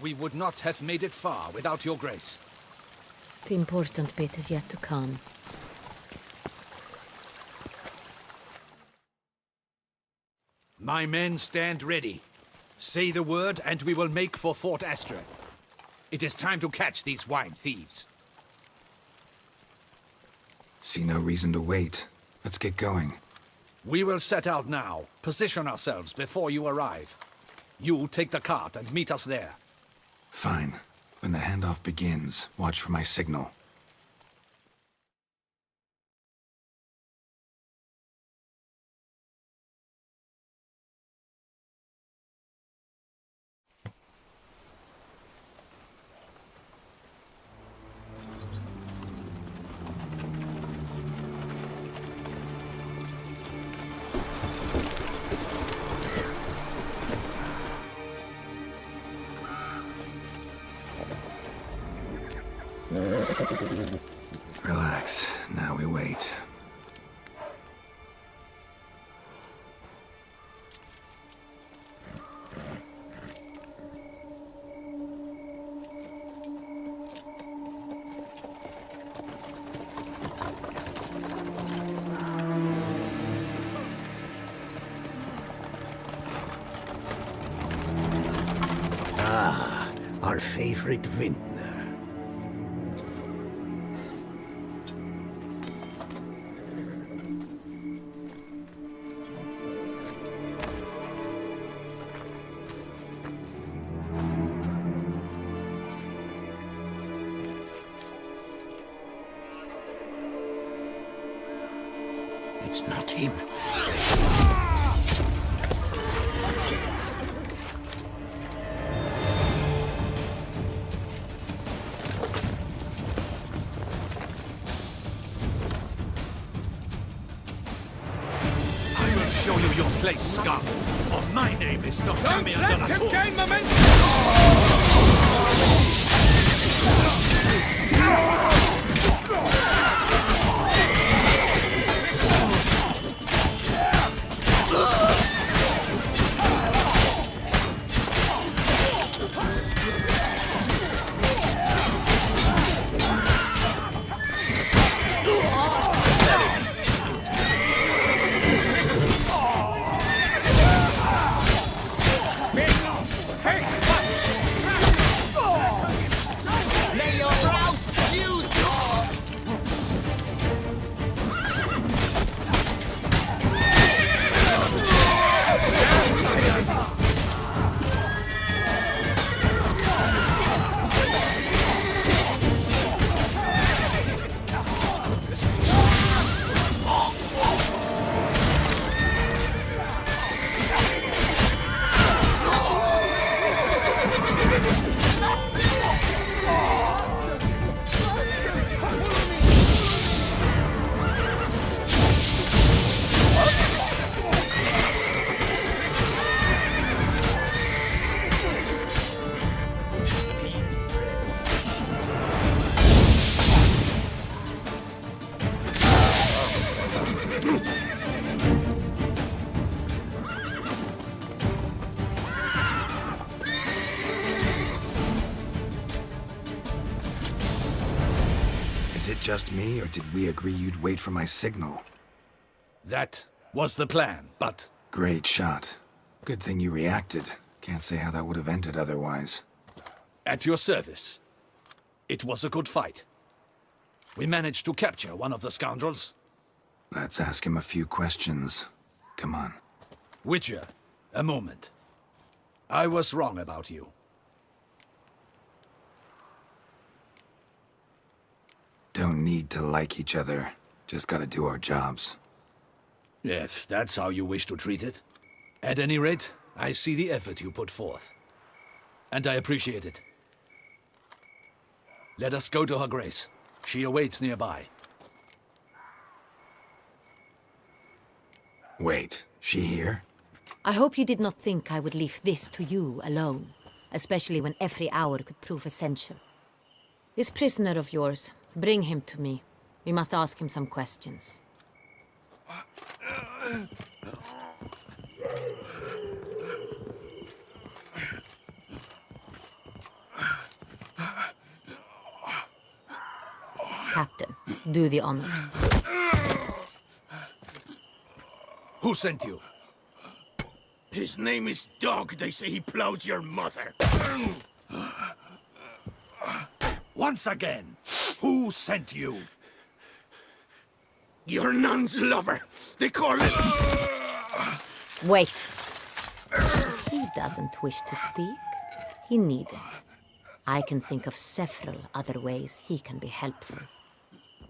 We would not have made it far without your grace. The important bit is yet to come. My men stand ready. Say the word and we will make for Fort Astra. It is time to catch these wine thieves. See no reason to wait. Let's get going. We will set out now. Position ourselves before you arrive. You take the cart and meet us there. Fine. When the handoff begins, watch for my signal. Relax. Now we wait. Ah, our favorite vintner. It's not him. I will show you your place, scum. Or my name is not Don't Damian let de la him Tour. gain momentum! Lay your brows fused! Is it just me, or did we agree you'd wait for my signal? That was the plan, but Great shot. Good thing you reacted. Can't say how that would have ended otherwise. at your service. It was a good fight. We managed to capture one of the scoundrels. Let's ask him a few questions. Come on. Witcher, a moment. I was wrong about you. Don't need to like each other. Just gotta do our jobs. If that's how you wish to treat it. At any rate, I see the effort you put forth. And I appreciate it. Let us go to her grace. She awaits nearby. Wait, she here? I hope you did not think I would leave this to you alone, especially when every hour could prove essential. This prisoner of yours, bring him to me. We must ask him some questions. Do the honors. Who sent you? His name is Dog. They say he plowed your mother. Once again, who sent you? Your nun's lover. They call it... Wait. If he doesn't wish to speak, he needn't. I can think of several other ways he can be helpful.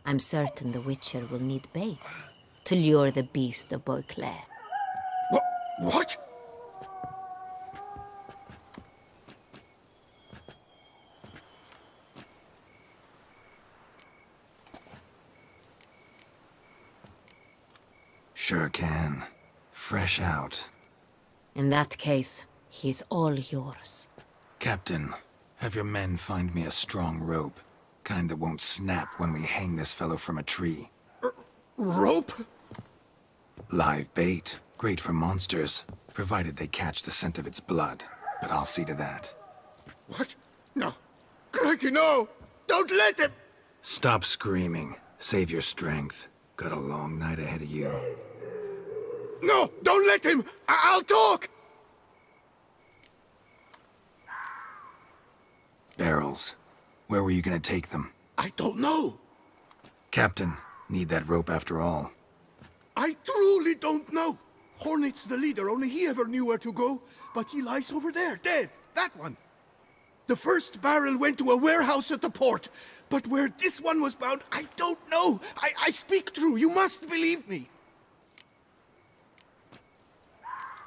I'm certain the Witcher will need bait to lure the beast of Beauclair. What? Sure can. Fresh out. In that case, he's all yours. Captain, have your men find me a strong rope. Kind that won't snap when we hang this fellow from a tree. Rope? Live bait. Great for monsters, provided they catch the scent of its blood. But I'll see to that. What? No. Crikey, no! Don't let him! Stop screaming. Save your strength. Got a long night ahead of you. No! Don't let him! I'll talk! Barrels. Where were you gonna take them? I don't know. Captain, need that rope after all. I truly don't know. Hornet's the leader, only he ever knew where to go. But he lies over there, dead. That one. The first barrel went to a warehouse at the port. But where this one was bound, I don't know. I speak true. You must believe me.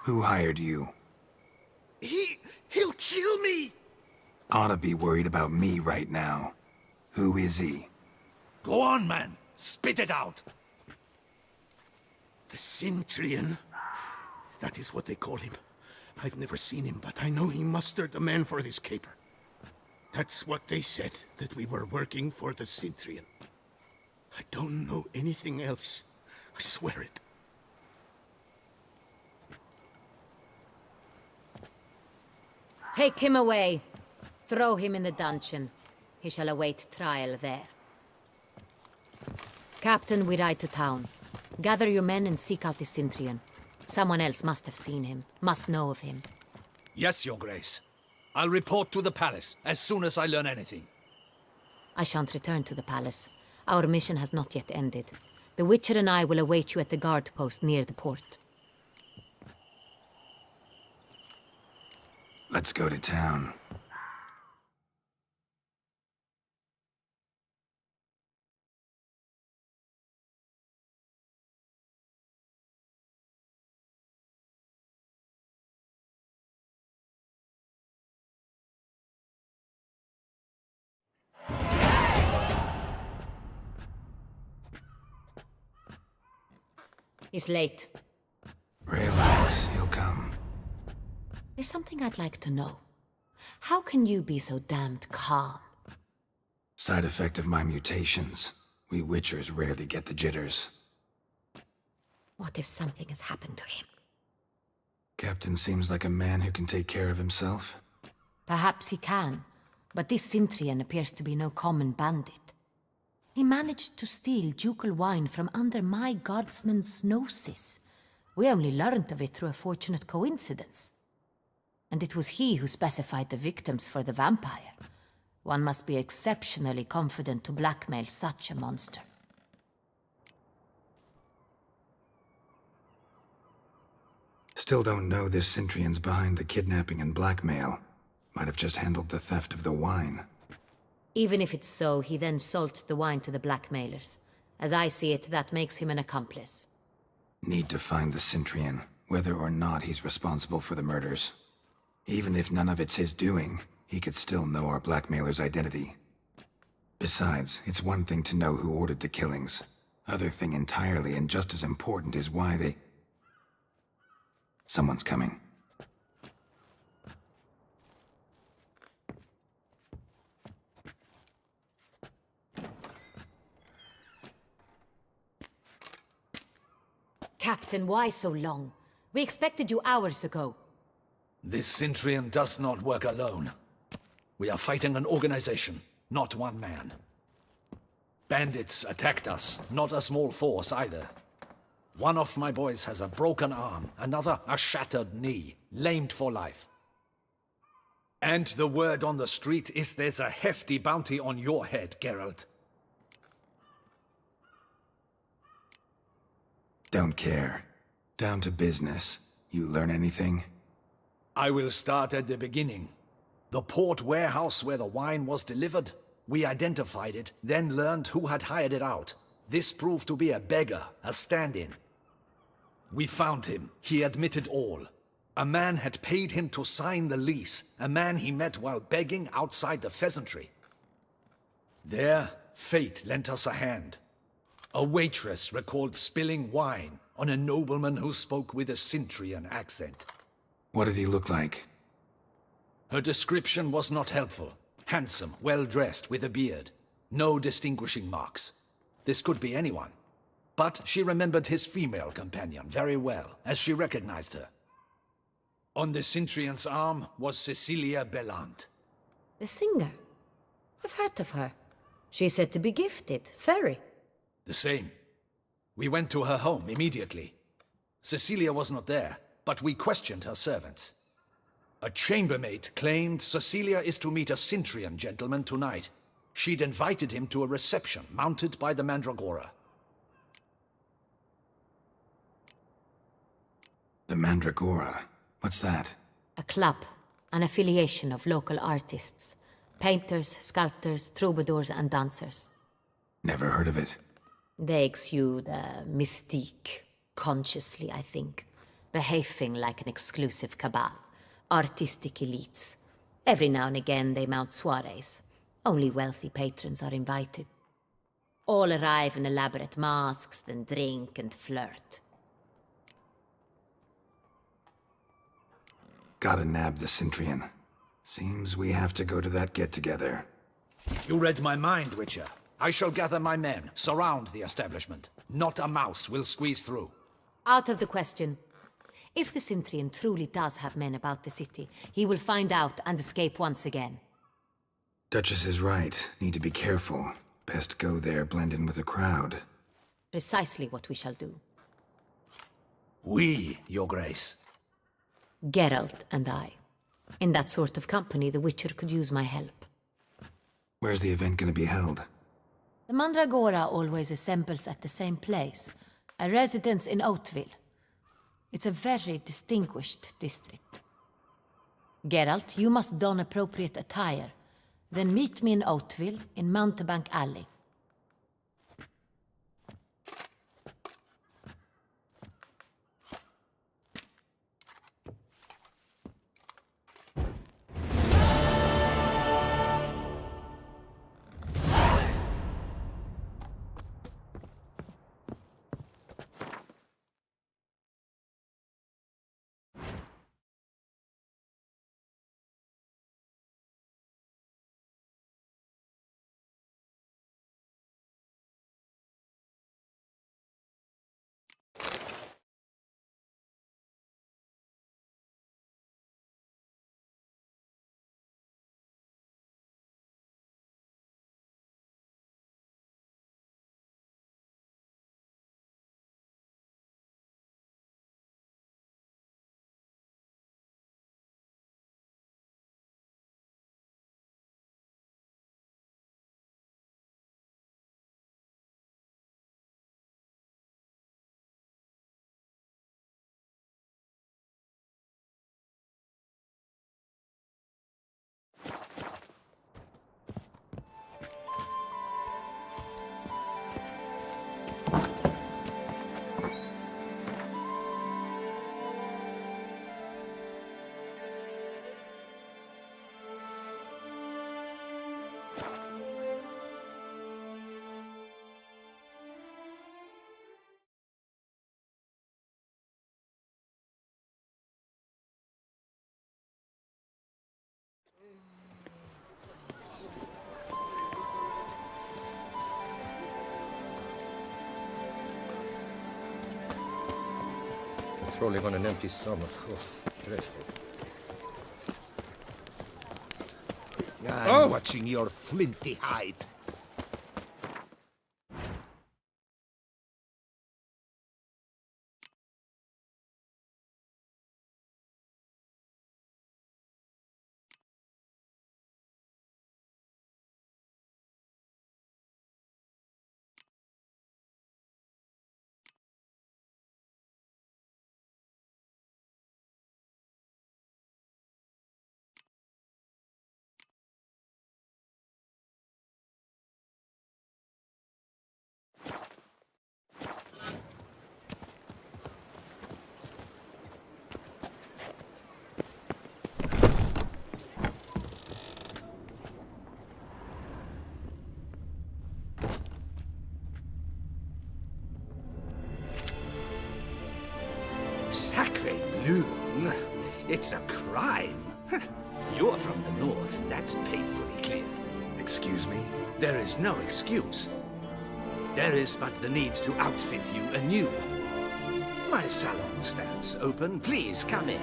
Who hired you? He'll kill me. Oughta be worried about me right now. Who is he? Go on, man. Spit it out. The Cintrian. That is what they call him. I've never seen him, but I know he mustered the men for this caper. That's what they said, that we were working for the Cintrian. I don't know anything else. I swear it. Take him away. Throw him in the dungeon. He shall await trial there. Captain, we ride to town. Gather your men and seek out the Cintrian. Someone else must have seen him, must know of him. Yes, Your Grace. I'll report to the palace as soon as I learn anything. I shan't return to the palace. Our mission has not yet ended. The Witcher and I will await you at the guard post near the port. Let's go to town. He's late. Relax, he'll come. There's something I'd like to know. How can you be so damned calm? Side effect of my mutations. We Witchers rarely get the jitters. What if something has happened to him? Captain seems like a man who can take care of himself. Perhaps he can, but this Cintrian appears to be no common bandit. He managed to steal ducal wine from under my guardsman's noses. We only learned of it through a fortunate coincidence. And it was he who specified the victims for the vampire. One must be exceptionally confident to blackmail such a monster. Still don't know this Cintrian's behind the kidnapping and blackmail. Might have just handled the theft of the wine. Even if it's so, he then sold the wine to the blackmailers. As I see it, that makes him an accomplice. Need to find the Cintrian, whether or not he's responsible for the murders. Even if none of it's his doing, he could still know our blackmailer's identity. Besides, it's one thing to know who ordered the killings. Other thing entirely, and just as important, is why they... Someone's coming. Captain, why so long? We expected you hours ago. This Cintrian does not work alone. We are fighting an organization, not one man. Bandits attacked us, not a small force either. One of my boys has a broken arm, another a shattered knee, lamed for life. And the word on the street is there's a hefty bounty on your head, Geralt. Don't care. Down to business. You learn anything? I will start at the beginning. The port warehouse where the wine was delivered. We identified it, then learned who had hired it out. This proved to be a beggar, a stand-in. We found him. He admitted all. A man had paid him to sign the lease, a man he met while begging outside the pheasantry. There, fate lent us a hand. A waitress recalled spilling wine on a nobleman who spoke with a Cintrian accent. What did he look like? Her description was not helpful. Handsome, well-dressed, with a beard. No distinguishing marks. This could be anyone. But she remembered his female companion very well, as she recognized her. On the Cintrian's arm was Cecilia Bellant. The singer? I've heard of her. She's said to be gifted, fairy. The same. We went to her home immediately. Cecilia was not there, but we questioned her servants. A chambermaid claimed Cecilia is to meet a Cintrian gentleman tonight. She'd invited him to a reception mounted by the Mandragora. The Mandragora? What's that? A club, an affiliation of local artists. Painters, sculptors, troubadours and dancers. Never heard of it. They exude mystique, consciously, I think. Behaving like an exclusive cabal. Artistic elites. Every now and again they mount soirees. Only wealthy patrons are invited. All arrive in elaborate masks, then drink and flirt. Gotta nab the Cintrian. Seems we have to go to that get-together. You read my mind, Witcher. I shall gather my men, surround the establishment. Not a mouse will squeeze through. Out of the question. If the Cintrian truly does have men about the city, he will find out and escape once again. Duchess is right. Need to be careful. Best go there, blend in with the crowd. Precisely what we shall do. We, Your Grace. Geralt and I. In that sort of company, the Witcher could use my help. Where's the event gonna be held? The Mandragora always assembles at the same place, a residence in Oatville. It's a very distinguished district. Geralt, you must don appropriate attire. Then meet me in Oatville, in Mountebank Alley. Patrolling on an empty summer. Oh, dreadful. I'm watching your flinty hide. It's a crime. You're from the north, that's painfully clear. Excuse me? There is no excuse. There is but the need to outfit you anew. My salon stands open. Please come in.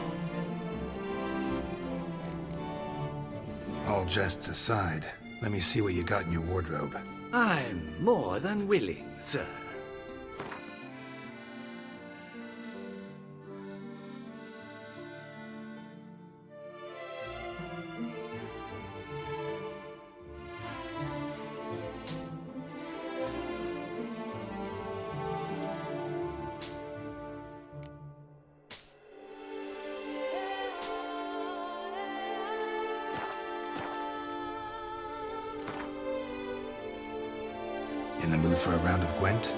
All jests aside, let me see what you got in your wardrobe. I'm more than willing, sir. In the mood for a round of Gwent?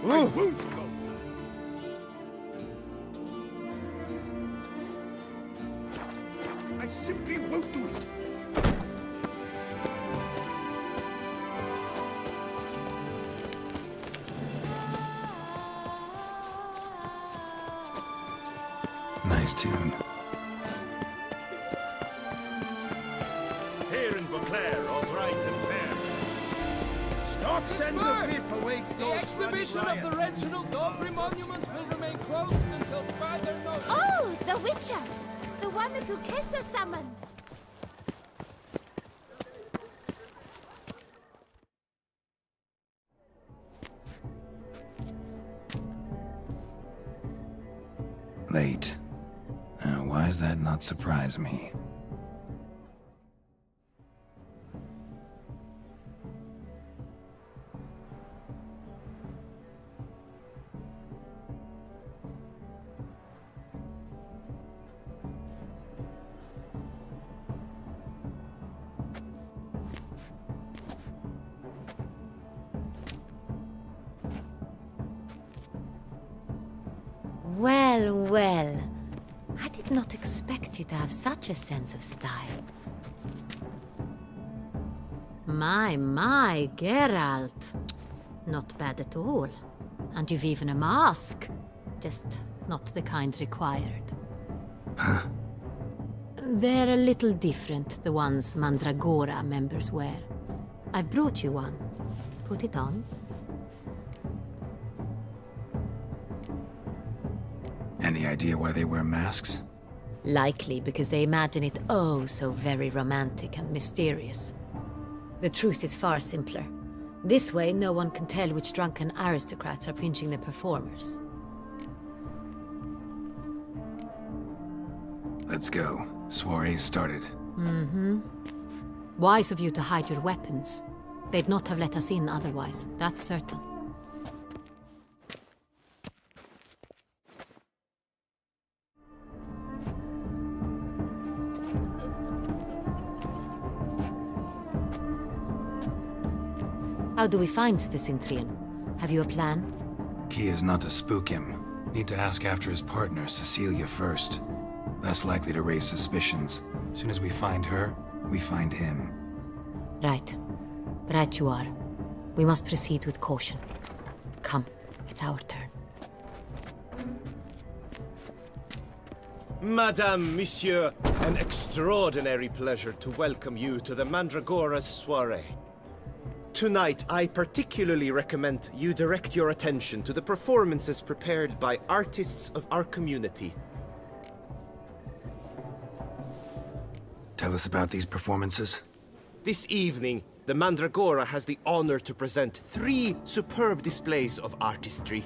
I won't go. I simply won't do it. Nice tune. Here in Beauclair, all's right and fair. Stocks and the whip await The those exhibition of the Reginald Aubrey Monument will remain closed until further notice. Oh, the Witcher! The one the Duchessa summoned! Late. Why does that not surprise me? Well, well. I did not expect you to have such a sense of style. My, Geralt. Not bad at all. And you've even a mask. Just not the kind required. Huh? They're a little different, the ones Mandragora members wear. I've brought you one. Put it on. Any idea why they wear masks? Likely because they imagine it oh so very romantic and mysterious. The truth is far simpler. This way, no one can tell which drunken aristocrats are pinching the performers. Let's go. Soiree's started. Wise of you to hide your weapons. They'd not have let us in otherwise, that's certain. How do we find the Cintrian? Have you a plan? Key is not to spook him. Need to ask after his partner, Cecilia, first. Less likely to raise suspicions. As soon as we find her, we find him. Right. Right you are. We must proceed with caution. Come, it's our turn. Madame, Monsieur, an extraordinary pleasure to welcome you to the Mandragora's soiree. Tonight, I particularly recommend you direct your attention to the performances prepared by artists of our community. Tell us about these performances. This evening, the Mandragora has the honor to present 3 superb displays of artistry.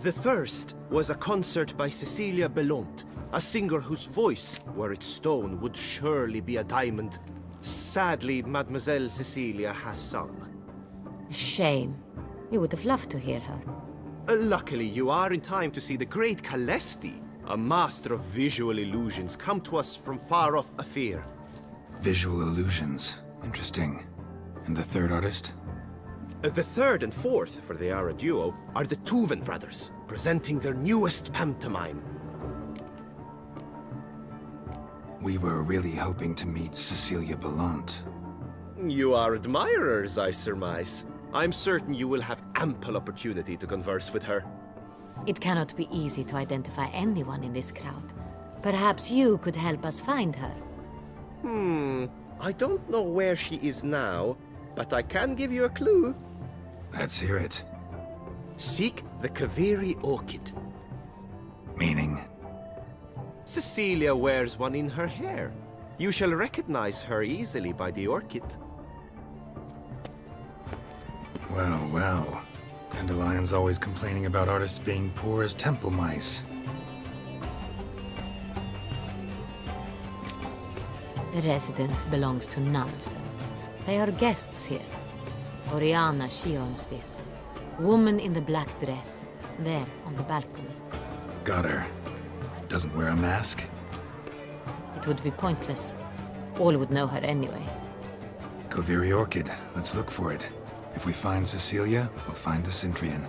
The first was a concert by Cecilia Belont, a singer whose voice, were it stone, would surely be a diamond. Sadly, Mademoiselle Cecilia has sung. Shame. We would have loved to hear her. Luckily, you are in time to see the great Calesti, a master of visual illusions, come to us from far off Afir. Visual illusions. Interesting. And the third artist? The third and fourth, for they are a duo, are the Tuven brothers, presenting their newest pantomime. We were really hoping to meet Cecilia Belont. You are admirers, I surmise. I'm certain you will have ample opportunity to converse with her. It cannot be easy to identify anyone in this crowd. Perhaps you could help us find her. I don't know where she is now, but I can give you a clue. Let's hear it. Seek the Kaveri orchid. Meaning? Cecilia wears one in her hair. You shall recognize her easily by the orchid. Well, well. Dandelion's always complaining about artists being poor as temple mice. The residence belongs to none of them. They are guests here. Oriana, she owns this. Woman in the black dress, there on the balcony. Got her. Doesn't wear a mask? It would be pointless. All would know her anyway. Kaveri orchid. Let's look for it. If we find Cecilia, we'll find the Centrian.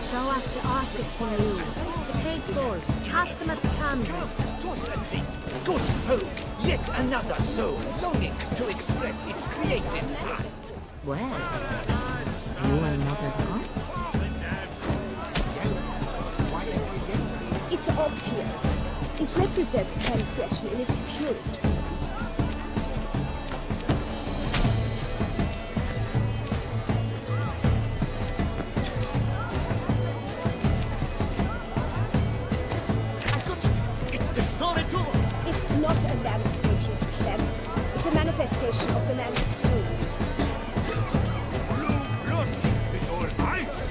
Show us the artist in you. The paintballs, cast them at the canvas. Good folk, yet another soul longing to express its creative side. Well, you another art? It's obvious. It represents transgression in its purest form. It's not a landscape, you pleb. It's a manifestation of the man's soul. Blue blood is all ice.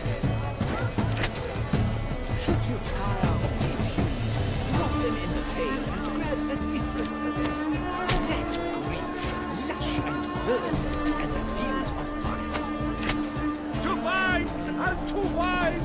Should you tire of these hues, drop them in the tail and grab a different one. That green, lush and verdant as a field of vines. To vines and to wine.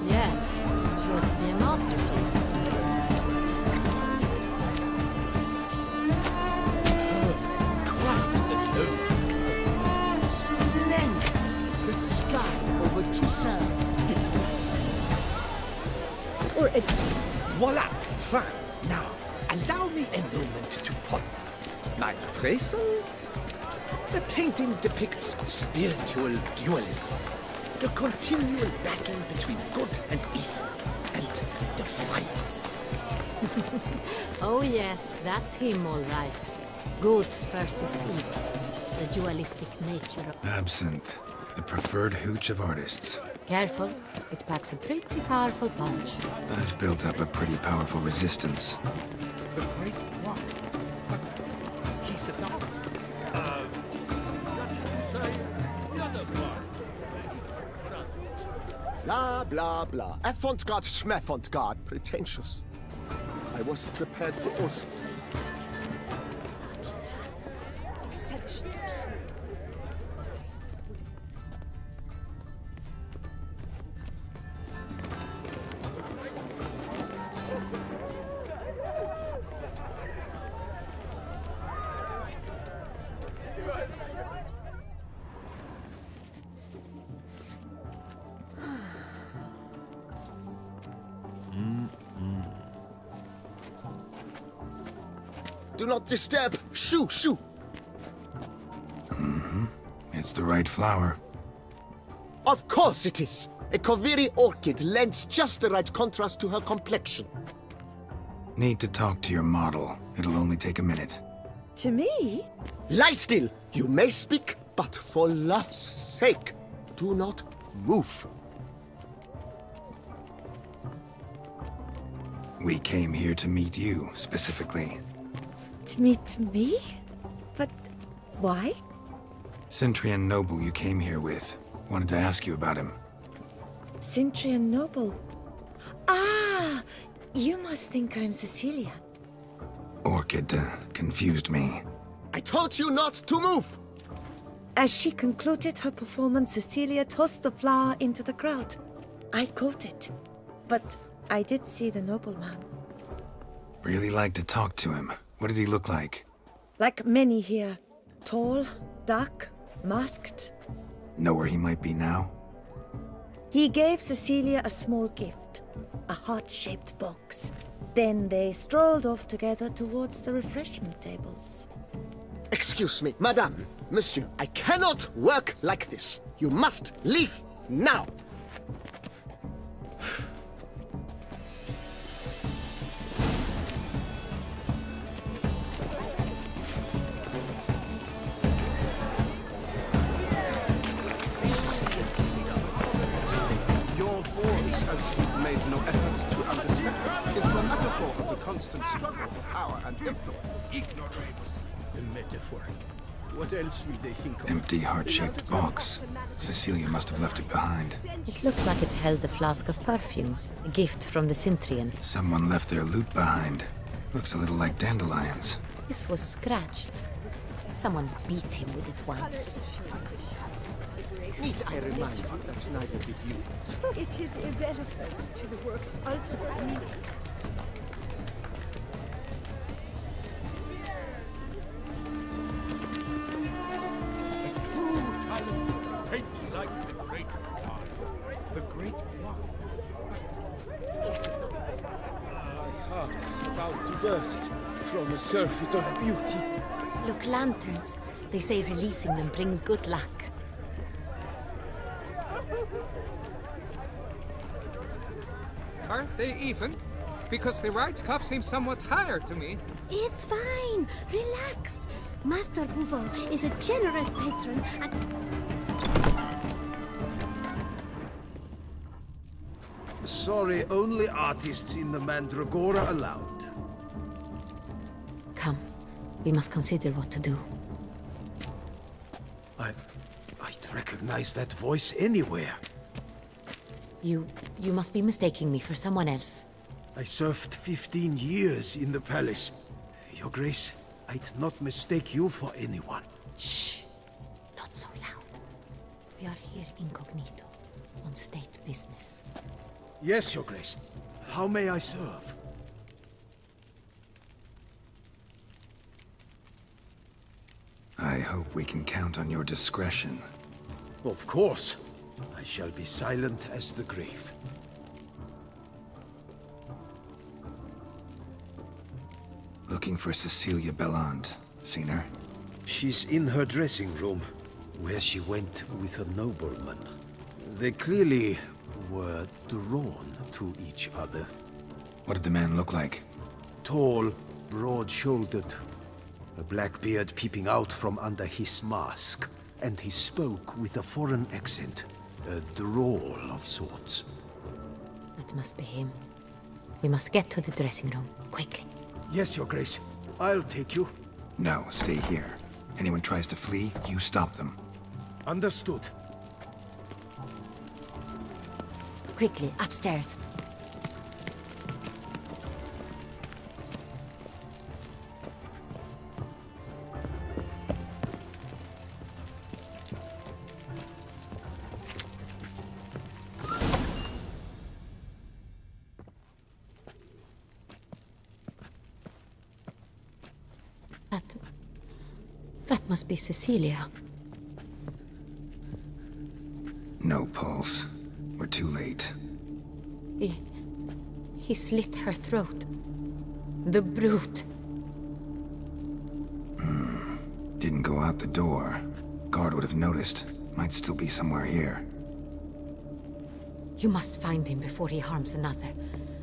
Yes, it's sure to be a masterpiece. Quite the look. Splendid. The sky over Toussaint. Or a... Voila! Fine. Now, allow me a moment to ponder. My appraisal? The painting depicts spiritual dualism. The continual battle between good and evil. And defiance. Oh yes, that's him all right. Good versus evil. The dualistic nature of... Absinthe. The preferred hooch of artists. Careful, it packs a pretty powerful punch. I've built up a pretty powerful resistance. The great one. But he's a dancer. That's to say, the other part. Blah, blah, blah. Avant-garde, schmeffant-garde. Pretentious. I was prepared for all. exceptional. Do not disturb. Shoo, shoo. It's the right flower. Of course it is. A Kaveri orchid lends just the right contrast to her complexion. Need to talk to your model. It'll only take a minute. To me? Lie still. You may speak, but for love's sake, do not move. We came here to meet you, specifically. To meet me? But why? Centrian noble you came here with. Wanted to ask you about him. Cintrian noble. Ah! You must think I'm Cecilia. Orchid confused me. I told you not to move! As she concluded her performance, Cecilia tossed the flower into the crowd. I caught it, but I did see the nobleman. Really like to talk to him. What did he look like? Like many here. Tall, dark, masked. Know where he might be now? He gave Cecilia a small gift, a heart-shaped box. Then they strolled off together towards the refreshment tables. Excuse me, madame, monsieur, I cannot work like this. You must leave now. Your voice, as you've made no effort to understand, it's a metaphor of the constant struggle for power and influence. Ignoramus. A metaphor. What else will they think of? Empty heart-shaped box. Cecilia must have left it behind. It looks like it held a flask of perfume, a gift from the Cintrian. Someone left their loot behind. Looks a little like dandelions. This was scratched. Someone beat him with it once. Need I remind you that neither did you. It is irrelevant to the work's ultimate meaning. Paints like the Great One. The Great One. My heart's about to burst from a surfeit of beauty. Look, lanterns. They say releasing them brings good luck. Aren't they even? Because the right cuff seems somewhat higher to me. It's fine. Relax. Master Bouveau is a generous patron and... Sorry, only artists in the Mandragora allowed. Come. We must consider what to do. I'd recognize that voice anywhere. You must be mistaking me for someone else. I served 15 years in the palace. Your Grace, I'd not mistake you for anyone. Shh. Not so loud. We are here incognito, on state business. Yes, Your Grace. How may I serve? I hope we can count on your discretion. Of course. I shall be silent as the grave. Looking for Cecilia Bellant. Seen her? She's in her dressing room, where she went with a nobleman. They clearly were drawn to each other. What did the man look like? Tall, broad-shouldered, a black beard peeping out from under his mask, and he spoke with a foreign accent, a drawl of sorts. That must be him. We must get to the dressing room, quickly. Yes, Your Grace. I'll take you. No, stay here. Anyone tries to flee, you stop them. Understood. Quickly, upstairs. That must be Cecilia. No pulse. We're too late. He slit her throat. The brute. Didn't go out the door. Guard would have noticed. Might still be somewhere here. You must find him before he harms another.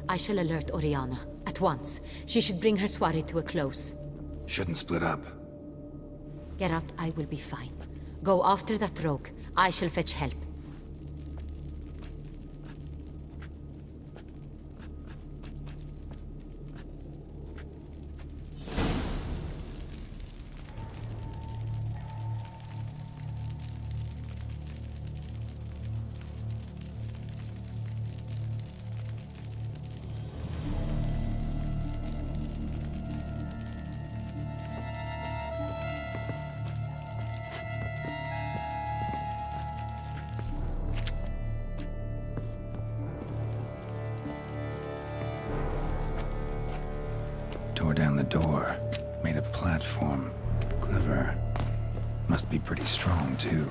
I shall alert Oriana. At once. She should bring her soirée to a close. Shouldn't split up. Geralt, I will be fine. Go after that rogue. I shall fetch help. down the door. Made a platform. Clever. Must be pretty strong, too.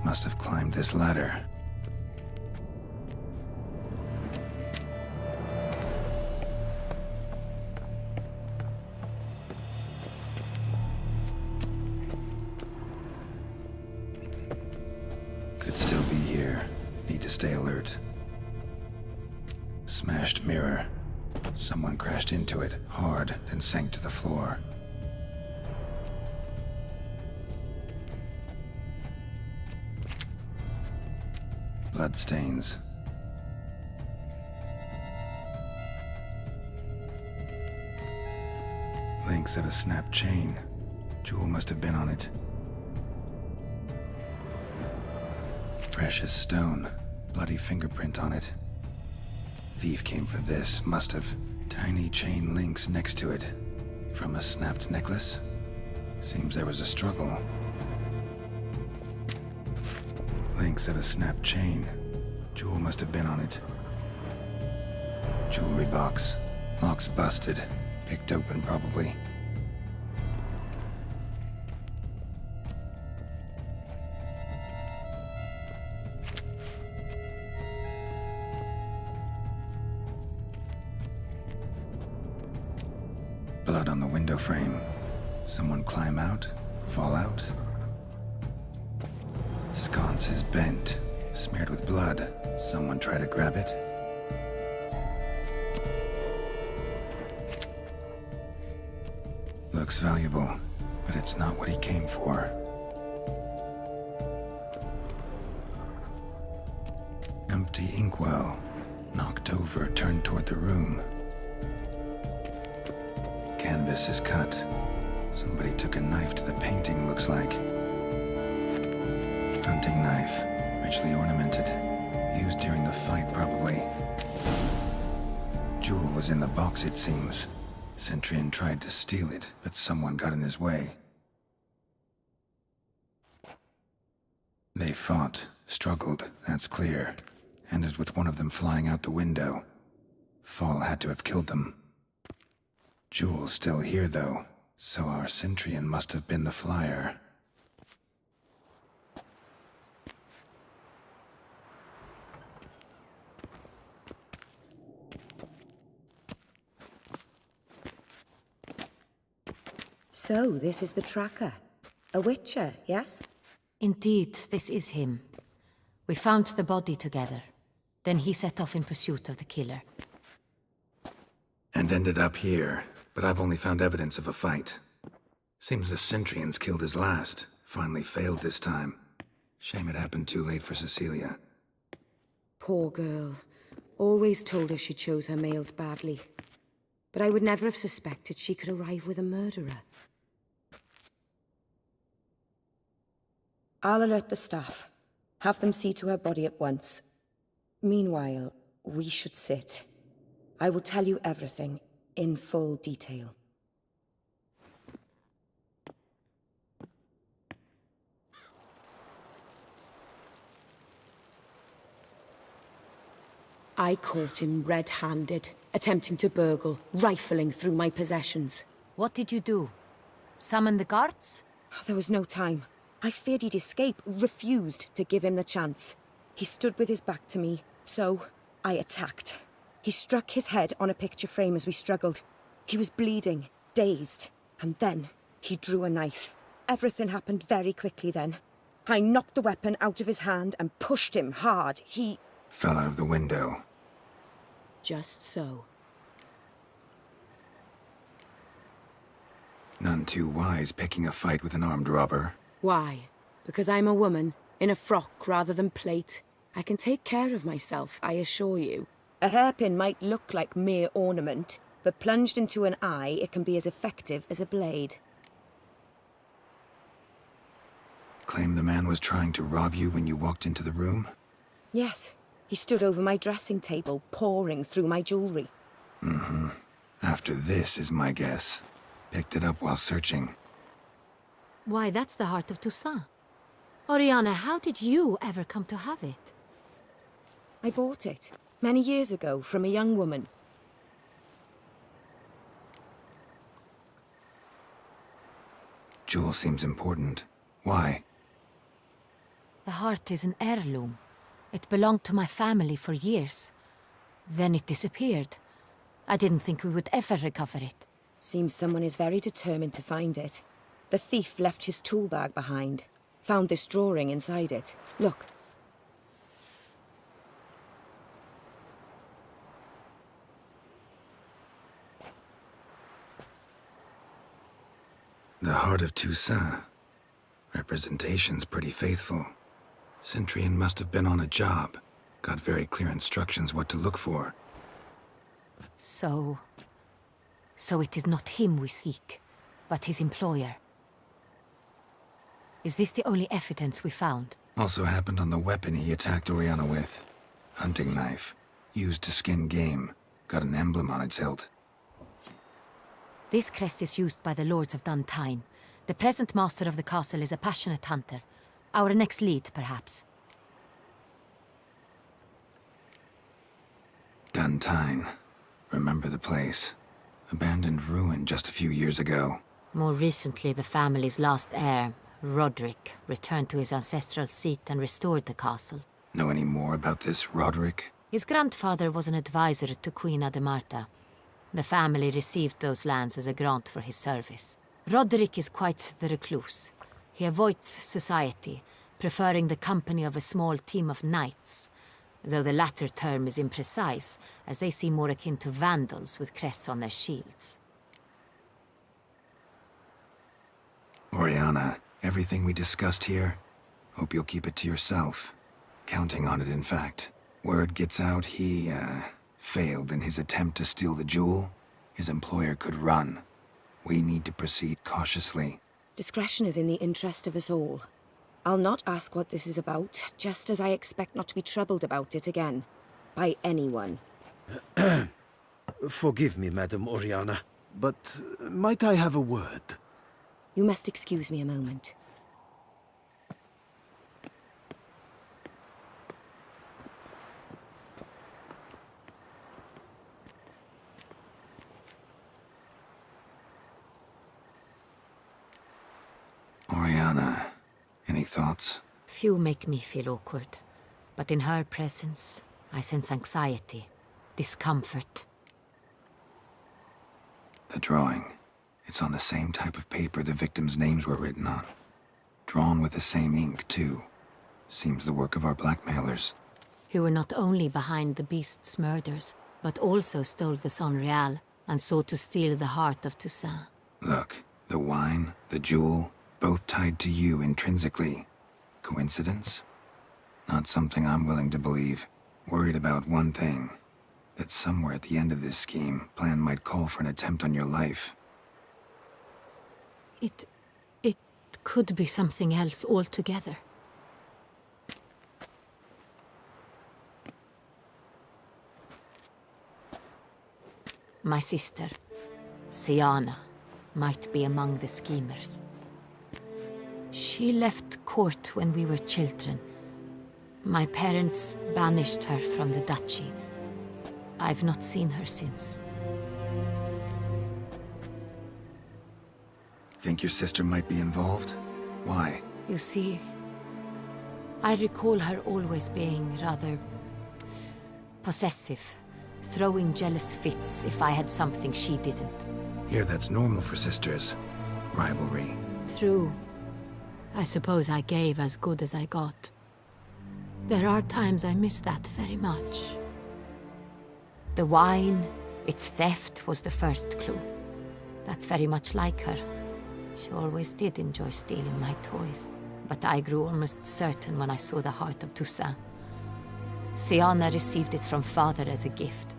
Must have climbed this ladder. Could still be here. Need to stay alert. Smashed mirror. Someone crashed into it hard, then sank to the floor. Bloodstains. Links at a snapped chain. Jewel must have been on it. Precious stone. Bloody fingerprint on it. Thief came for this. Must have. Tiny chain links next to it. From a snapped necklace? Seems there was a struggle. Links at a snapped chain. Jewel must have been on it. Jewelry box. Lock's busted. Picked open, probably. Blood on the window frame. Someone climb out? Fall out? Sconce is bent, smeared with blood. Someone try to grab it? Looks valuable, but it's not what he came for. Empty inkwell. Knocked over, turned toward the room. Canvas is cut. Somebody took a knife to the painting, looks like. Hunting knife, richly ornamented. Used during the fight, probably. Jewel was in the box, it seems. Centurion tried to steal it, but someone got in his way. They fought, struggled, that's clear. Ended with one of them flying out the window. Fall had to have killed them. Jewel's still here, though, so our Centurion must have been the flyer. So, this is the tracker. A witcher, yes? Indeed, this is him. We found the body together. Then he set off in pursuit of the killer. And ended up here, but I've only found evidence of a fight. Seems the Centurions killed his last. Finally failed this time. Shame it happened too late for Cecilia. Poor girl. Always told her she chose her males badly. But I would never have suspected she could arrive with a murderer. I'll alert the staff. Have them see to her body at once. Meanwhile, we should sit. I will tell you everything, in full detail. I caught him red-handed, attempting to burgle, rifling through my possessions. What did you do? Summon the guards? There was no time. I feared he'd escape, refused to give him the chance. He stood with his back to me, so I attacked. He struck his head on a picture frame as we struggled. He was bleeding, dazed, and then he drew a knife. Everything happened very quickly then. I knocked the weapon out of his hand and pushed him hard. He fell out of the window. Just so. None too wise picking a fight with an armed robber. Why? Because I'm a woman, in a frock rather than plate. I can take care of myself, I assure you. A hairpin might look like mere ornament, but plunged into an eye, it can be as effective as a blade. Claim the man was trying to rob you when you walked into the room? Yes. He stood over my dressing table, pouring through my jewelry. Mm-hmm. After this is my guess. Picked it up while searching. Why, that's the heart of Toussaint. Oriana, how did you ever come to have it? I bought it. Many years ago, from a young woman. Jewel seems important. Why? The heart is an heirloom. It belonged to my family for years. Then it disappeared. I didn't think we would ever recover it. Seems someone is very determined to find it. The thief left his tool bag behind. Found this drawing inside it. Look. The Heart of Toussaint. Representation's pretty faithful. Centurion must have been on a job. Got very clear instructions what to look for. So it is not him we seek, but his employer. Is this the only evidence we found? Also happened on the weapon he attacked Oriana with. Hunting knife. Used to skin game. Got an emblem on its hilt. This crest is used by the Lords of Duntine. The present master of the castle is a passionate hunter. Our next lead, perhaps. Duntine. Remember the place. Abandoned ruin just a few years ago. More recently, the family's last heir, Roderick, returned to his ancestral seat and restored the castle. Know any more about this Roderick? His grandfather was an advisor to Queen Ademarta. The family received those lands as a grant for his service. Roderick is quite the recluse. He avoids society, preferring the company of a small team of knights, though the latter term is imprecise, as they seem more akin to vandals with crests on their shields. Oriana, everything we discussed here, hope you'll keep it to yourself. Counting on it, in fact. Word gets out he, failed in his attempt to steal the jewel. His employer could run. We need to proceed cautiously. Discretion is in the interest of us all. I'll not ask what this is about, just as I expect not to be troubled about it again. By anyone. Forgive me, Madam Oriana, but might I have a word? You must excuse me a moment. Oriana, any thoughts? Few make me feel awkward, but in her presence, I sense anxiety, discomfort. The drawing. It's on the same type of paper the victims' names were written on. Drawn with the same ink, too. Seems the work of our blackmailers. Who were not only behind the beast's murders, but also stole the Son Real and sought to steal the heart of Toussaint. Look, the wine, the jewel, both tied to you intrinsically. Coincidence? Not something I'm willing to believe. Worried about one thing. That somewhere at the end of this scheme, plan might call for an attempt on your life. It could be something else altogether. My sister, Siana, might be among the schemers. She left court when we were children. My parents banished her from the duchy. I've not seen her since. Think your sister might be involved? Why? You see, I recall her always being rather possessive, throwing jealous fits if I had something she didn't. Here, that's normal for sisters. Rivalry. True. I suppose I gave as good as I got. There are times I miss that very much. The wine, its theft, was the first clue. That's very much like her. She always did enjoy stealing my toys. But I grew almost certain when I saw the heart of Toussaint. Siana received it from father as a gift.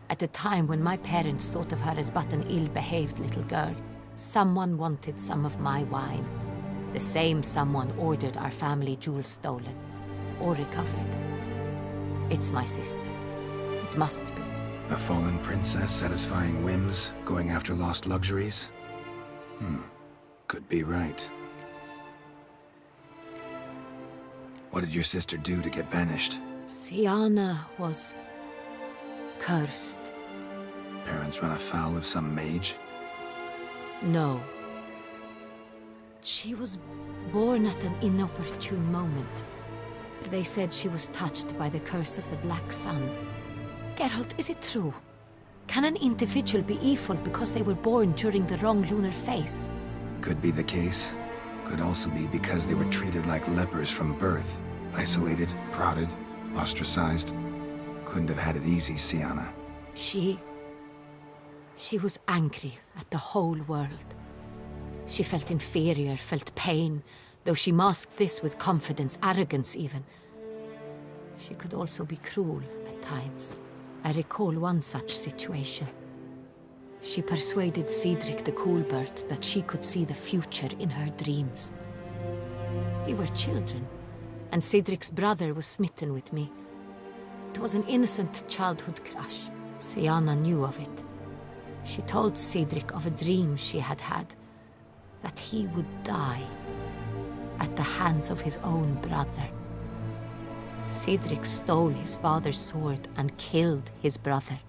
At a time when my parents thought of her as but an ill-behaved little girl. Someone wanted some of my wine. The same someone ordered our family jewels stolen. Or recovered. It's my sister. It must be. A fallen princess satisfying whims, going after lost luxuries? Could be right. What did your sister do to get banished? Siana was Cursed. Parents run afoul of some mage? No. She was born at an inopportune moment. They said she was touched by the curse of the Black Sun. Geralt, is it true? Can an individual be evil because they were born during the wrong lunar phase? Could be the case. Could also be because they were treated like lepers from birth. Isolated, prodded, ostracized. Couldn't have had it easy, Sienna. She was angry at the whole world. She felt inferior, felt pain, though she masked this with confidence, arrogance even. She could also be cruel at times. I recall one such situation. She persuaded Cedric the Coolbird that she could see the future in her dreams. We were children, and Cedric's brother was smitten with me. It was an innocent childhood crush. Sienna knew of it. She told Cedric of a dream she had had, that he would die at the hands of his own brother. Cedric stole his father's sword and killed his brother.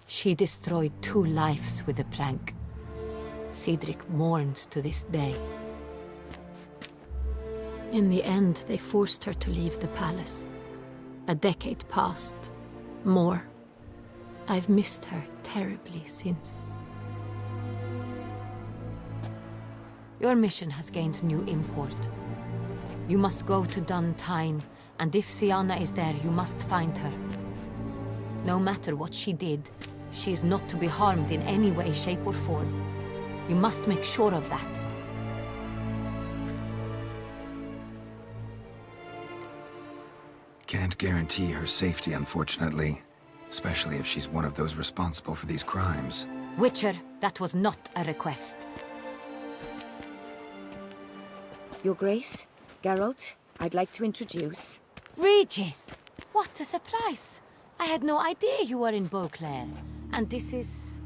She destroyed 2 lives with a prank. Cedric mourns to this day. In the end, they forced her to leave the palace. A decade passed. More. I've missed her terribly since. Your mission has gained new import. You must go to Dun Tyne, and if Sienna is there, you must find her. No matter what she did, she is not to be harmed in any way, shape, or form. You must make sure of that. Can't guarantee her safety, unfortunately. Especially if she's one of those responsible for these crimes. Witcher, that was not a request. Your Grace, Geralt, I'd like to introduce... Regis! What a surprise! I had no idea you were in Beauclair. And this is...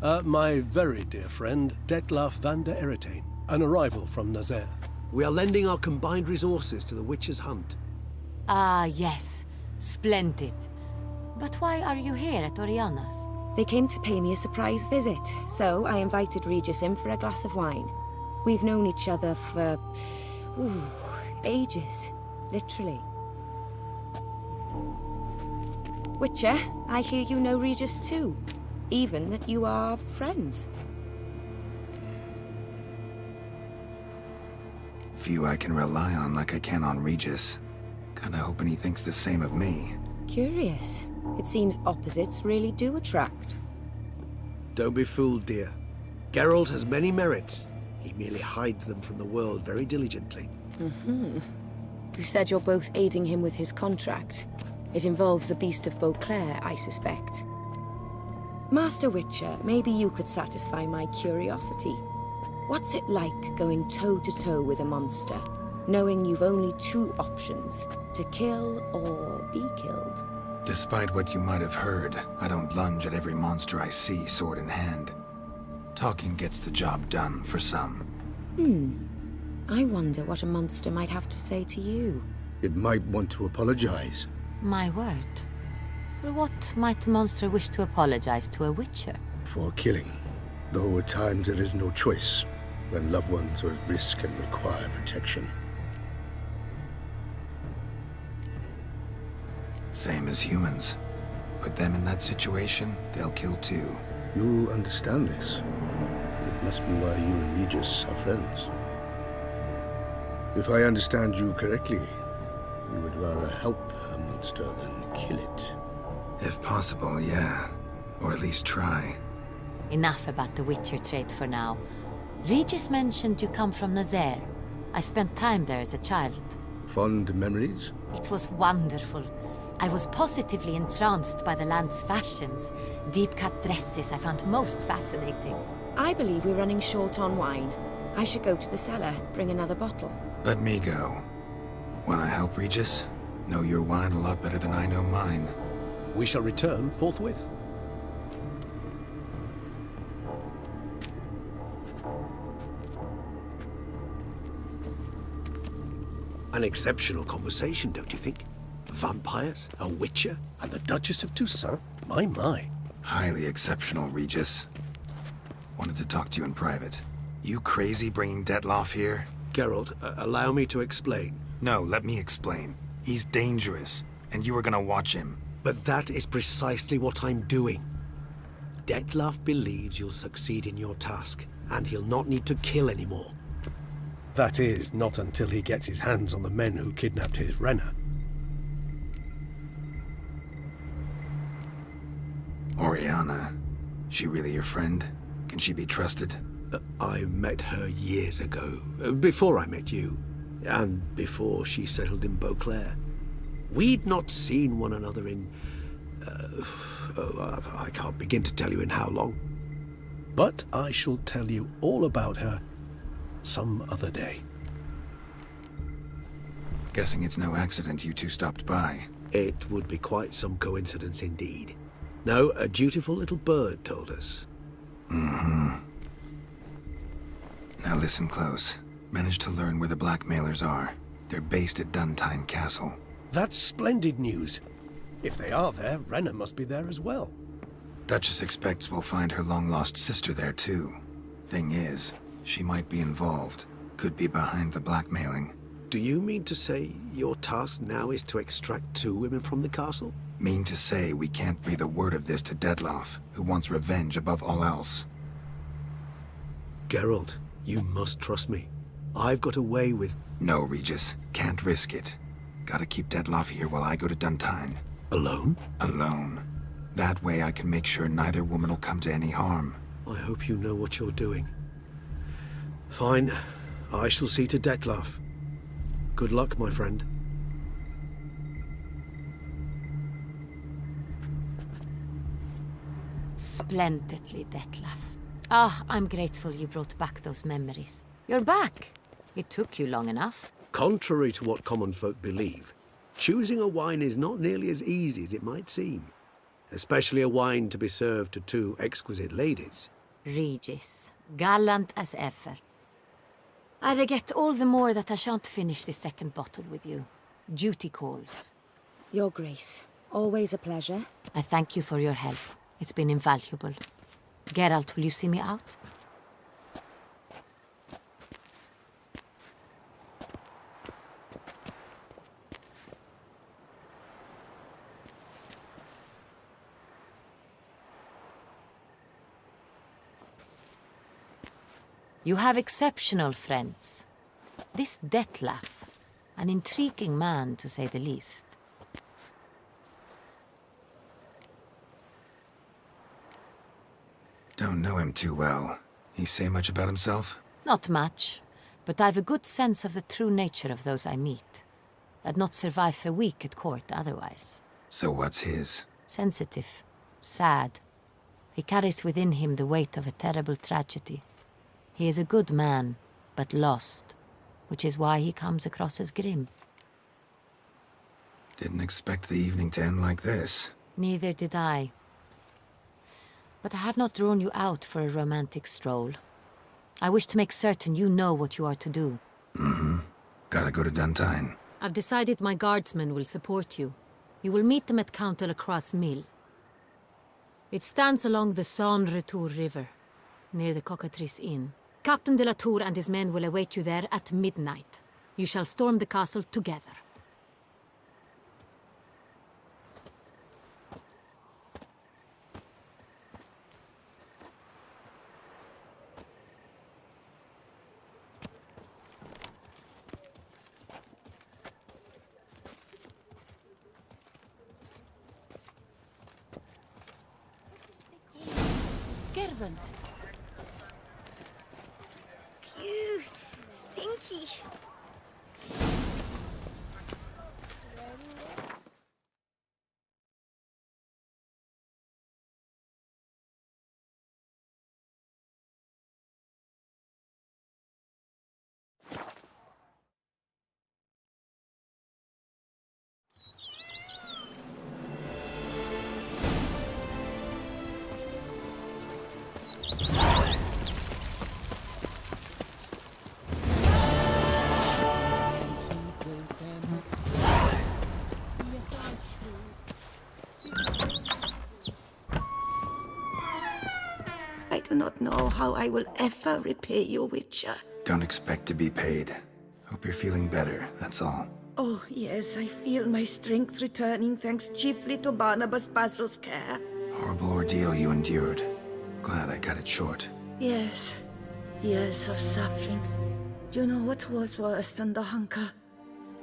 My very dear friend, Detlaf van der Eretain, an arrival from Nazaire. We are lending our combined resources to the Witcher's hunt. Ah, yes. Splendid. But why are you here at Oriana's? They came to pay me a surprise visit, so I invited Regis in for a glass of wine. We've known each other for... ages. Literally. Witcher, I hear you know Regis too. Even that you are friends. Few I can rely on like I can on Regis. Kinda hoping he thinks the same of me. Curious. It seems opposites really do attract. Don't be fooled, dear. Geralt has many merits. He merely hides them from the world very diligently. You said you're both aiding him with his contract. It involves the Beast of Beauclair, I suspect. Master Witcher, maybe you could satisfy my curiosity. What's it like going toe-to-toe with a monster, knowing you've only 2 options, to kill or be killed? Despite what you might have heard, I don't lunge at every monster I see sword in hand. Talking gets the job done for some. I wonder what a monster might have to say to you. It might want to apologize. My word. For what might a monster wish to apologize to a Witcher? For killing. Though at times there is no choice, when loved ones are at risk and require protection. Same as humans. Put them in that situation, they'll kill too. You understand this. It must be why you and Regis are friends. If I understand you correctly, you would rather help a monster than kill it. If possible, yeah. Or at least try. Enough about the Witcher trade for now. Regis mentioned you come from Nazaire. I spent time there as a child. Fond memories? It was wonderful. I was positively entranced by the land's fashions. Deep-cut dresses I found most fascinating. I believe we're running short on wine. I should go to the cellar, bring another bottle. Let me go. Wanna help, Regis? Know your wine a lot better than I know mine. We shall return forthwith. An exceptional conversation, don't you think? Vampires? A witcher? And the Duchess of Toussaint? My. Highly exceptional, Regis. Wanted to talk to you in private. You crazy bringing Detloff here? Geralt, allow me to explain. No, let me explain. He's dangerous, and you are gonna watch him. But that is precisely what I'm doing. Detloff believes you'll succeed in your task, and he'll not need to kill anymore. That is, not until he gets his hands on the men who kidnapped his Renna. Oriana, she really your friend? Can she be trusted? I met her years ago, before I met you, and before she settled in Beauclair. We'd not seen one another in... I can't begin to tell you in how long. But I shall tell you all about her some other day. Guessing it's no accident you two stopped by. It would be quite some coincidence indeed. No, a dutiful little bird told us. Mm-hmm. Now listen close. Managed to learn where the blackmailers are. They're based at Duntine Castle. That's splendid news. If they are there, Renna must be there as well. Duchess expects we'll find her long-lost sister there too. Thing is, she might be involved. Could be behind the blackmailing. Do you mean to say your task now is to extract 2 women from the castle? Mean to say we can't breathe a word of this to Detloff, who wants revenge above all else. Geralt, you must trust me. I've got away with... No, Regis. Can't risk it. Gotta keep Detloff here while I go to Duntine. Alone? Alone. That way I can make sure neither woman will come to any harm. I hope you know what you're doing. Fine. I shall see to Detloff. Good luck, my friend. Splendidly, Detlaff. Ah, I'm grateful you brought back those memories. You're back. It took you long enough. Contrary to what common folk believe, choosing a wine is not nearly as easy as it might seem. Especially a wine to be served to 2 exquisite ladies. Regis, gallant as ever. I regret all the more that I shan't finish this second bottle with you. Duty calls. Your Grace, always a pleasure. I thank you for your help. It's been invaluable. Geralt, will you see me out? You have exceptional friends. This Detlaff, an intriguing man to say the least. Don't know him too well. He say much about himself? Not much, but I've a good sense of the true nature of those I meet. I'd not survive a week at court otherwise. So what's his? Sensitive, sad. He carries within him the weight of a terrible tragedy. He is a good man, but lost, which is why he comes across as grim. Didn't expect the evening to end like this. Neither did I. But I have not drawn you out for a romantic stroll. I wish to make certain you know what you are to do. Mm-hmm. Gotta go to Duntine. I've decided my guardsmen will support you. You will meet them at Count de la Croix's mill. It stands along the Saône-Retour River, near the Cockatrice Inn. Captain de la Tour and his men will await you there at midnight. You shall storm the castle together. Servant. Phew, stinky. know how I will ever repay you, Witcher. Don't expect to be paid. Hope you're feeling better, that's all. Oh, yes, I feel my strength returning thanks chiefly to Barnabas Basil's care. Horrible ordeal you endured. Glad I cut it short. Yes, years of suffering. Do you know what was worse than the hunger?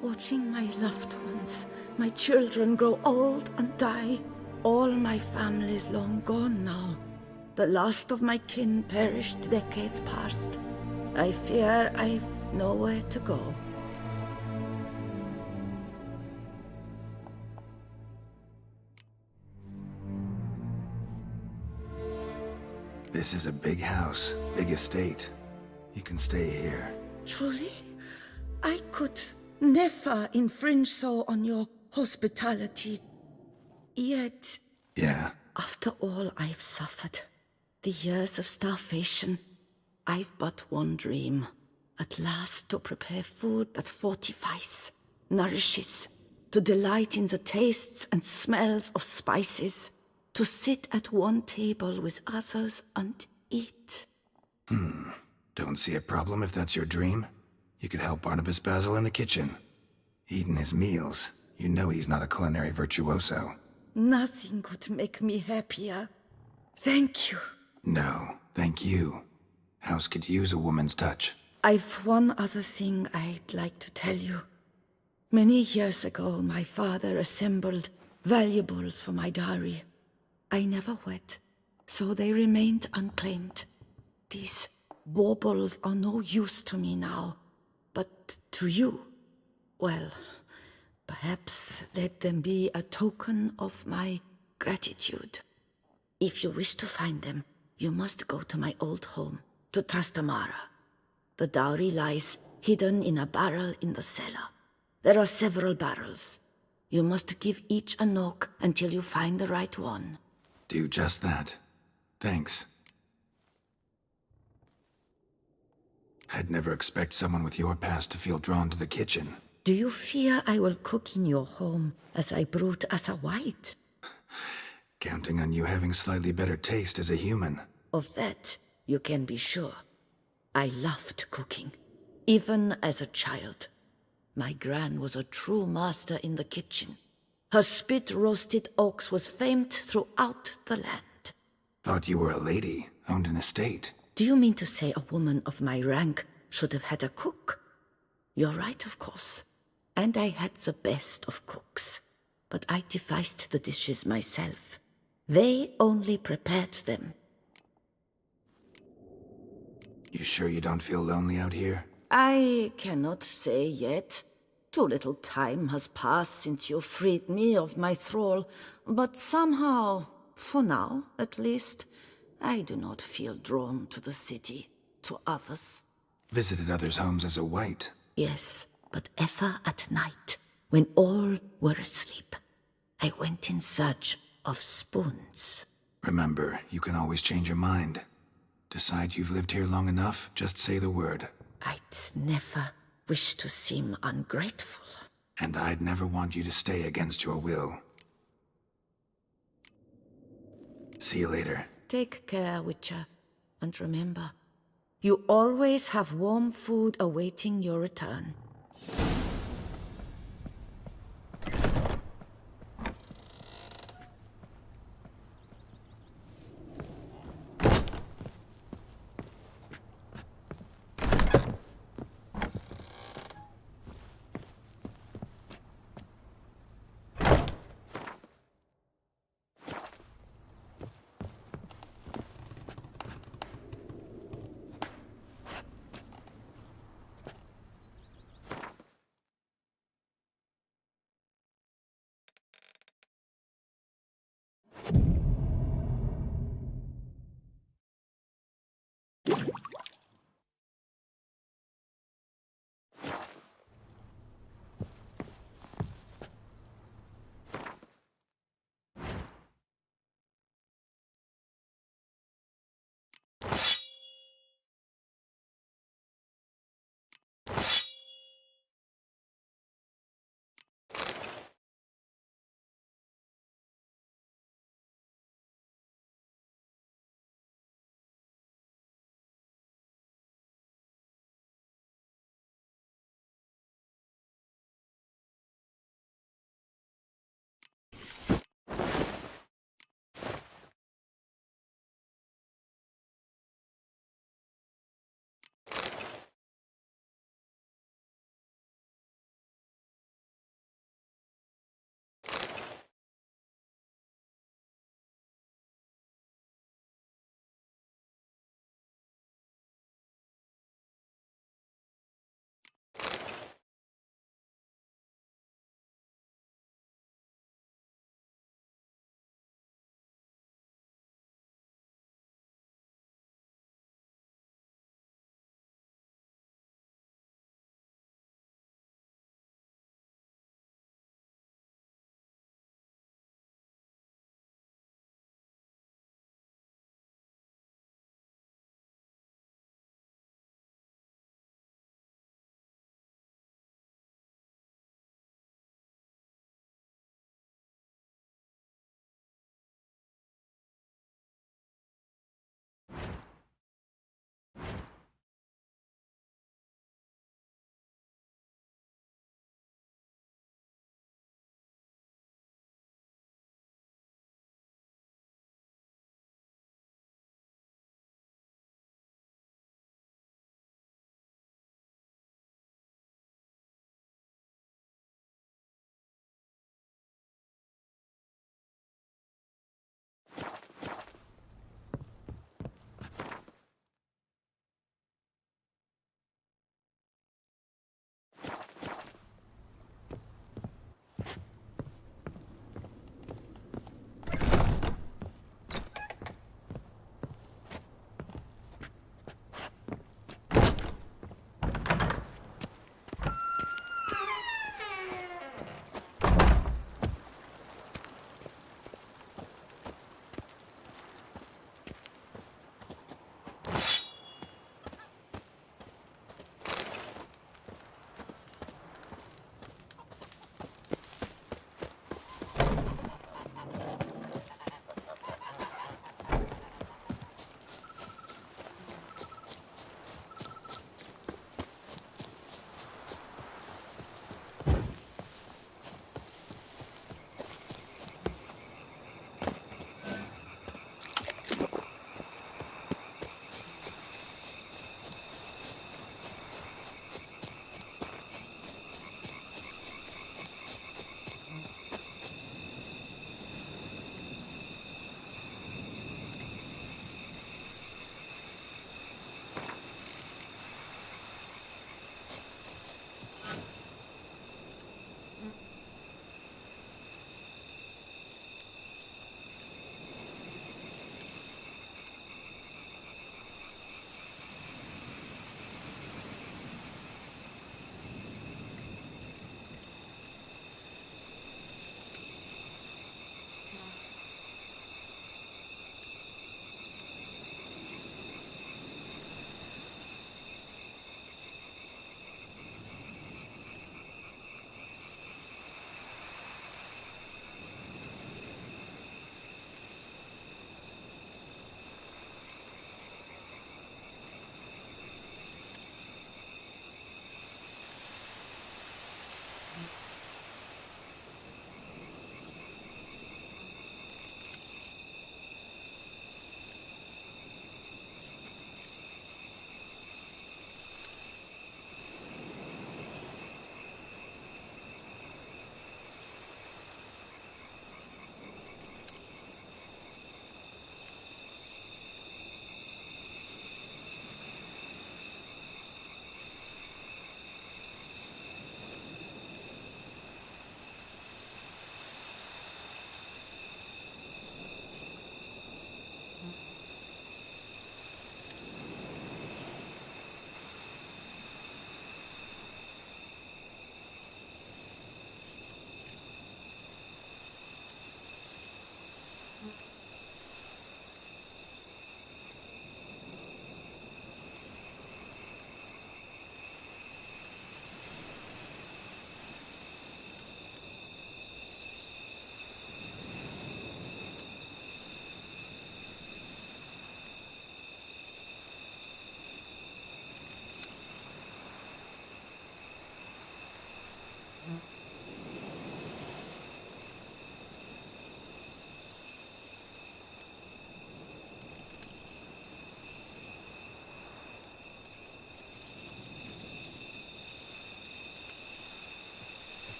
Watching my loved ones, my children grow old and die. All my family's long gone now. The last of my kin perished decades past. I fear I've nowhere to go. This is a big house, big estate. You can stay here. Truly? I could never infringe so on your hospitality. Yet, Yeah? after all I've suffered, the years of starvation, I've but one dream. At last to prepare food that fortifies, nourishes, to delight in the tastes and smells of spices, to sit at one table with others and eat. Don't see a problem if that's your dream. You could help Barnabas Basil in the kitchen. Eating his meals. You know he's not a culinary virtuoso. Nothing could make me happier. Thank you. No, thank you. House could use a woman's touch. I've one other thing I'd like to tell you. Many years ago, my father assembled valuables for my dowry. I never wed, so they remained unclaimed. These baubles are no use to me now, but to you, well, perhaps let them be a token of my gratitude. If you wish to find them, you must go to my old home, to Trastamara. The dowry lies hidden in a barrel in the cellar. There are several barrels. You must give each a knock until you find the right one. Do just that. Thanks. I'd never expect someone with your past to feel drawn to the kitchen. Do you fear I will cook in your home as I brewed as a white? Counting on you having slightly better taste as a human. Of that, you can be sure. I loved cooking, even as a child. My gran was a true master in the kitchen. Her spit-roasted ox was famed throughout the land. Thought you were a lady, owned an estate. Do you mean to say a woman of my rank should have had a cook? You're right, of course. And I had the best of cooks. But I devised the dishes myself. They only prepared them. You sure you don't feel lonely out here? I cannot say yet. Too little time has passed since you freed me of my thrall, but somehow, for now at least, I do not feel drawn to the city, to others. Visited others' homes as a white. Yes, but ever at night, when all were asleep, I went in search of spoons. Remember, you can always change your mind. Decide you've lived here long enough, just say the word. I'd never wish to seem ungrateful. And I'd never want you to stay against your will. See you later. Take care, Witcher. And remember, you always have warm food awaiting your return.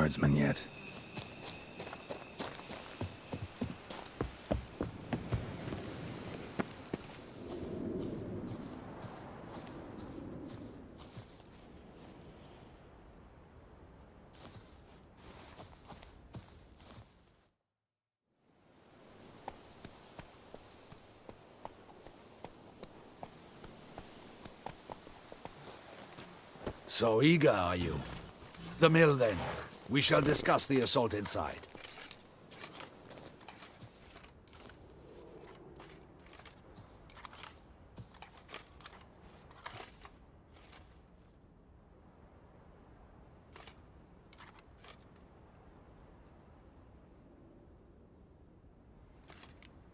guardsman yet. So eager, are you? The mill, then. We shall discuss the assault inside.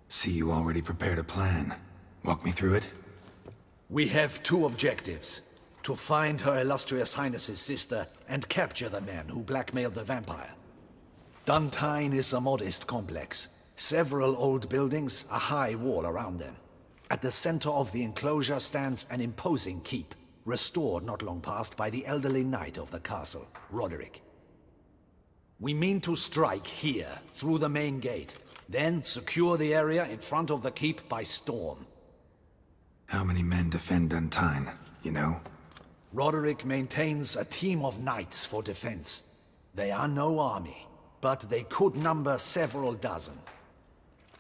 See, you already prepared a plan. Walk me through it? We have two objectives. To find Her Illustrious Highness's sister and capture the man who blackmailed the vampire. Duntine is a modest complex. Several old buildings, a high wall around them. At the center of the enclosure stands an imposing keep, restored not long past by the elderly knight of the castle, Roderick. We mean to strike here, through the main gate, then secure the area in front of the keep by storm. How many men defend Duntine, you know? Roderick maintains a team of knights for defense. They are no army, but they could number several dozen.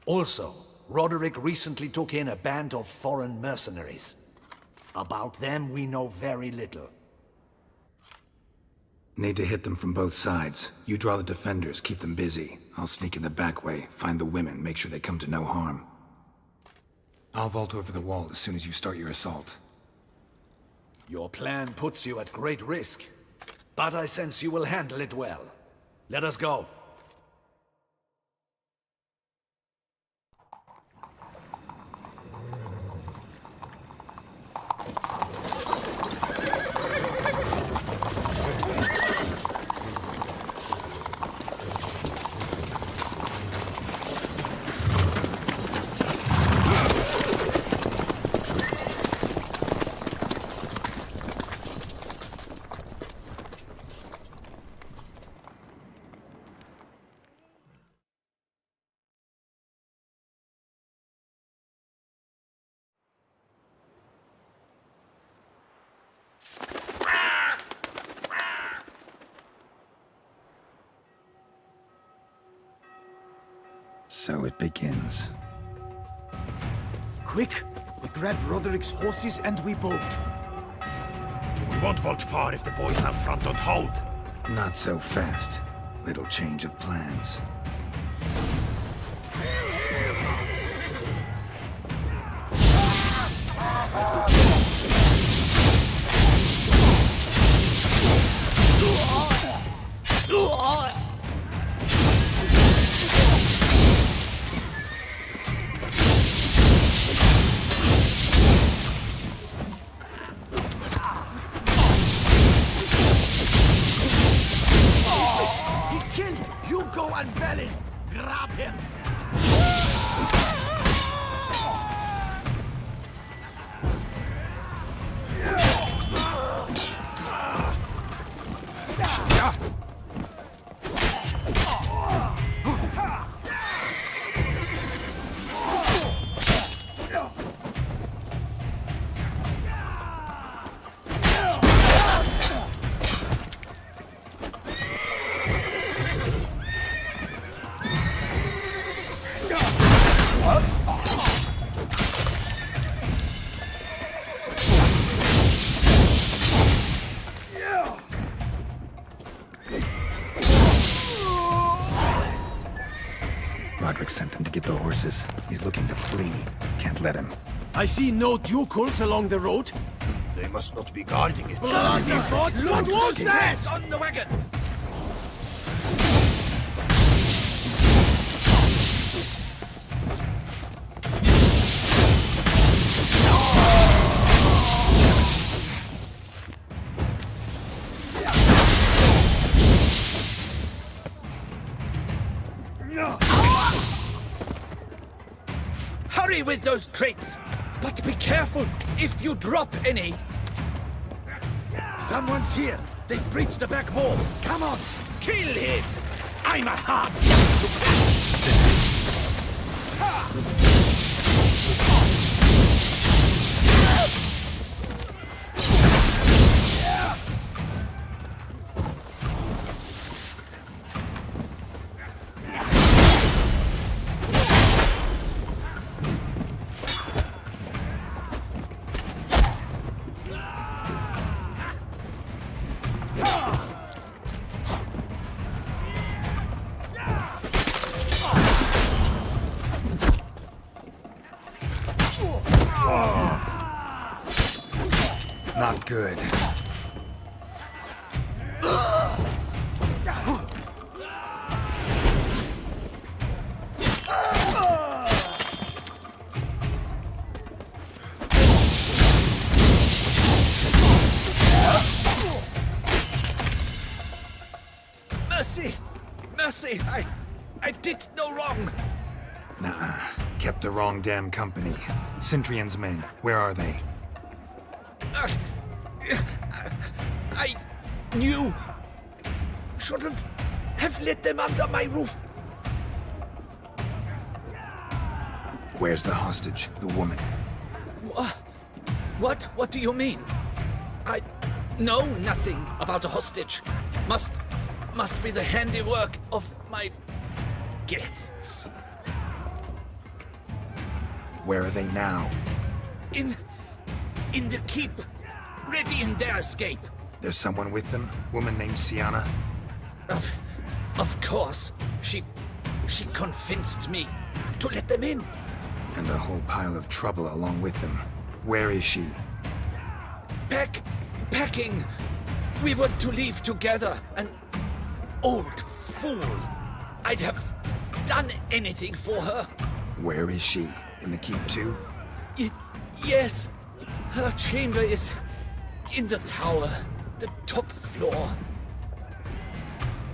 Also, Roderick recently took in a band of foreign mercenaries. About them we know very little. Need to hit them from both sides. You draw the defenders, keep them busy. I'll sneak in the back way, find the women, make sure they come to no harm. I'll vault over the wall as soon as you start your assault. Your plan puts you at great risk, but I sense you will handle it well. Let us go. So it begins. Quick! We grab Roderick's horses and we bolt. We won't vault far if the boys out front don't hold. Not so fast. Little change of plans. Grab him! Roderick sent them to get the horses. He's looking to flee. Can't let him. I see no ducals along the road. They must not be guarding it. Bloody bots! What was that? On the wagon! Hurry with those crates! But be careful if you drop any! Someone's here! They've breached the back wall! Come on! Kill him! I'm a hard Not good. Mercy! Mercy! I did no wrong! Nah, kept the wrong damn company. Centrion's men, where are they? I knew. Shouldn't have let them under my roof. Where's the hostage, the woman? What do you mean? I know nothing about a hostage. Must be the handiwork of my guests. Where are they now? In the keep, ready in their escape. There's someone with them? Woman named Sienna? Of course. She convinced me to let them in. And a whole pile of trouble along with them. Where is she? Packing. We were to leave together. An old fool. I'd have done anything for her. Where is she? In the keep too? Yes. Her chamber is in the tower, the top floor.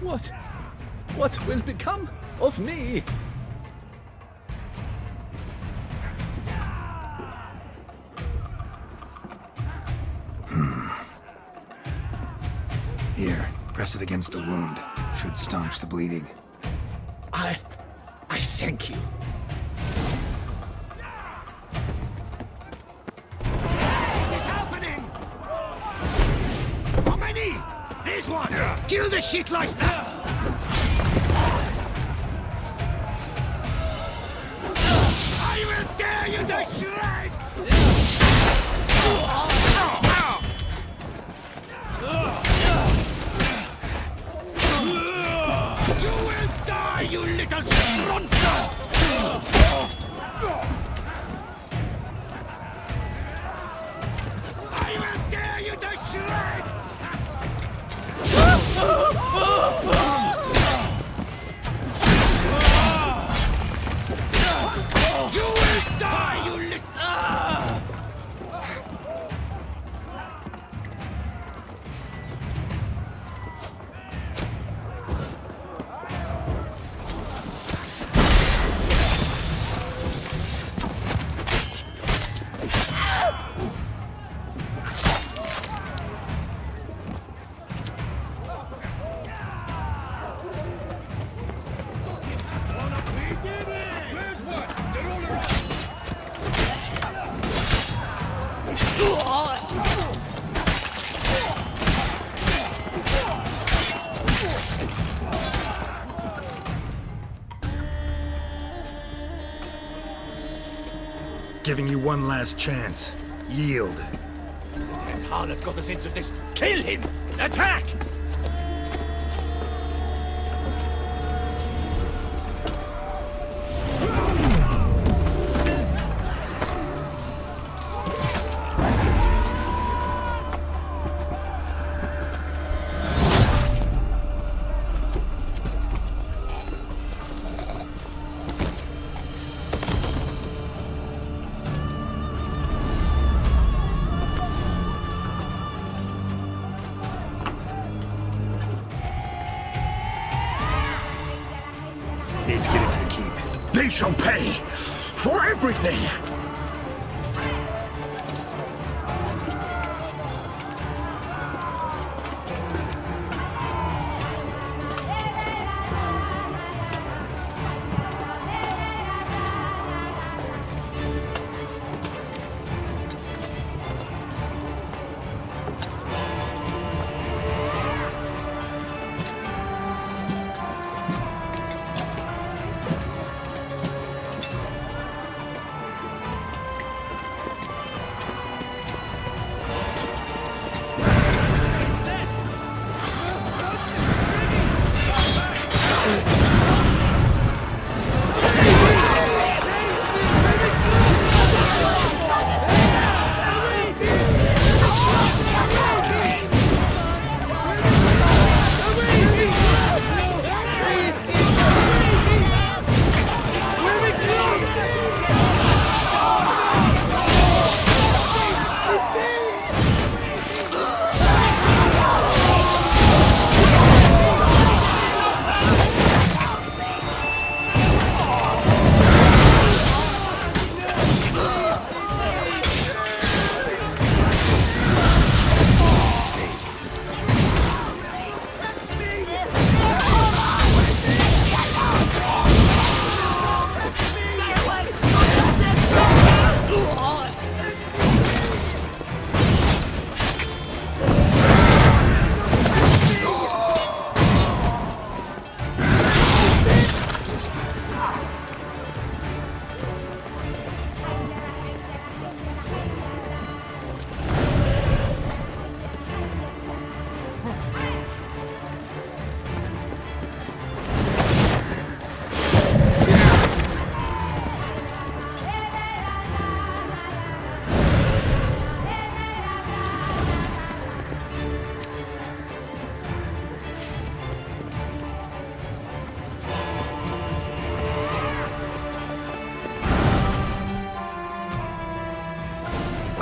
What will become of me? Here, press it against the wound. Should staunch the bleeding. I thank you. Here's one! Kill the shit like that! I will tear you to shreds! You will die, you little stronzo! I will tear you to shreds! You will die, you little... Giving you one last chance. Yield. That harlot got us into this. Kill him! Attack! Need to get into the keep. They shall pay for everything!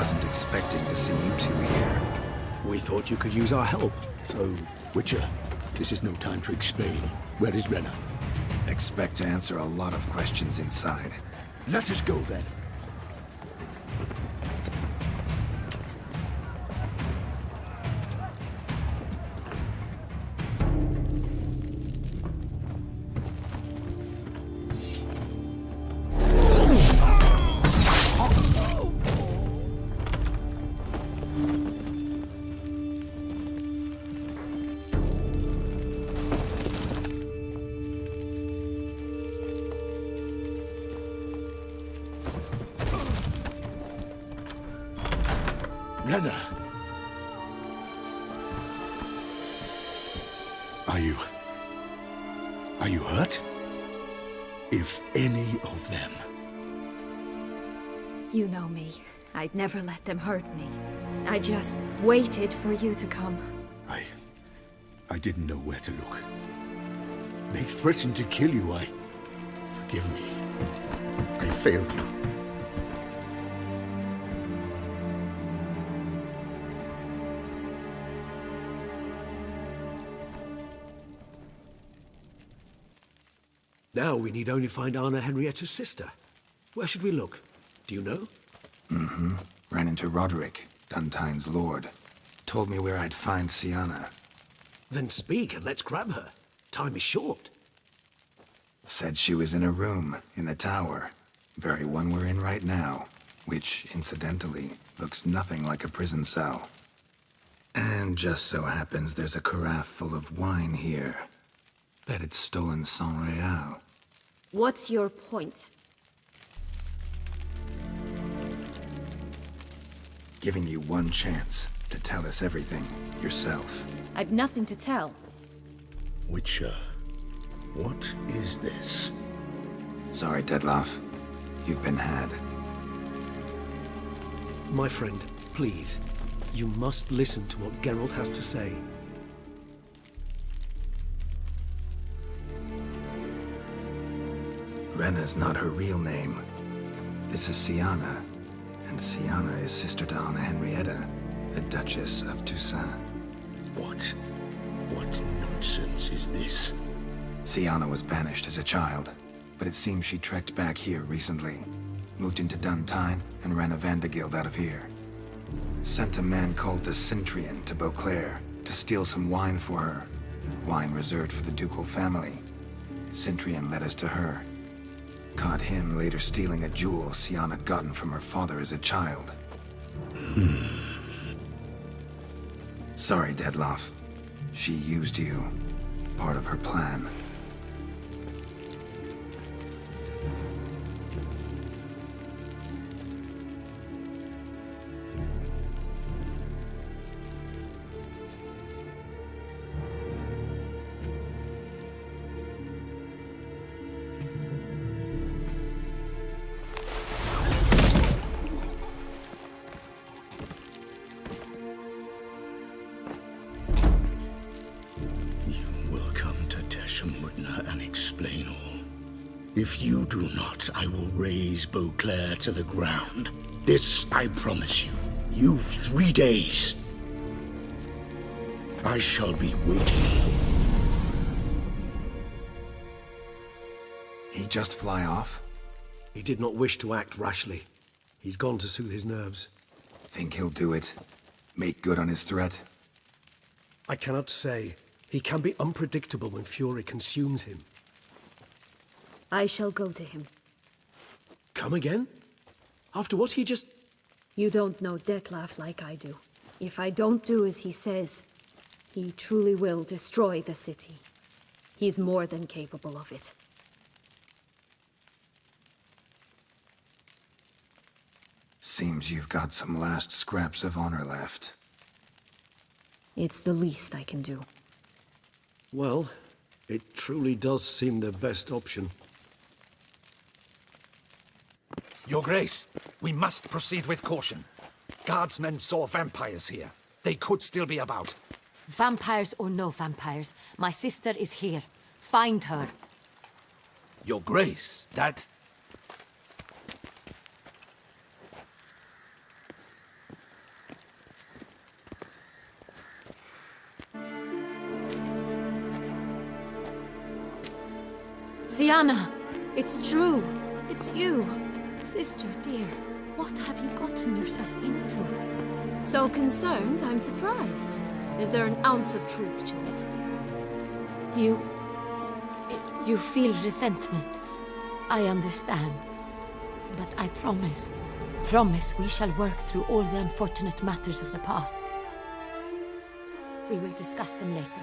wasn't expecting to see you two here. We thought you could use our help, so... Witcher, this is no time to explain. Where is Renna? Expect to answer a lot of questions inside. Let us go then. Renna! Are you hurt? If any of them... You know me. I'd never let them hurt me. I just waited for you to come. I didn't know where to look. They threatened to kill you. Forgive me. I failed you. Now we need only find Anna Henrietta's sister. Where should we look? Do you know? Mm-hmm. Ran into Roderick, Duntine's lord. Told me where I'd find Sienna. Then speak and let's grab her. Time is short. Said she was in a room in the tower. Very one we're in right now. Which, incidentally, looks nothing like a prison cell. And just so happens there's a carafe full of wine here. Bet it's stolen sans real. What's your point? Giving you one chance to tell us everything yourself. I've nothing to tell. Witcher, what is this? Sorry, Dettlaff. You've been had. My friend, please. You must listen to what Geralt has to say. Renna's not her real name. This is Sienna. And Sienna is sister to Anna Henrietta, the Duchess of Toussaint. What nonsense is this? Sienna was banished as a child, but it seems she trekked back here recently. Moved into Duntine and ran a Vanderguild out of here. Sent a man called the Centrian to Beauclair to steal some wine for her. Wine reserved for the ducal family. Centrian led us to her. Caught him later stealing a jewel Sienna had gotten from her father as a child. Sorry, Dettlaff. She used you. Part of her plan. And explain all. If you do not, I will raise Beauclair to the ground. This I promise you. You've 3 days. I shall be waiting. He just fly off? He did not wish to act rashly. He's gone to soothe his nerves. Think he'll do it? Make good on his threat? I cannot say. He can be unpredictable when fury consumes him. I shall go to him. Come again? After what he just... You don't know Dettlaff like I do. If I don't do as he says, he truly will destroy the city. He's more than capable of it. Seems you've got some last scraps of honor left. It's the least I can do. Well, it truly does seem the best option. Your Grace, we must proceed with caution. Guardsmen saw vampires here. They could still be about. Vampires or no vampires, my sister is here. Find her. Your Grace, that... Sienna, it's true. It's you. Sister, dear, what have you gotten yourself into? So concerned, I'm surprised. Is there an ounce of truth to it? You feel resentment. I understand. But I promise we shall work through all the unfortunate matters of the past. We will discuss them later.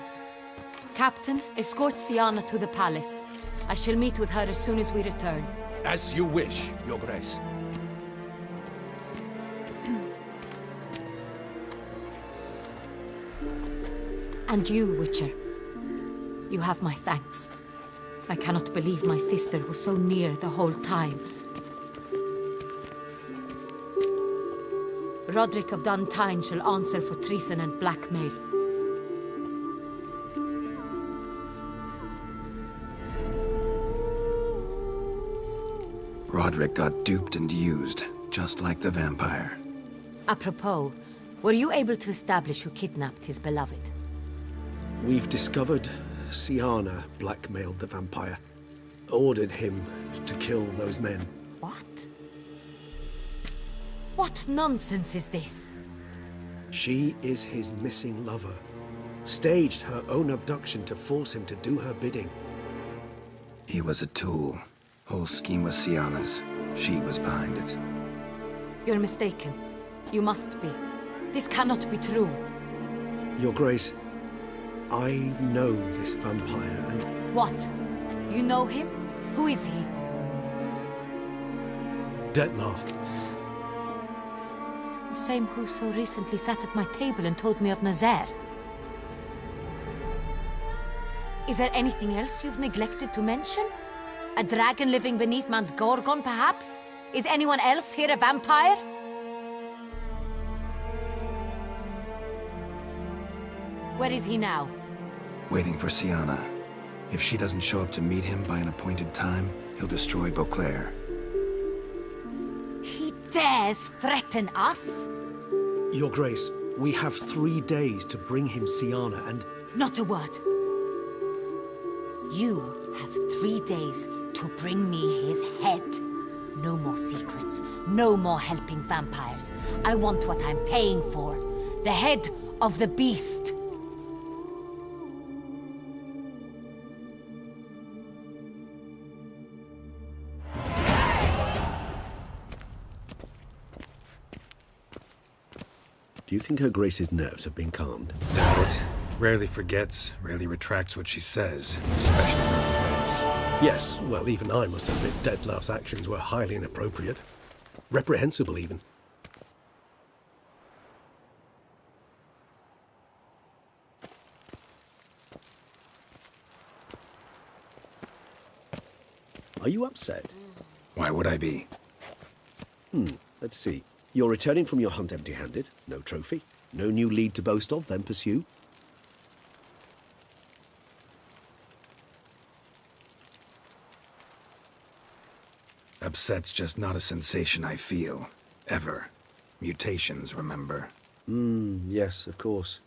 Captain, escort Sienna to the palace. I shall meet with her as soon as we return. As you wish, Your Grace. And you, Witcher. You have my thanks. I cannot believe my sister was so near the whole time. Roderick of Duntine shall answer for treason and blackmail. Roderick got duped and used, just like the vampire. Apropos, were you able to establish who kidnapped his beloved? We've discovered Sienna blackmailed the vampire, ordered him to kill those men. What? What nonsense is this? She is his missing lover. Staged her own abduction to force him to do her bidding. He was a tool. Whole scheme was Sienna's. She was behind it. You're mistaken. You must be. This cannot be true. Your Grace, I know this vampire and... What? You know him? Who is he? Dettlaff. The same who so recently sat at my table and told me of Nazaire. Is there anything else you've neglected to mention? A dragon living beneath Mount Gorgon, perhaps? Is anyone else here a vampire? Where is he now? Waiting for Sienna. If she doesn't show up to meet him by an appointed time, he'll destroy Beauclair. He dares threaten us? Your Grace, we have 3 days to bring him Sienna and... Not a word. You have 3 days to bring me his head. No more secrets. No more helping vampires. I want what I'm paying for. The head of the beast. Do you think Her Grace's nerves have been calmed? Doubt it. Rarely forgets, rarely retracts what she says, especially when complaints. Yes, well, even I must admit Dettlaff's actions were highly inappropriate. Reprehensible, even. Are you upset? Why would I be? Let's see. You're returning from your hunt empty-handed. No trophy. No new lead to boast of, then pursue. Upset's just not a sensation I feel. Ever. Mutations, remember? Yes, of course.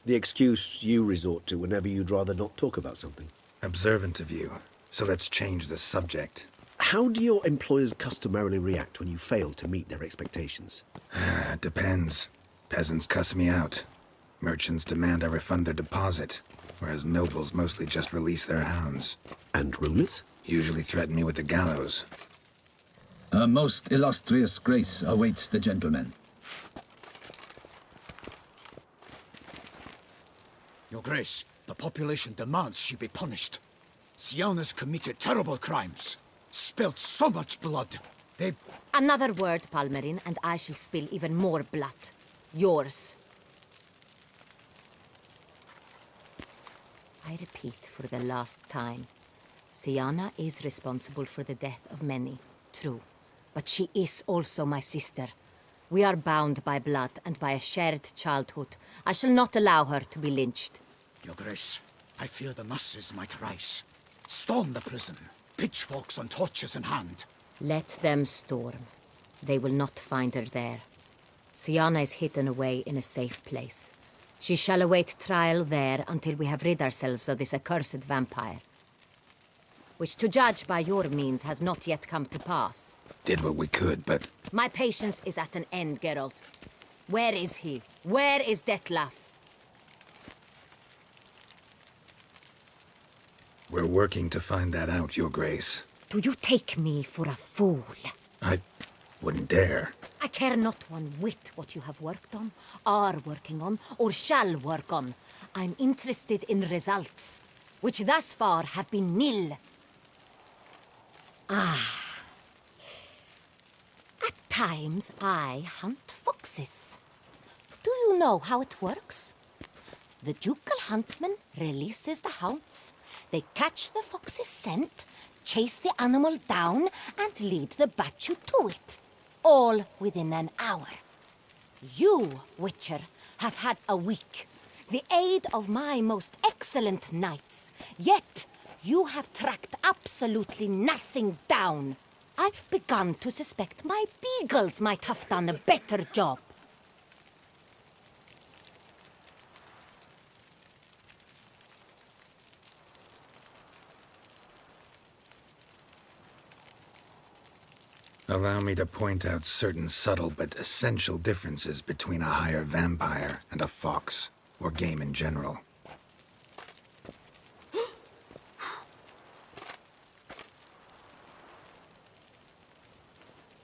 The excuse you resort to whenever you'd rather not talk about something. Observant of you. So let's change the subject. How do your employers customarily react when you fail to meet their expectations? Depends. Peasants cuss me out. Merchants demand I refund their deposit, whereas nobles mostly just release their hounds. And rulers? Usually threaten me with the gallows. A most illustrious grace awaits the gentleman. Your Grace, the population demands she be punished. Sienna's committed terrible crimes. Spilt so much blood. They... Another word, Palmerin, and I shall spill even more blood. Yours. I repeat for the last time. Sienna is responsible for the death of many, true. But she is also my sister. We are bound by blood and by a shared childhood. I shall not allow her to be lynched. Your Grace, I fear the masses might rise. Storm the prison. Pitchforks and torches in hand. Let them storm. They will not find her there. Sienna is hidden away in a safe place. She shall await trial there until we have rid ourselves of this accursed vampire. which to judge by your means has not yet come to pass. Did what we could, but My patience is at an end, Geralt. Where is he? Where is Detlef? we're working to find that out, Your Grace. Do you take me for a fool? I wouldn't dare. I care not one whit what you have worked on, are working on, or shall work on. I'm interested in results, which thus far have been nil. At times, I hunt foxes. Do you know how it works? The ducal huntsman releases the hounds. They catch the fox's scent, chase the animal down, and lead the Bachu to it. All within an hour. You, Witcher, have had a week. The aid of my most excellent knights. Yet, you have tracked absolutely nothing down. I've begun to suspect my beagles might have done a better job. Allow me to point out certain subtle but essential differences between a higher vampire and a fox, or game in general.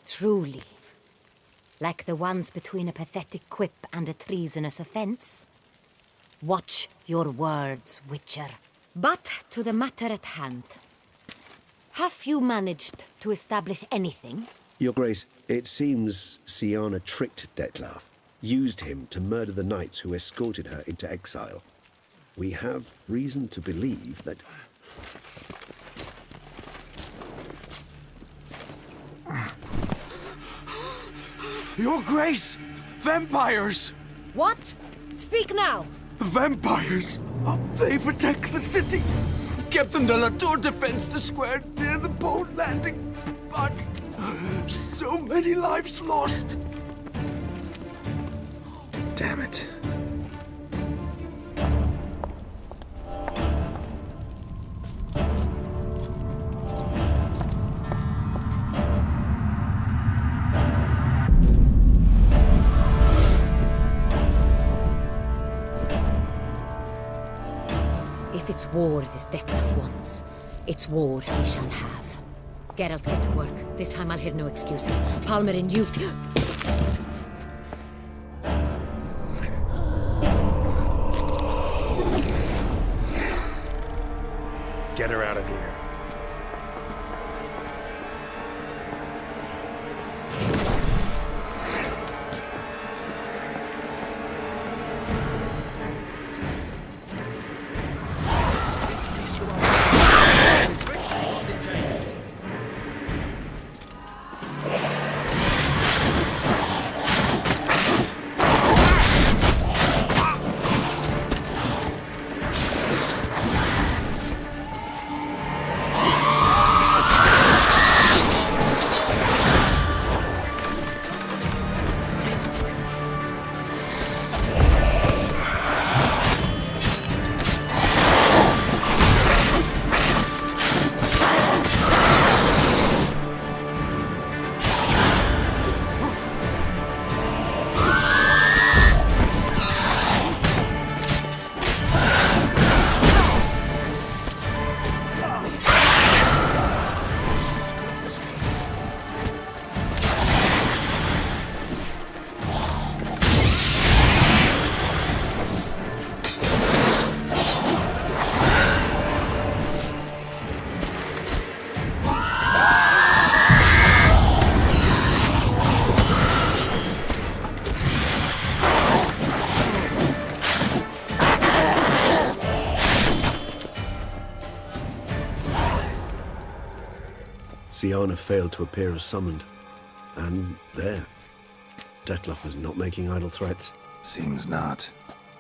Truly. Like the ones between a pathetic quip and a treasonous offense. Watch your words, Witcher. But to the matter at hand. Have you managed to establish anything? Your Grace, it seems Syanna tricked Detlef, used him to murder the knights who escorted her into exile. We have reason to believe that... Your Grace! Vampires! What? Speak now! Vampires! They protect the city! Captain de la Tour defends the square near the boat landing, but so many lives lost. Damn it. If it's war this Detlef wants, it's war he shall have. Geralt, get to work. This time I'll hear no excuses. Palmer and you... Get her out of here. Syanna failed to appear as summoned. And there. Detlef is not making idle threats. Seems not.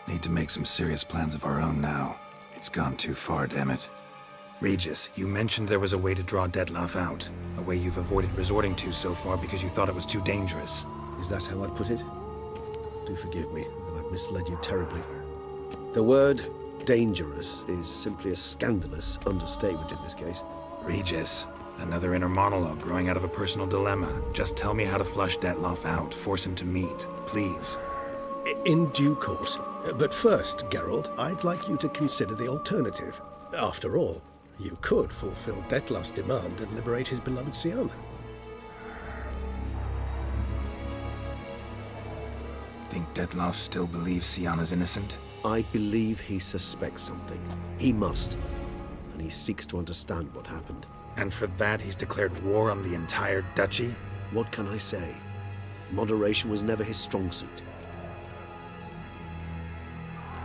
Need to make some serious plans of our own now. It's gone too far, damn it. Regis, you mentioned there was a way to draw Detlef out. A way you've avoided resorting to so far because you thought it was too dangerous. Is that how I'd put it? Do forgive me that I've misled you terribly. The word dangerous is simply a scandalous understatement in this case. Regis, another inner monologue growing out of a personal dilemma. Just tell me how to flush Detloff out. Force him to meet, please. In due course. But first, Geralt, I'd like you to consider the alternative. After all, you could fulfill Detloff's demand and liberate his beloved Siana. Think Detloff still believes Siana's innocent? I believe he suspects something. He must. And he seeks to understand what happened. And for that, he's declared war on the entire duchy? What can I say? Moderation was never his strong suit.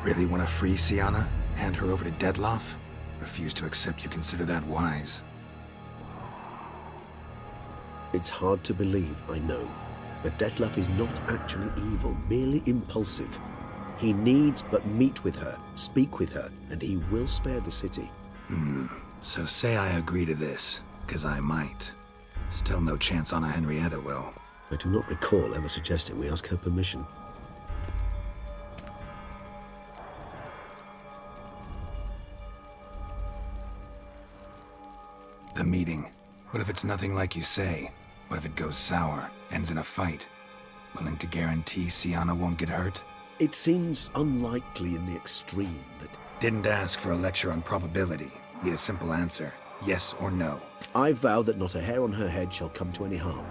Really want to free Siana? Hand her over to Detloff? Refuse to accept you consider that wise. It's hard to believe, I know. But Detloff is not actually evil, merely impulsive. He needs but meet with her, speak with her, and he will spare the city. So say I agree to this, 'cause I might. Still no chance Anna Henrietta will. I do not recall ever suggesting we ask her permission. The meeting. What if it's nothing like you say? What if it goes sour, ends in a fight? Willing to guarantee Siana won't get hurt? It seems unlikely in the extreme that... Didn't ask for a lecture on probability. Need a simple answer. Yes or no. I vow that not a hair on her head shall come to any harm.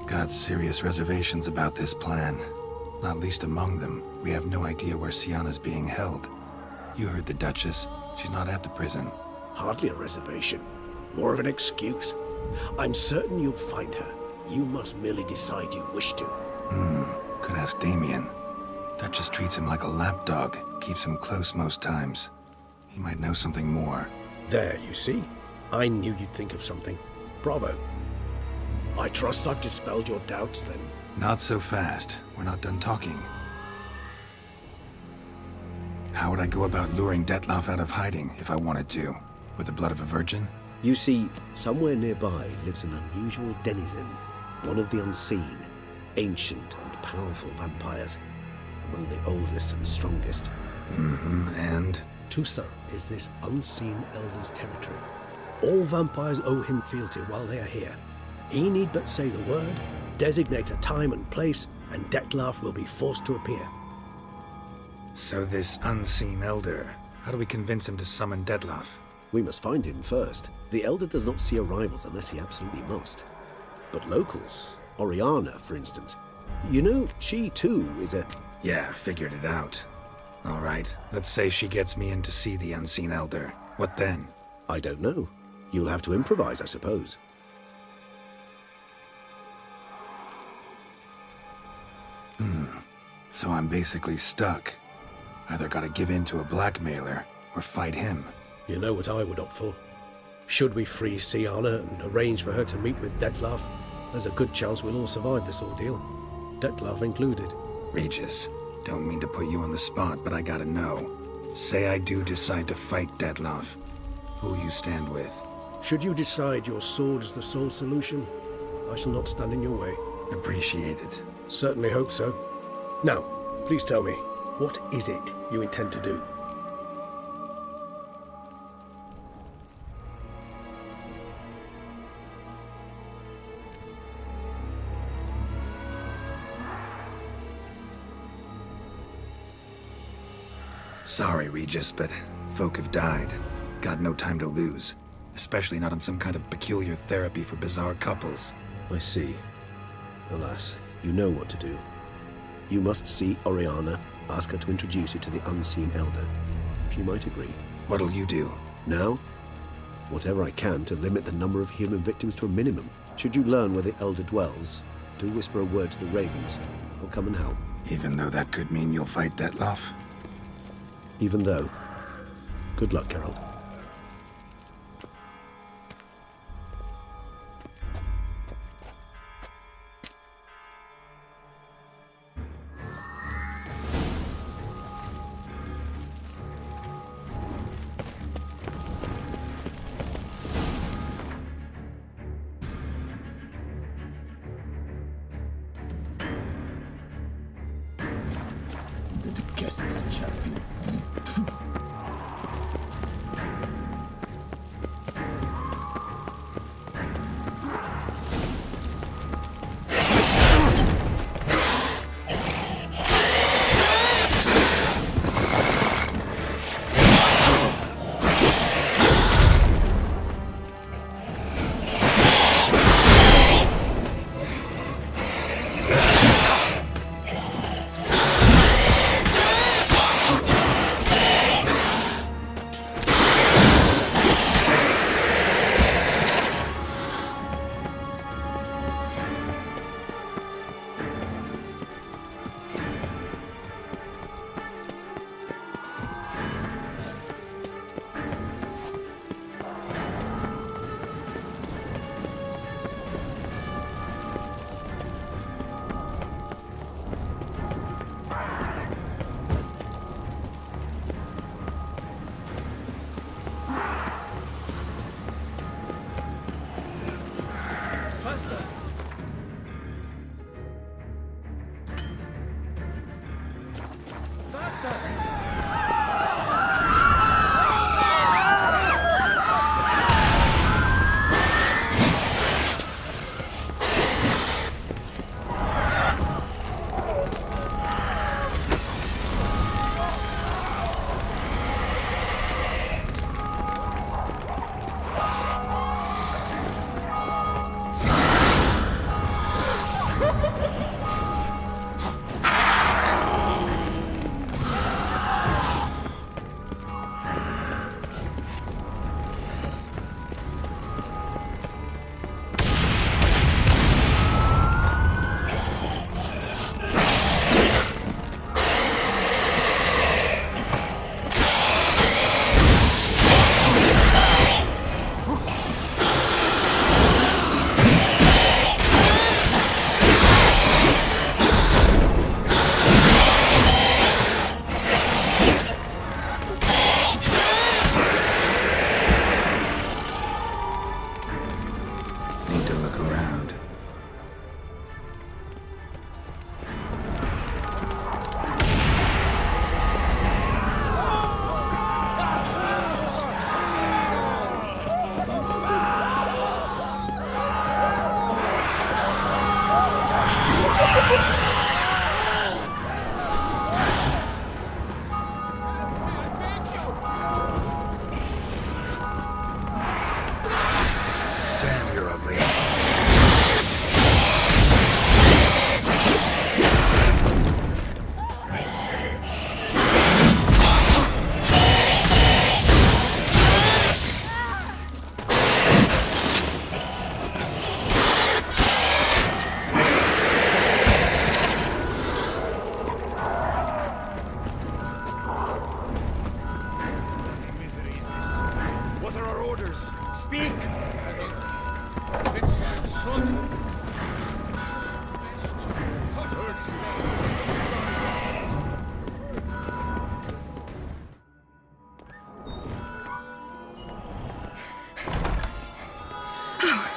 Got serious reservations about this plan. Not least among them, we have no idea where Siana's being held. You heard the Duchess. She's not at the prison. Hardly a reservation. More of an excuse. I'm certain you'll find her. You must merely decide you wish to. Could ask Damien. Duchess treats him like a lapdog. Keeps him close most times. He might know something more. There, you see? I knew you'd think of something. Bravo. I trust I've dispelled your doubts, then. Not so fast. We're not done talking. How would I go about luring Detloff out of hiding if I wanted to? With the blood of a virgin? You see, somewhere nearby lives an unusual denizen, one of the unseen, ancient and powerful vampires, among the oldest and strongest. And? Tusa is this unseen elder's territory. All vampires owe him fealty while they are here. He need but say the word, designate a time and place, and Detloff will be forced to appear. So this unseen elder, how do we convince him to summon Detloff? We must find him first. The Elder does not see arrivals unless he absolutely must. But locals, Oriana, for instance, you know, she too is a... Yeah, figured it out. All right, let's say she gets me in to see the unseen elder. What then? I don't know. You'll have to improvise, I suppose. So I'm basically stuck. Either gotta give in to a blackmailer, or fight him. You know what I would opt for. Should we free Siana and arrange for her to meet with Detloff, there's a good chance we'll all survive this ordeal. Detloff included. Regis, don't mean to put you on the spot, but I gotta know. Say I do decide to fight Detloff. Who'll you stand with? Should you decide your sword is the sole solution, I shall not stand in your way. Appreciate it. Certainly hope so. Now, please tell me, what is it you intend to do? Sorry, Regis, but folk have died. Got no time to lose. Especially not on some kind of peculiar therapy for bizarre couples. I see. Alas, you know what to do. You must see Oriana, ask her to introduce you to the unseen elder. She might agree. What'll you do? Now? Whatever I can to limit the number of human victims to a minimum. Should you learn where the elder dwells, do whisper a word to the ravens. I'll come and help. Even though that could mean you'll fight Detloff? Even though. Good luck, Geralt. The guest is champion. Faster!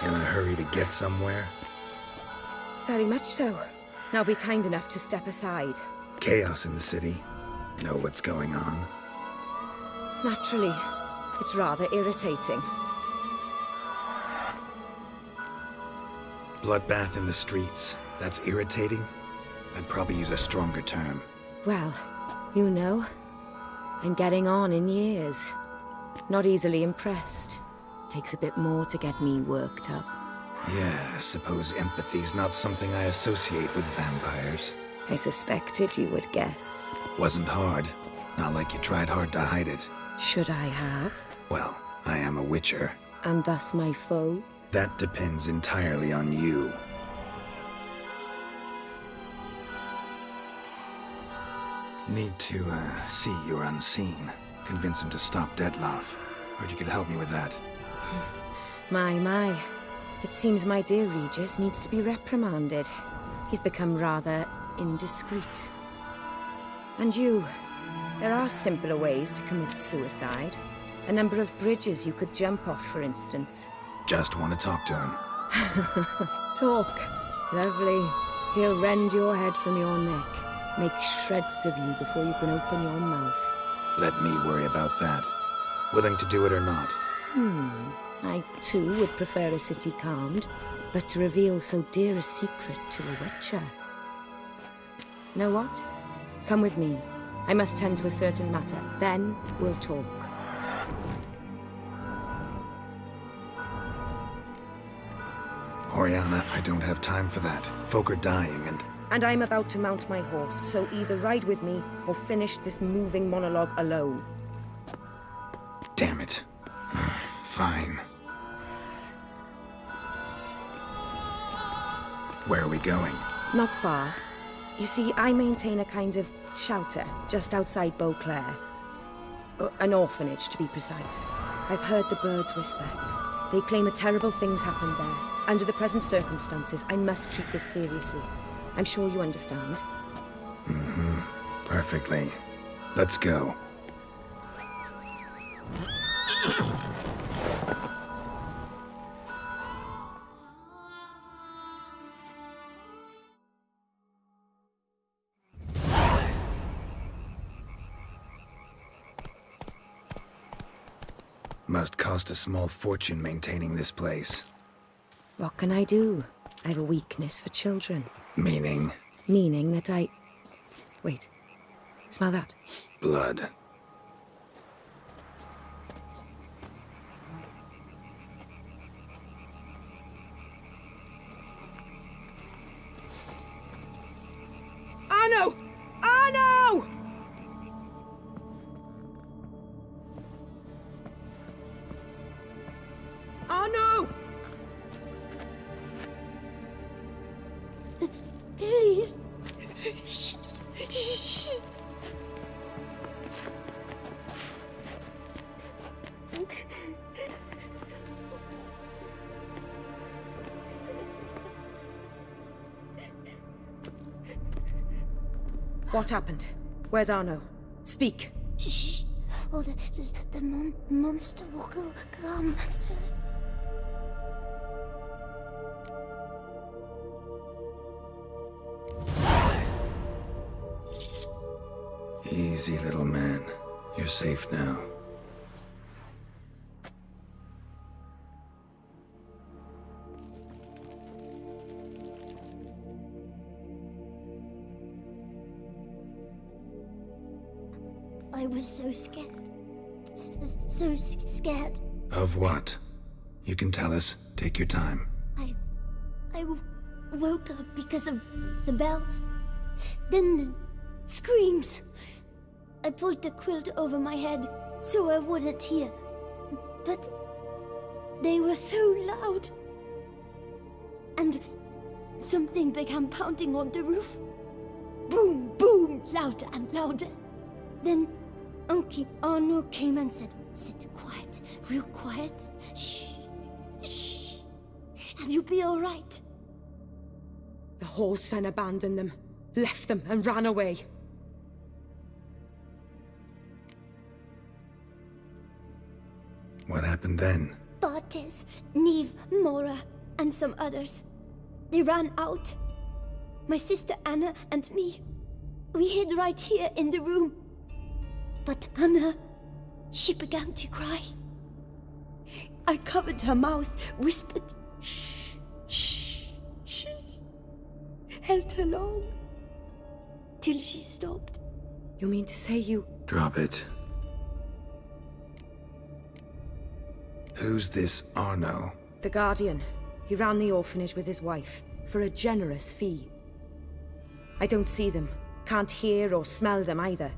In a hurry to get somewhere? Very much so. Now be kind enough to step aside. Chaos in the city. Know what's going on? Naturally. It's rather irritating. Bloodbath in the streets. That's irritating? I'd probably use a stronger term. Well, you know, I'm getting on in years. Not easily impressed. Takes a bit more to get me worked up. Yeah, I suppose empathy's not something I associate with vampires. I suspected you would guess. Wasn't hard. Not like you tried hard to hide it. Should I have? Well, I am a witcher. And thus my foe? That depends entirely on you. Need to, see you're unseen. Convince him to stop Dettlaff. Heard you could help me with that. My. It seems my dear Regis needs to be reprimanded. He's become rather indiscreet. And you, there are simpler ways to commit suicide. A number of bridges you could jump off, for instance. Just want to talk to him. Talk. Lovely. He'll rend your head from your neck. Make shreds of you before you can open your mouth. Let me worry about that. Willing to do it or not? I, too, would prefer a city calmed, but to reveal so dear a secret to a witcher. Know what? Come with me. I must tend to a certain matter. Then we'll talk. Oriana, I don't have time for that. Folk are dying And I'm about to mount my horse, so either ride with me or finish this moving monologue alone. Damn it. Fine. Where are we going? Not far. You see, I maintain a kind of shelter just outside Beauclair. An orphanage, to be precise. I've heard the birds whisper. They claim a terrible thing's happened there. Under the present circumstances, I must treat this seriously. I'm sure you understand. Perfectly. Let's go. Must cost a small fortune maintaining this place. What can I do? I have a weakness for children. Meaning? Meaning that I... Wait. Smell that? Blood. Arno! Arno! Arno! Please. What happened? Where's Arno? Speak. Shh. Oh, the monster will come. Easy, little man. You're safe now. I was so scared. So scared. Of what? You can tell us. Take your time. I woke up because of the bells. Then the screams. I pulled the quilt over my head so I wouldn't hear. But they were so loud. And something began pounding on the roof. Boom, boom, louder and louder. Then Uncle Arno came and said, "Sit quiet, real quiet. Shh, shh, and you'll be all right." The whole son abandoned them, left them and ran away. What happened then? Bartes, Neve, Mora, and some others. They ran out. My sister Anna and me. We hid right here in the room. But Anna, she began to cry. I covered her mouth, whispered, "Shh, shh, shh." Held her long, till she stopped. You mean to say you... Drop it. Who's this Arno? The Guardian. He ran the orphanage with his wife, for a generous fee. I don't see them, can't hear or smell them either.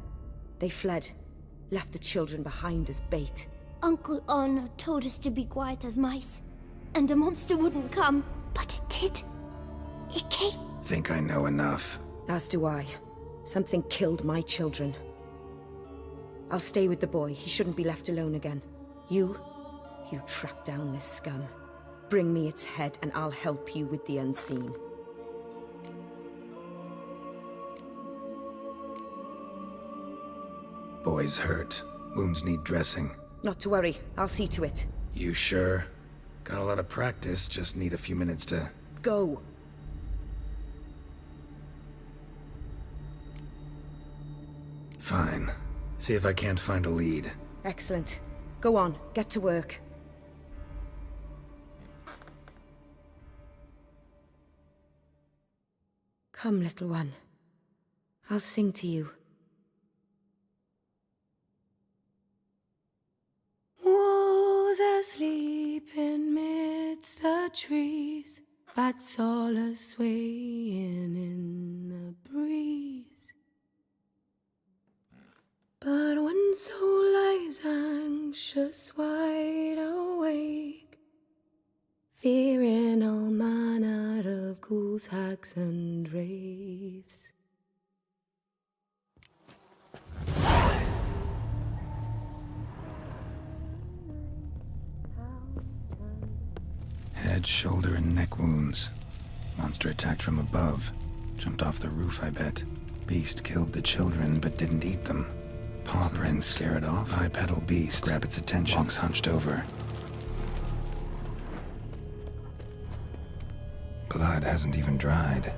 They fled, left the children behind as bait. Uncle Arno told us to be quiet as mice, and the monster wouldn't come, but it did. It came. Think I know enough. As do I. Something killed my children. I'll stay with the boy. He shouldn't be left alone again. You track down this scum. Bring me its head and I'll help you with the unseen. Boy's hurt. Wounds need dressing. Not to worry. I'll see to it. You sure? Got a lot of practice, just need a few minutes to... Go. Fine. See if I can't find a lead. Excellent. Go on, get to work. Come, little one. I'll sing to you. Wolves asleep in midst the trees, bats all a-swaying in the breeze. But one soul lies anxious, wide awake, fearing all manner of ghouls, hags, and wraiths. Head, shoulder, and neck wounds. Monster attacked from above. Jumped off the roof, I bet. Beast killed the children, but didn't eat them. Paw prints scare it off. Bipedal beast. Grab its attention. Walks hunched over. Blood hasn't even dried.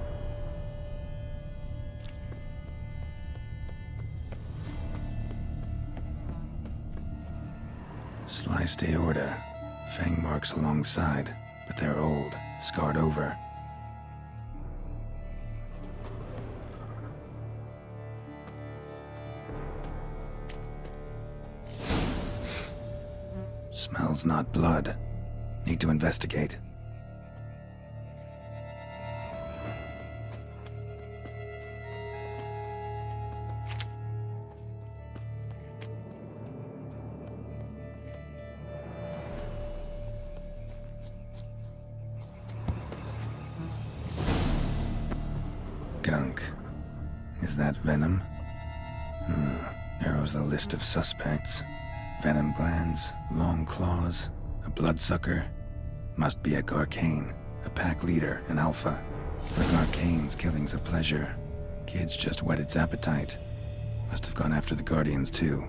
Sliced aorta. Fang marks alongside, but they're old, scarred over. Smells not blood. Need to investigate. Gunk. Is that venom? Narrows the list of suspects. Venom glands, long claws, a bloodsucker. Must be a Garcane, a pack leader, an alpha. For Garcane's killing's a pleasure. Kid's just whet its appetite. Must have gone after the Guardians too.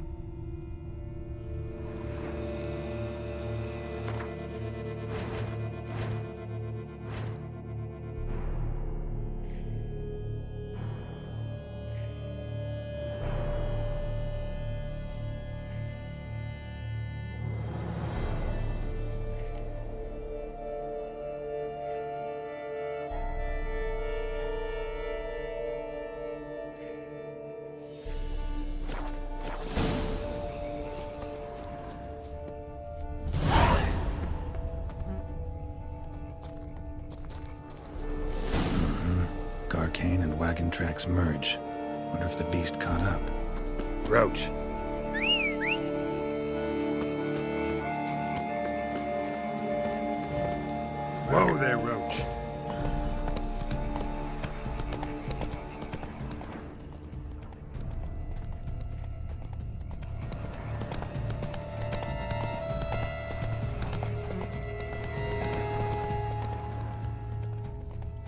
Garcane and wagon tracks merge. Wonder if the beast caught up. Roach. Whoa there, Roach.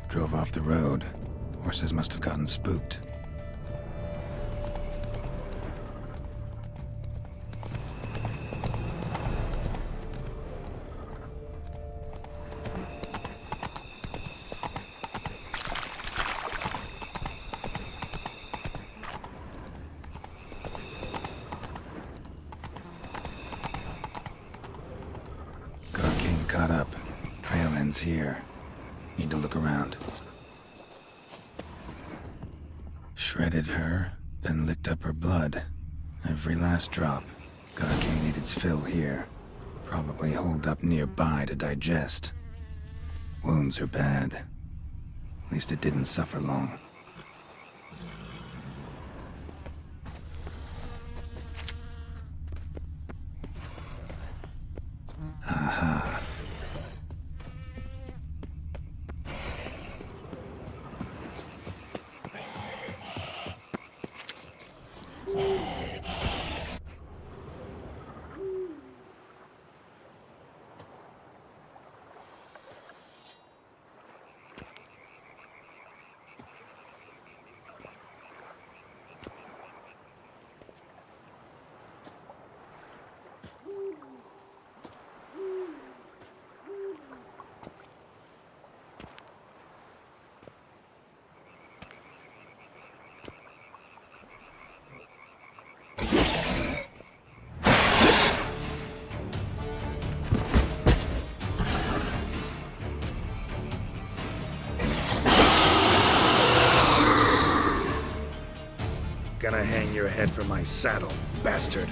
Drove off the road. Horses must have gotten spooked. Garcane caught up. Trail ends here. Need to look around. Shredded her, then licked up her blood. Every last drop. Garcane ate its fill here. Probably holed up nearby to digest. Wounds are bad. At least it didn't suffer long. Aha. Gonna hang your head from my saddle, bastard.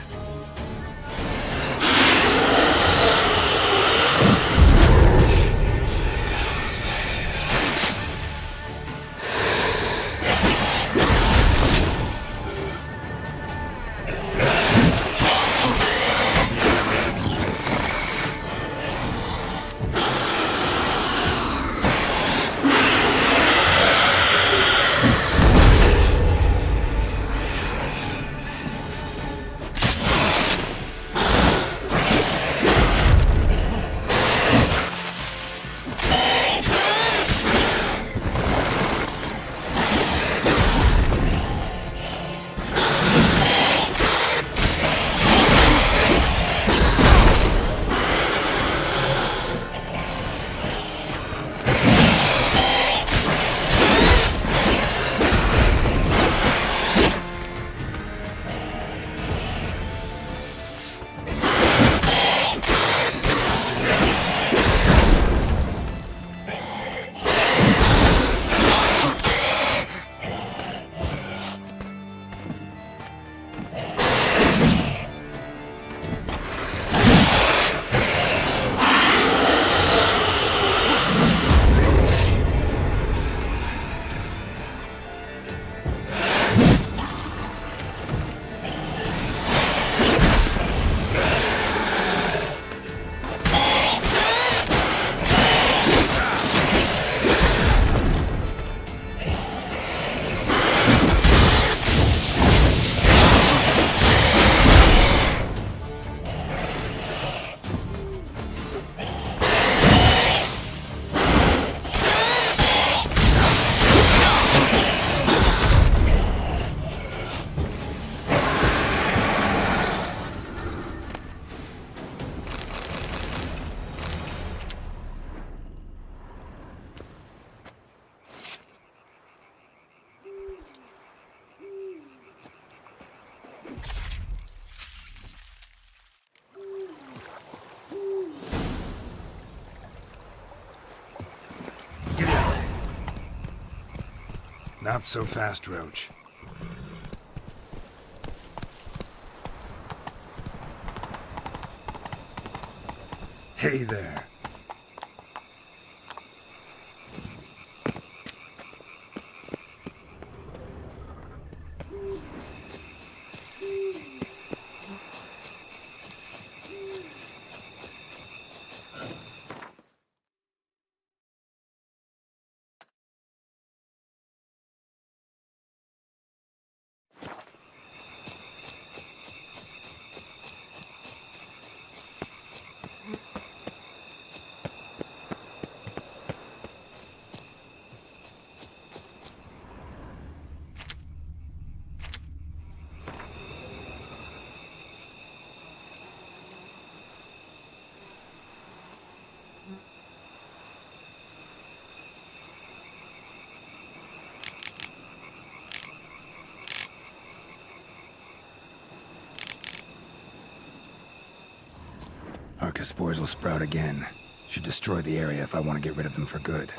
Not so fast, Roach. Hey there. Spores will sprout again. Should destroy the area if I want to get rid of them for good.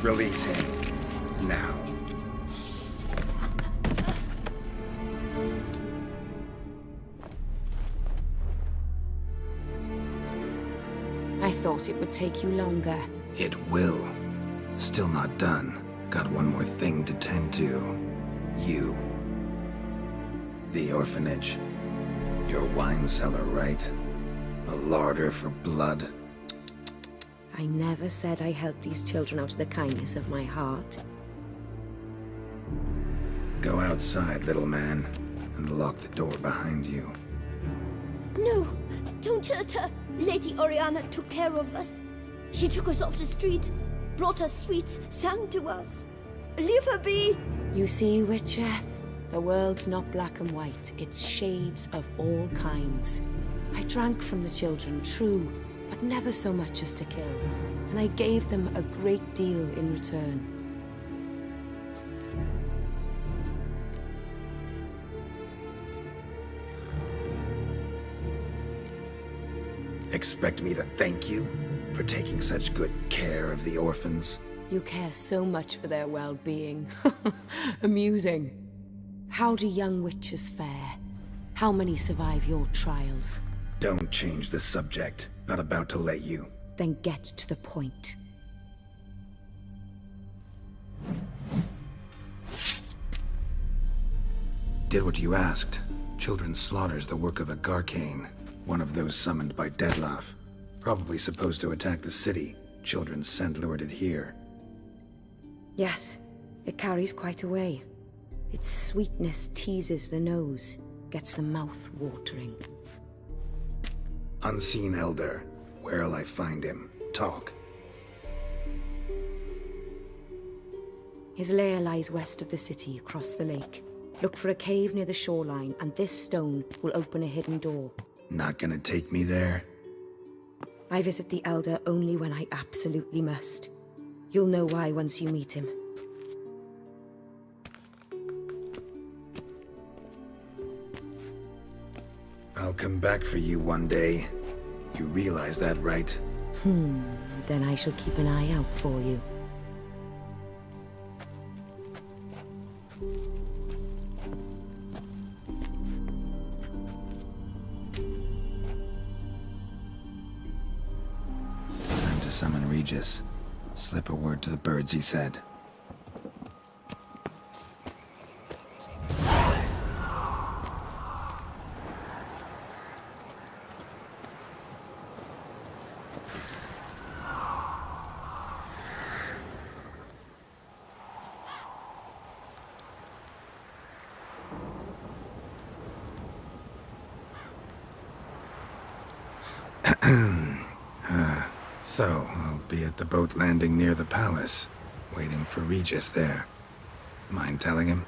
Release him. Now. I thought it would take you longer. It will. Still not done. Got one more thing to tend to. You. The orphanage. Your wine cellar, right? A larder for blood. I never said I helped these children out of the kindness of my heart. Go outside, little man, and lock the door behind you. No, don't hurt her. Lady Oriana took care of us. She took us off the street, brought us sweets, sang to us. Leave her be. You see, Witcher, the world's not black and white. It's shades of all kinds. I drank from the children, true, but never so much as to kill. And I gave them a great deal in return. Expect me to thank you for taking such good care of the orphans? You care so much for their well-being. Amusing. How do young witches fare? How many survive your trials? Don't change the subject. Not about to let you. Then get to the point. Did what you asked. Children's slaughter's the work of a Garcane, one of those summoned by Detlef. Probably supposed to attack the city. Children's scent lured it here. Yes, it carries quite a way. Its sweetness teases the nose, gets the mouth watering. Unseen Elder. Where'll I find him? Talk. His lair lies west of the city, across the lake. Look for a cave near the shoreline, and this stone will open a hidden door. Not gonna take me there? I visit the Elder only when I absolutely must. You'll know why once you meet him. I'll come back for you one day. You realize that, right? Then I shall keep an eye out for you. summon Regis. Slip a word to the birds, he said. So, I'll be at the boat landing near the palace, waiting for Regis there. Mind telling him?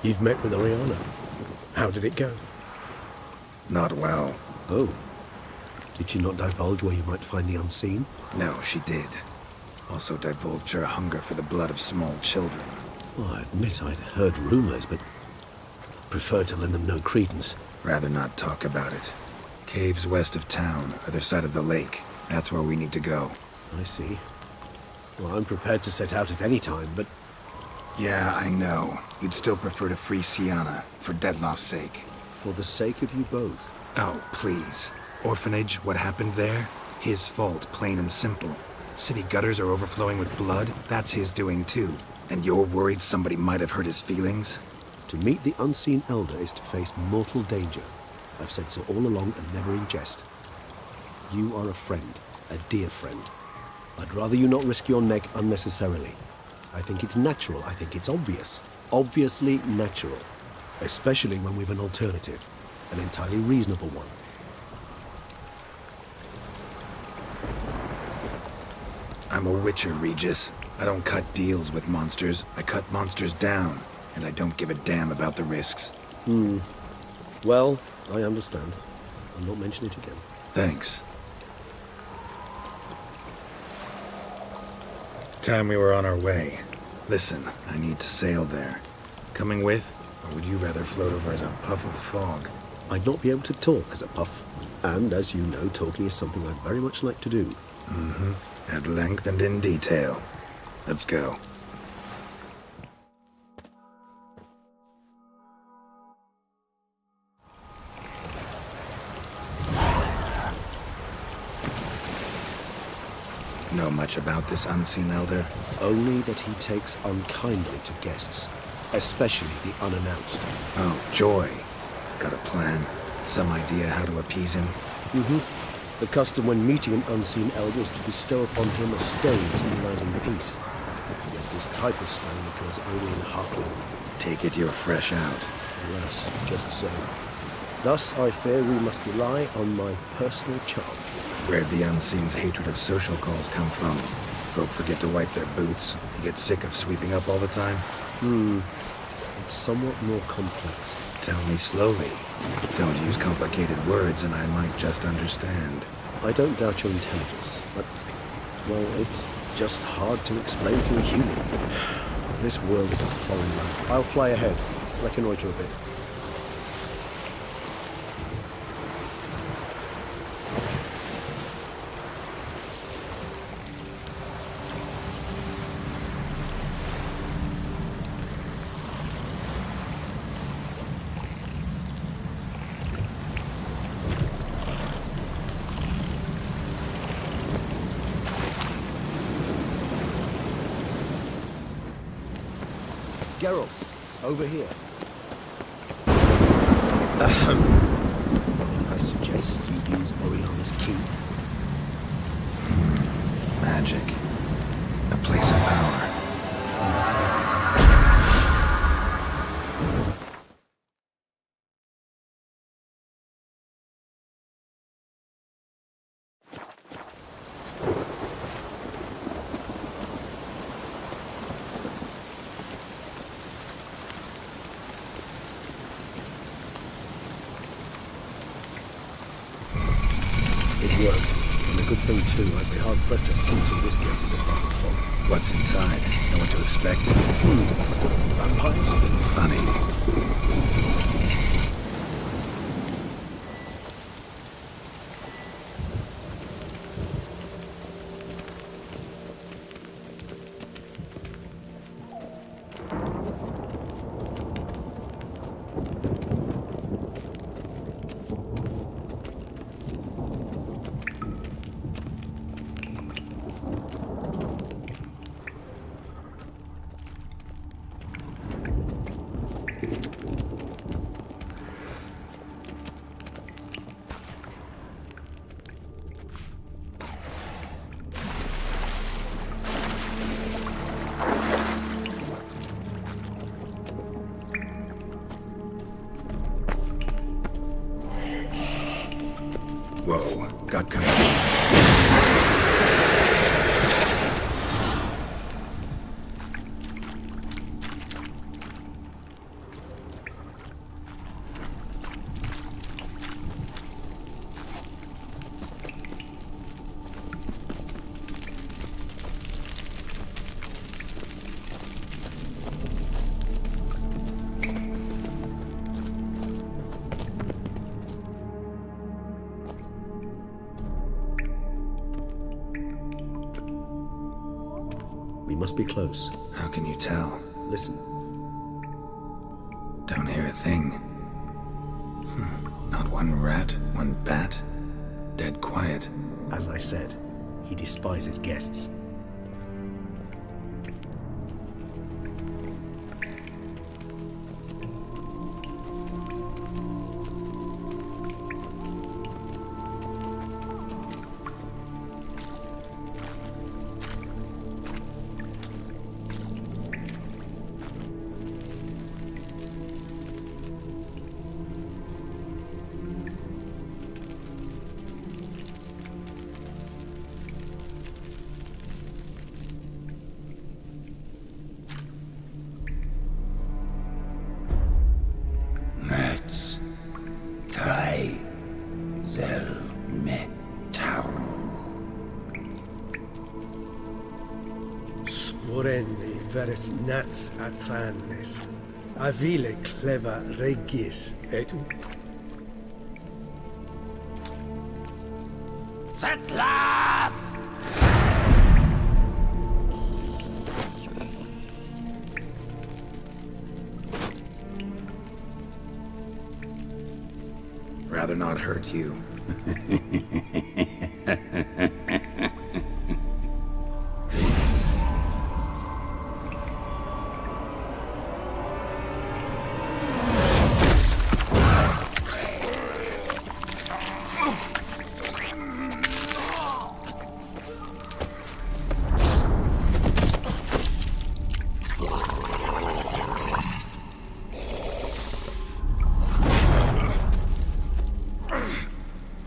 You've met with Oriana. How did it go? Not well. Oh. Did she not divulge where you might find the unseen? No, she did. Also divulged her hunger for the blood of small children. Well, I admit I'd heard rumors, but preferred to lend them no credence. Rather not talk about it. Caves west of town, other side of the lake. That's where we need to go. I see. Well, I'm prepared to set out at any time, but... Yeah, I know. You'd still prefer to free Sienna, for Dettlaff's sake. For the sake of you both. Oh, please. Orphanage, what happened there? His fault, plain and simple. City gutters are overflowing with blood. That's his doing too. And you're worried somebody might have hurt his feelings? To meet the unseen elder is to face mortal danger. I've said so all along and never in jest. You are a friend, a dear friend. I'd rather you not risk your neck unnecessarily. I think it's natural, I think it's obvious. Obviously natural. Especially when we've an alternative. An entirely reasonable one. I'm a witcher, Regis. I don't cut deals with monsters. I cut monsters down. And I don't give a damn about the risks. Well, I understand. I'll not mention it again. Thanks. Time we were on our way. Listen, I need to sail there. Coming with? Or would you rather float over as a puff of fog? I'd not be able to talk as a puff. And as you know, talking is something I'd very much like to do. At length and in detail. Let's go. Know much about this unseen elder? Only that he takes unkindly to guests, especially the unannounced. Oh, joy. Got a plan? Some idea how to appease him? The custom when meeting an unseen elder is to bestow upon him a stone symbolizing peace. Yet this type of stone occurs only in Heartland. Take it you're fresh out. Yes, just so. Thus, I fear we must rely on my personal charm. Where'd the unseen's hatred of social calls come from? Folk forget to wipe their boots. You get sick of sweeping up all the time? It's somewhat more complex. Tell me slowly. Don't use complicated words and I might just understand. I don't doubt your intelligence, but, well, it's just hard to explain to a human. This world is a foreign land. I'll fly ahead, reconnoiter a bit. Geralt, over here. I suggest you use Oriana's key. Magic. A place of power. It worked. And a good thing too, I'd be hard-pressed to see through this gate as a bottle fog. What's inside? Know what to expect? Vampires? Funny. Whoa, got company. We must be close. How can you tell? Listen. Don't hear a thing. Not one rat, one bat. Dead quiet. As I said, he despises guests. Let's try AVerMedia. Sporenni veres nats atranes, avile cleva regis et Settlers! Rather not hurt you.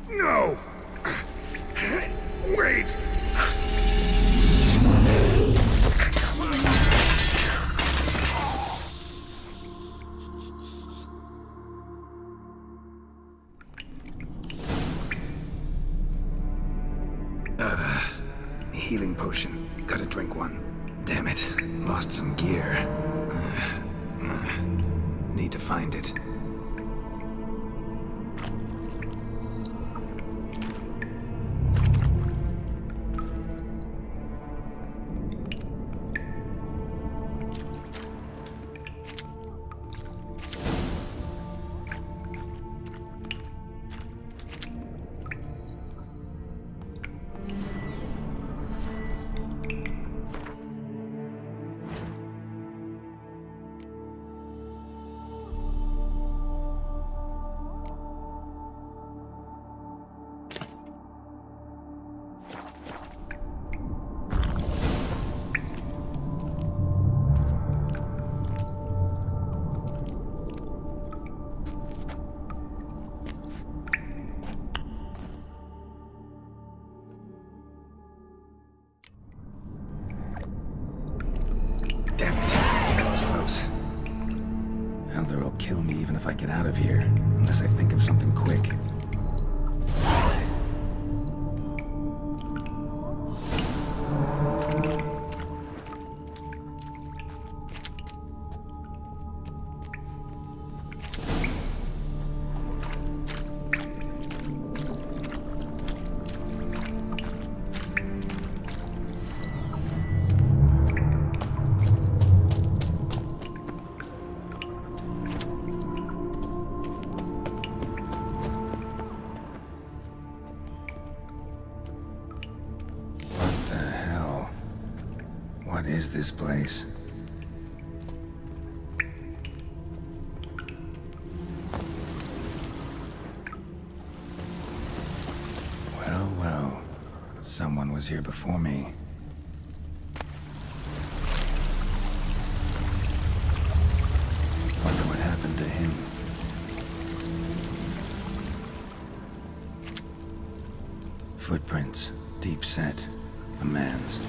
No! Wait! Healing potion. Gotta drink one. Damn it. Lost some gear. Need to find it. Father will kill me even if I get out of here, unless I think of something quick. What is this place? Well, well. Someone was here before me. Wonder what happened to him. Footprints, deep set, a man's.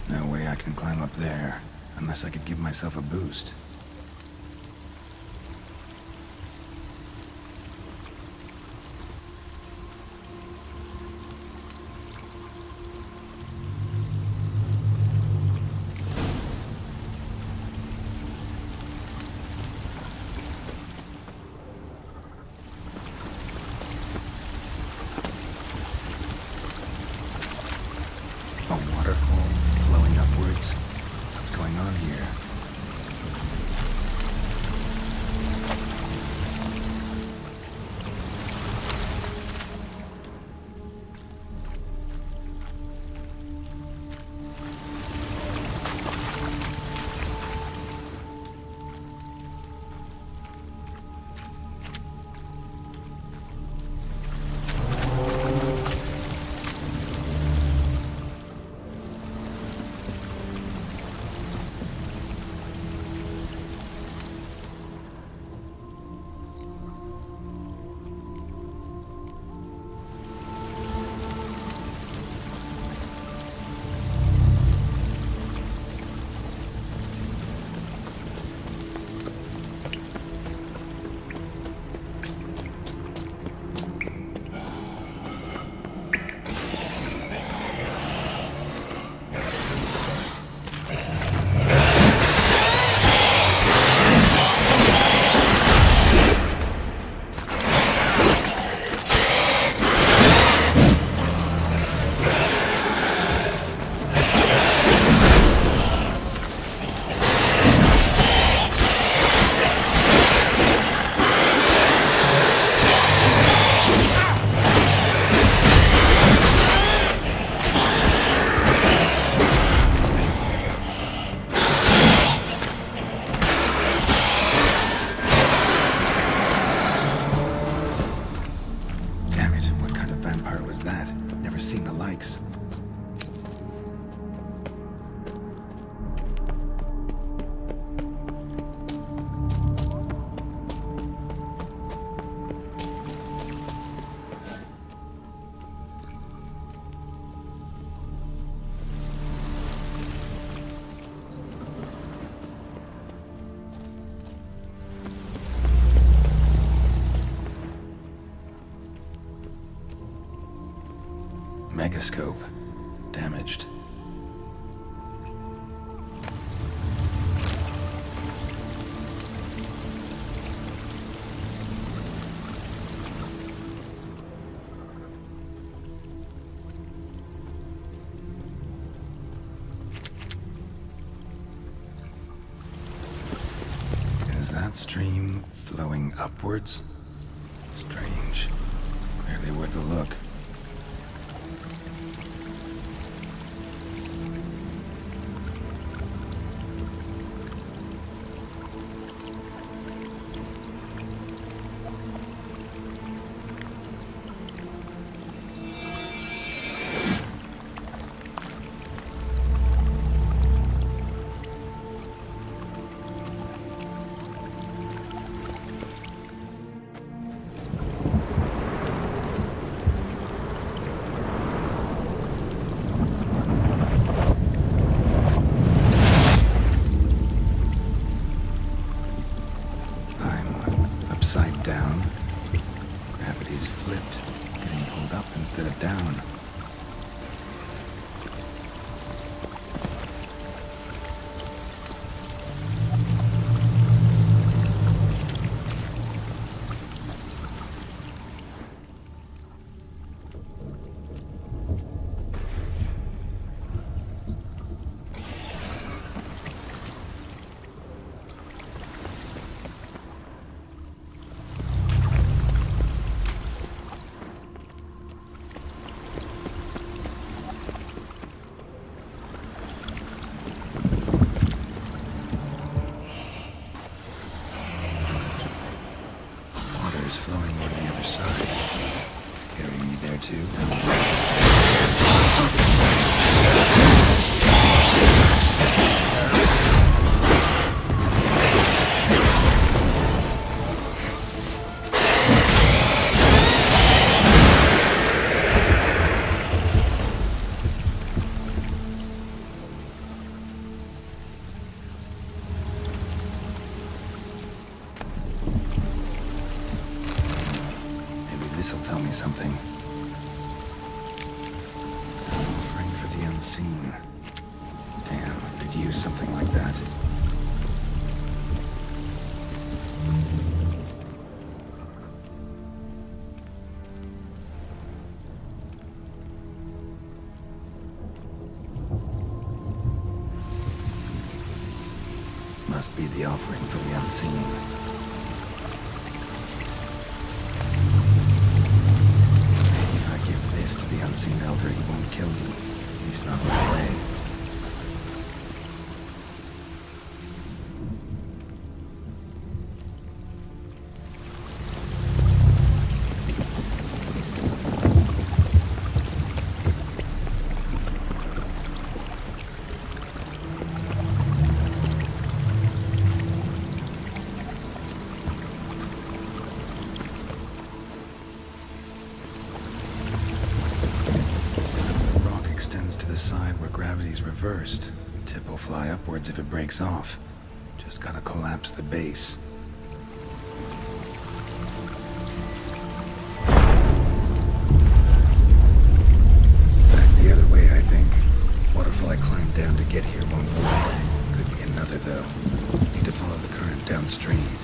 No way I can climb up there, unless I could give myself a boost. A waterfall flowing upwards. What's going on here? Seen the likes. Megascope. Damaged. stream flowing upwards? Strange. Barely worth a look. Upside down. Gravity's flipped, getting pulled up instead of down. Flowing over the other side. Carrying me there too. This'll tell me something. Offering for the unseen. Damn, I could use something like that. Must be the offering for the unseen. To the unseen elder, he won't kill me. At least not right away. The side where gravity's reversed. Tip will fly upwards if it breaks off. Just gotta collapse the base. Back the other way, I think. Waterfall I climbed down to get here won't work. Could be another, though. Need to follow the current downstream.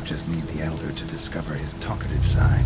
Just need the elder to discover his talkative side.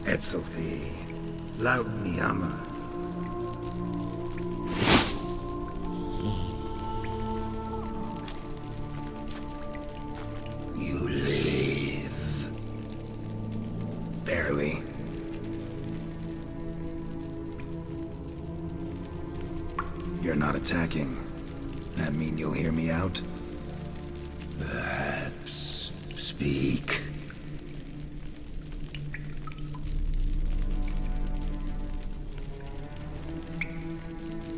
Etzelthi, laut Niyama. You live. Barely. You're not attacking. That mean you'll hear me out? Perhaps speak.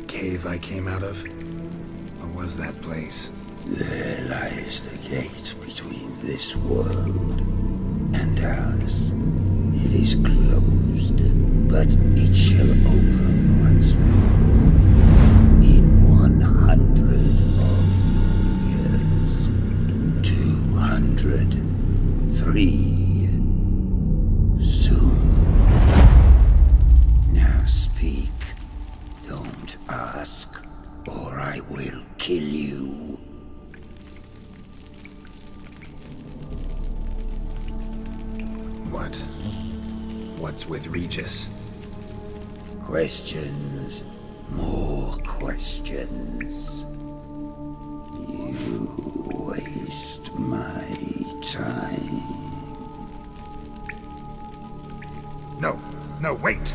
Cave I came out of? What was that place? There lies the gate between this world and ours. It is closed, but it shall open once more. In 100 years. 200. 3. Soon. Now speak. Don't ask, or I will kill you. What? What's with Regis? Questions. More questions. You waste my time. No, wait!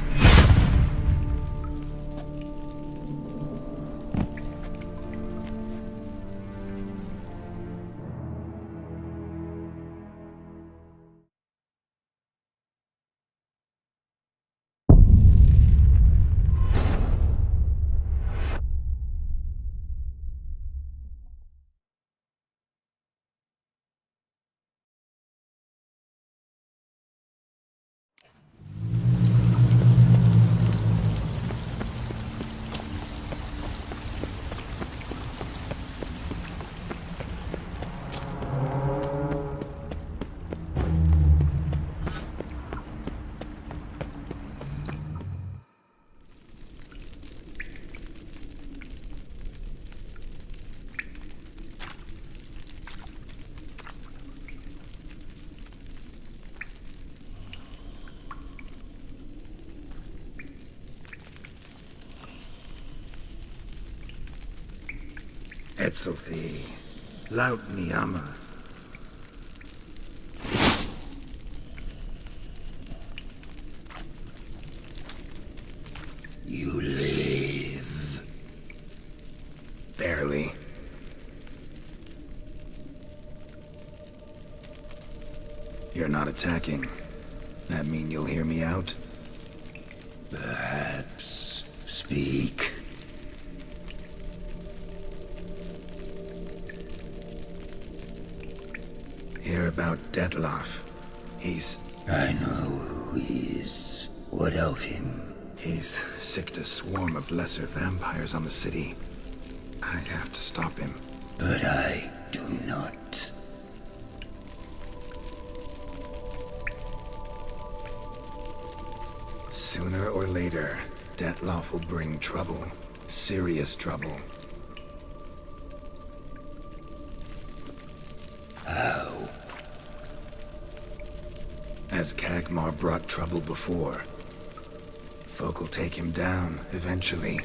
Etzelthi, laut Niyama. You live. Barely. You're not attacking. That mean you'll hear me out? Perhaps speak. Hear about Dettlaff. I know who he is. What of him? He's sicked a swarm of lesser vampires on the city. I have to stop him. But I do not. Sooner or later, Dettlaff will bring trouble. Serious trouble. How? As Kagmar brought trouble before. Folk will take him down, eventually.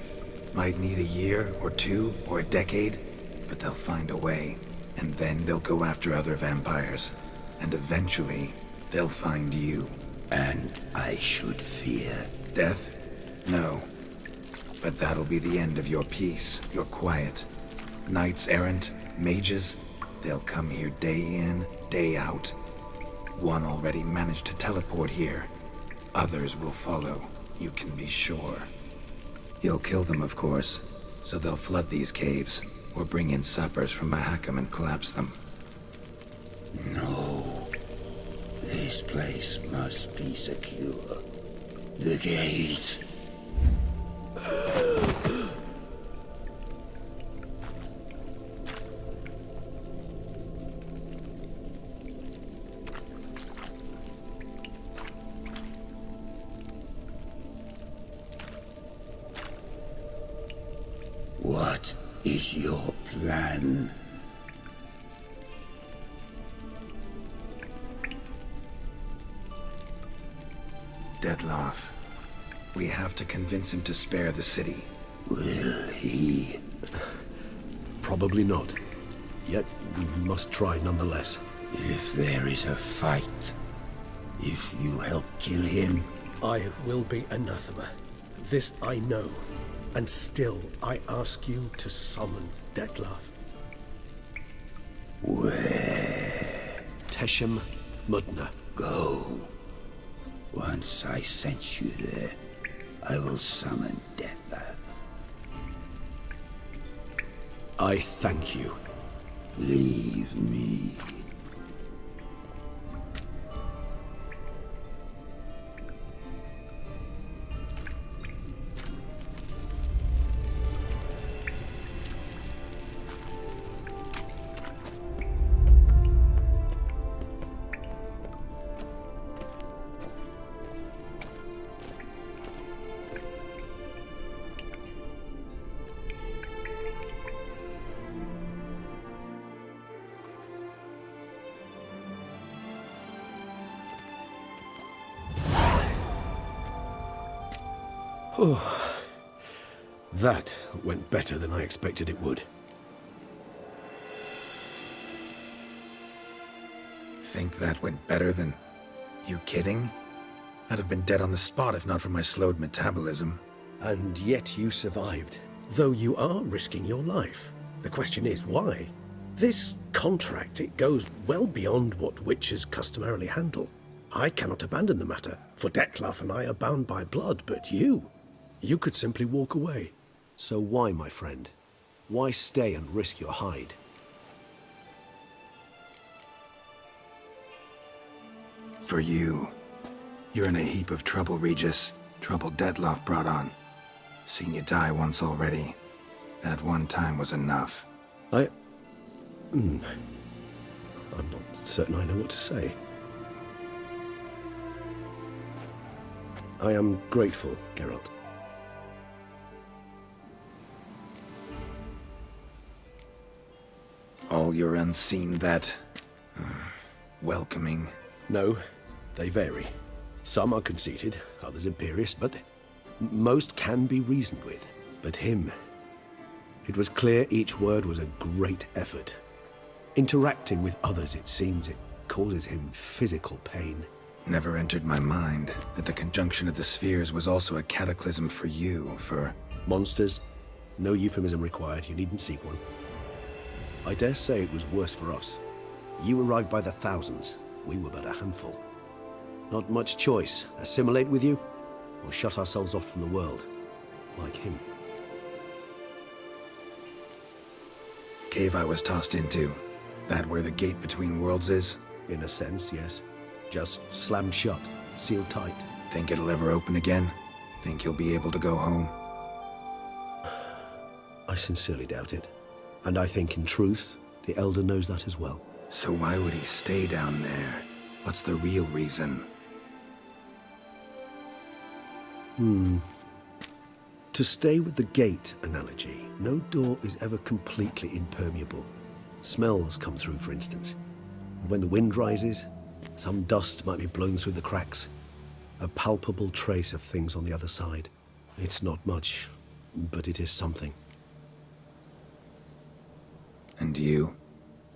Might need a year, or 2, or a decade, but they'll find a way. And then they'll go after other vampires. And eventually, they'll find you. And I should fear death? No. But that'll be the end of your peace, your quiet. Knights errant, mages, they'll come here day in, day out. One already managed to teleport here. Others will follow, you can be sure. You'll kill them, of course, so they'll flood these caves, or bring in sappers from Mahakam and collapse them. No. This place must be secure. The gate. What is your plan? Dettlaff. We have to convince him to spare the city. Will he? Probably not. Yet we must try nonetheless. If there is a fight, if you help kill him... I will be anathema. This I know. And still I ask you to summon Dettlaff. Where? Teshem Mudna. Go. Once I sense you there, I will summon Dettlaff. I thank you. Leave me. Oh, that went better than I expected it would. Think that went better than... You kidding? I'd have been dead on the spot if not for my slowed metabolism. And yet you survived, though you are risking your life. The question is, why? This contract, it goes well beyond what witches customarily handle. I cannot abandon the matter, for Dettlaff and I are bound by blood, but you could simply walk away. So why, my friend? Why stay and risk your hide? For you. You're in a heap of trouble, Regis. Trouble Dettlaff brought on. Seen you die once already. That one time was enough. I'm not certain I know what to say. I am grateful, Geralt. All your unseen that... welcoming. No, they vary. Some are conceited, others imperious, but most can be reasoned with. But him... It was clear each word was a great effort. Interacting with others, it seems, it causes him physical pain. Never entered my mind that the conjunction of the spheres was also a cataclysm for you, for... Monsters? No euphemism required, you needn't seek one. I dare say it was worse for us. You arrived by the thousands, we were but a handful. Not much choice, assimilate with you, or shut ourselves off from the world, like him. Cave I was tossed into. That where the gate between worlds is? In a sense, yes. Just slammed shut, sealed tight. Think it'll ever open again? Think you'll be able to go home? I sincerely doubt it. And I think, in truth, the Elder knows that as well. So why would he stay down there? What's the real reason? To stay with the gate analogy, no door is ever completely impermeable. Smells come through, for instance. And when the wind rises, some dust might be blown through the cracks. A palpable trace of things on the other side. It's not much, but it is something. And you?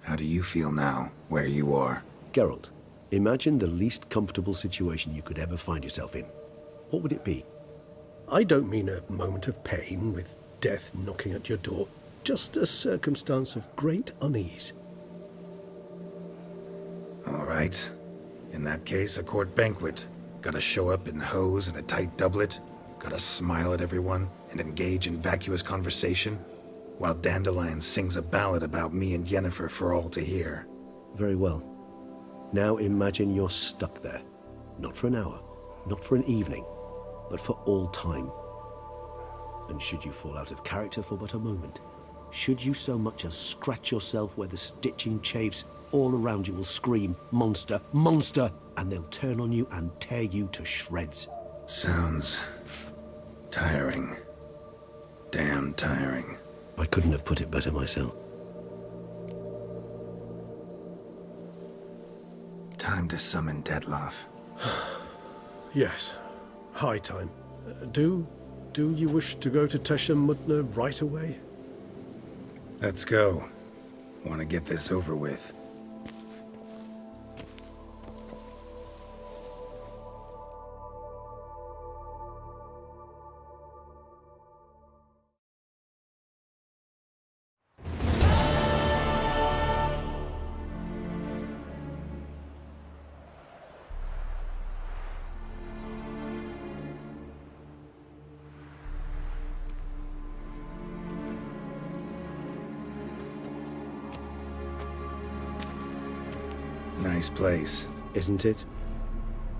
How do you feel now, where you are? Geralt, imagine the least comfortable situation you could ever find yourself in. What would it be? I don't mean a moment of pain with death knocking at your door. Just a circumstance of great unease. All right. In that case, a court banquet. Gotta show up in hose and a tight doublet. Gotta smile at everyone and engage in vacuous conversation. While Dandelion sings a ballad about me and Yennefer for all to hear. Very well. Now imagine you're stuck there. Not for an hour, not for an evening, but for all time. And should you fall out of character for but a moment, should you so much as scratch yourself where the stitching chafes, all around you will scream, "Monster, monster!" and they'll turn on you and tear you to shreds. Sounds... tiring. Damn tiring. I couldn't have put it better myself. Time to summon Dettlaff. Yes, High time. Do you wish to go to Tesha Mutna right away? Let's go. Want to get this over with. Nice place. Isn't it?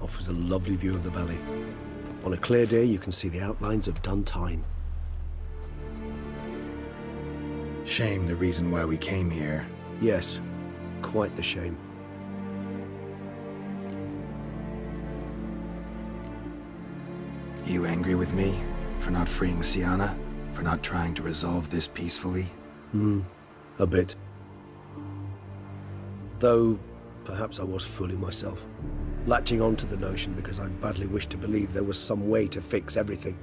Offers a lovely view of the valley. On a clear day, you can see the outlines of Duntine. Shame the reason why we came here. Yes, quite the shame. You angry with me? For not freeing Sienna? For not trying to resolve this peacefully? A bit. Though, perhaps I was fooling myself. Latching on to the notion because I badly wished to believe there was some way to fix everything.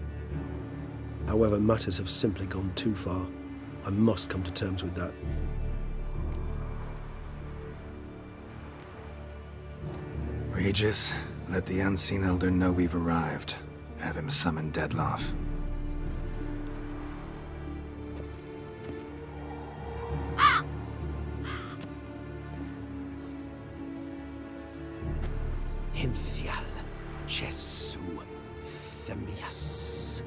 However, matters have simply gone too far. I must come to terms with that. Regis, let the Unseen Elder know we've arrived. Have him summon Dettlaff. Hinthial Jesu Themias.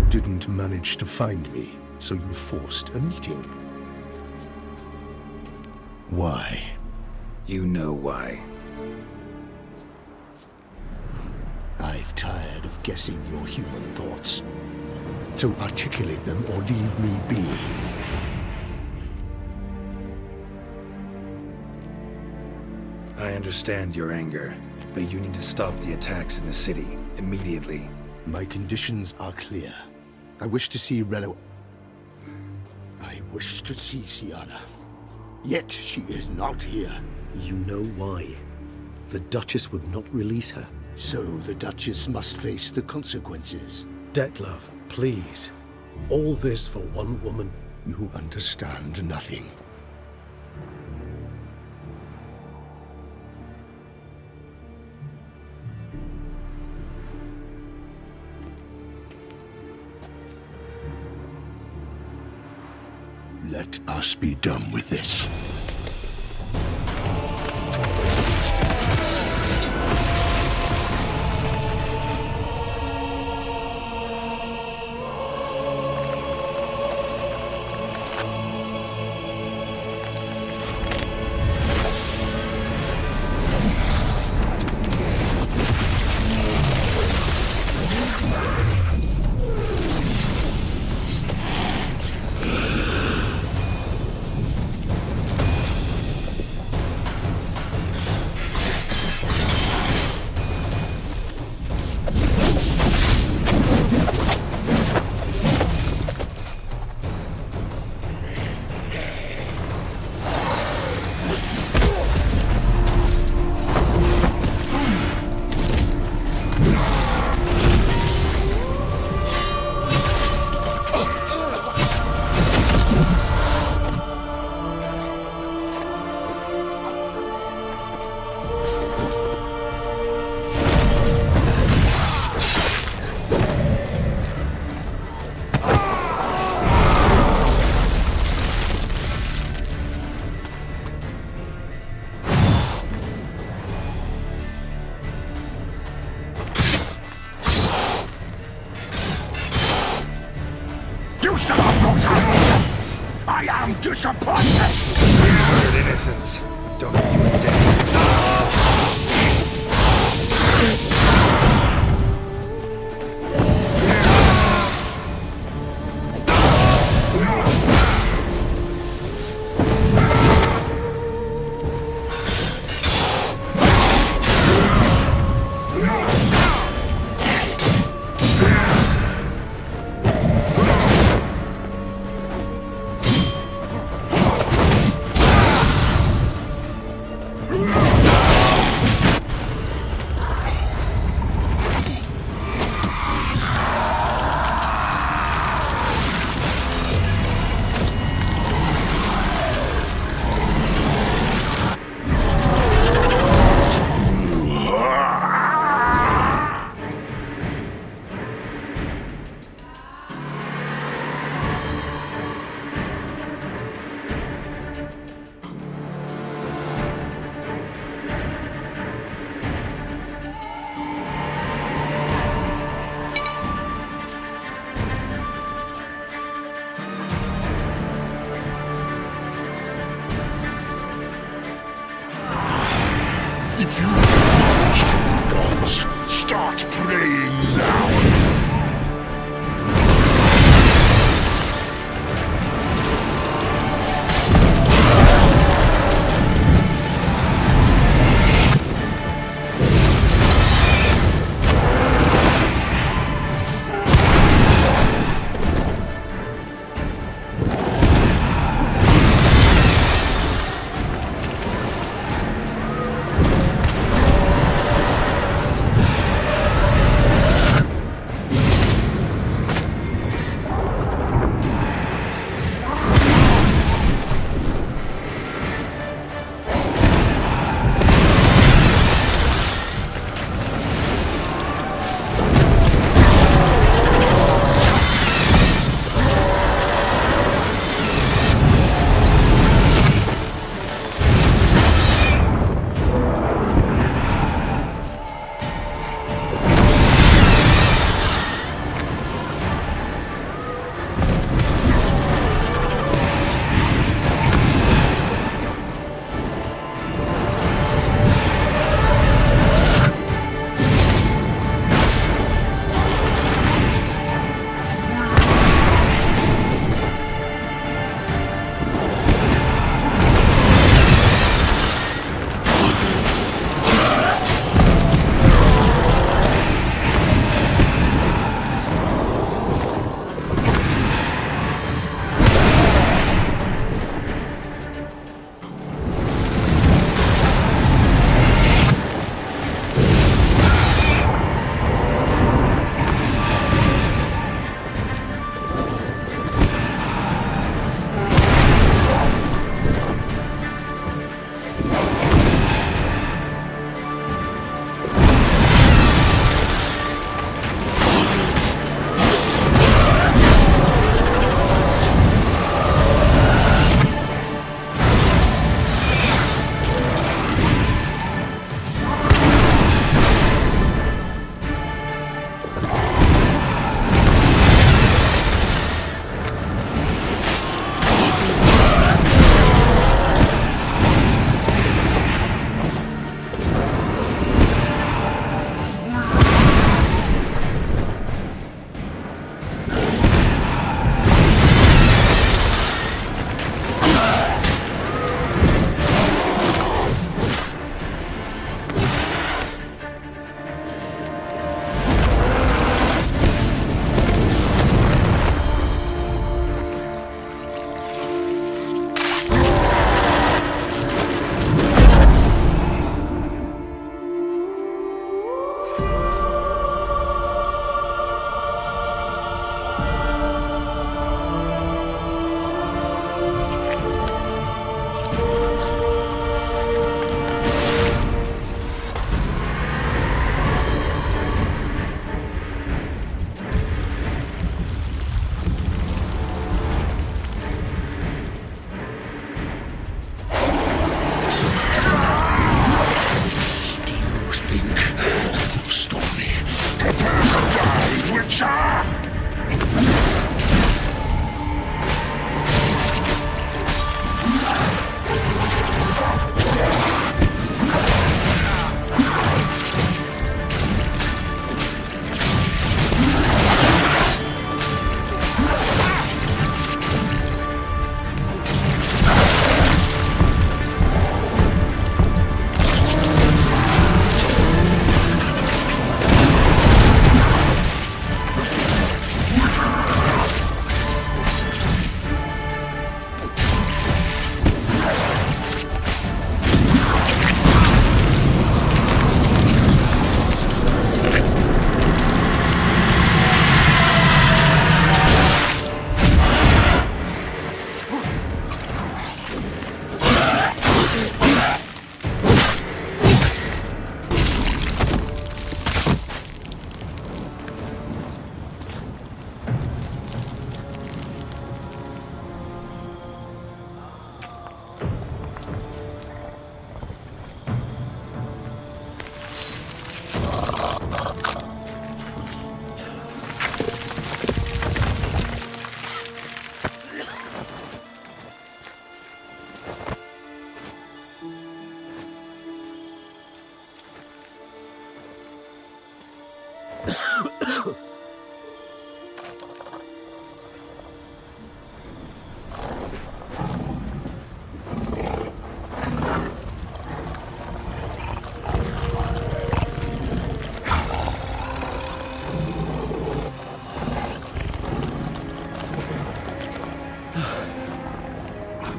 Didn't manage to find me, so you forced a meeting. Why? You know why. I've tired of guessing your human thoughts. So articulate them or leave me be. I understand your anger, but you need to stop the attacks in the city immediately. My conditions are clear. I wish to see Relo. I wish to see Sienna. Yet she is not here. You know why. The Duchess would not release her. So the Duchess must face the consequences. Dettlaff, please. All this for one woman. You understand nothing. Let us be done with this. You shall have not answered! I am disappointed! Innocence. Don't be you dead. If you acknowledge the gods, start praying now.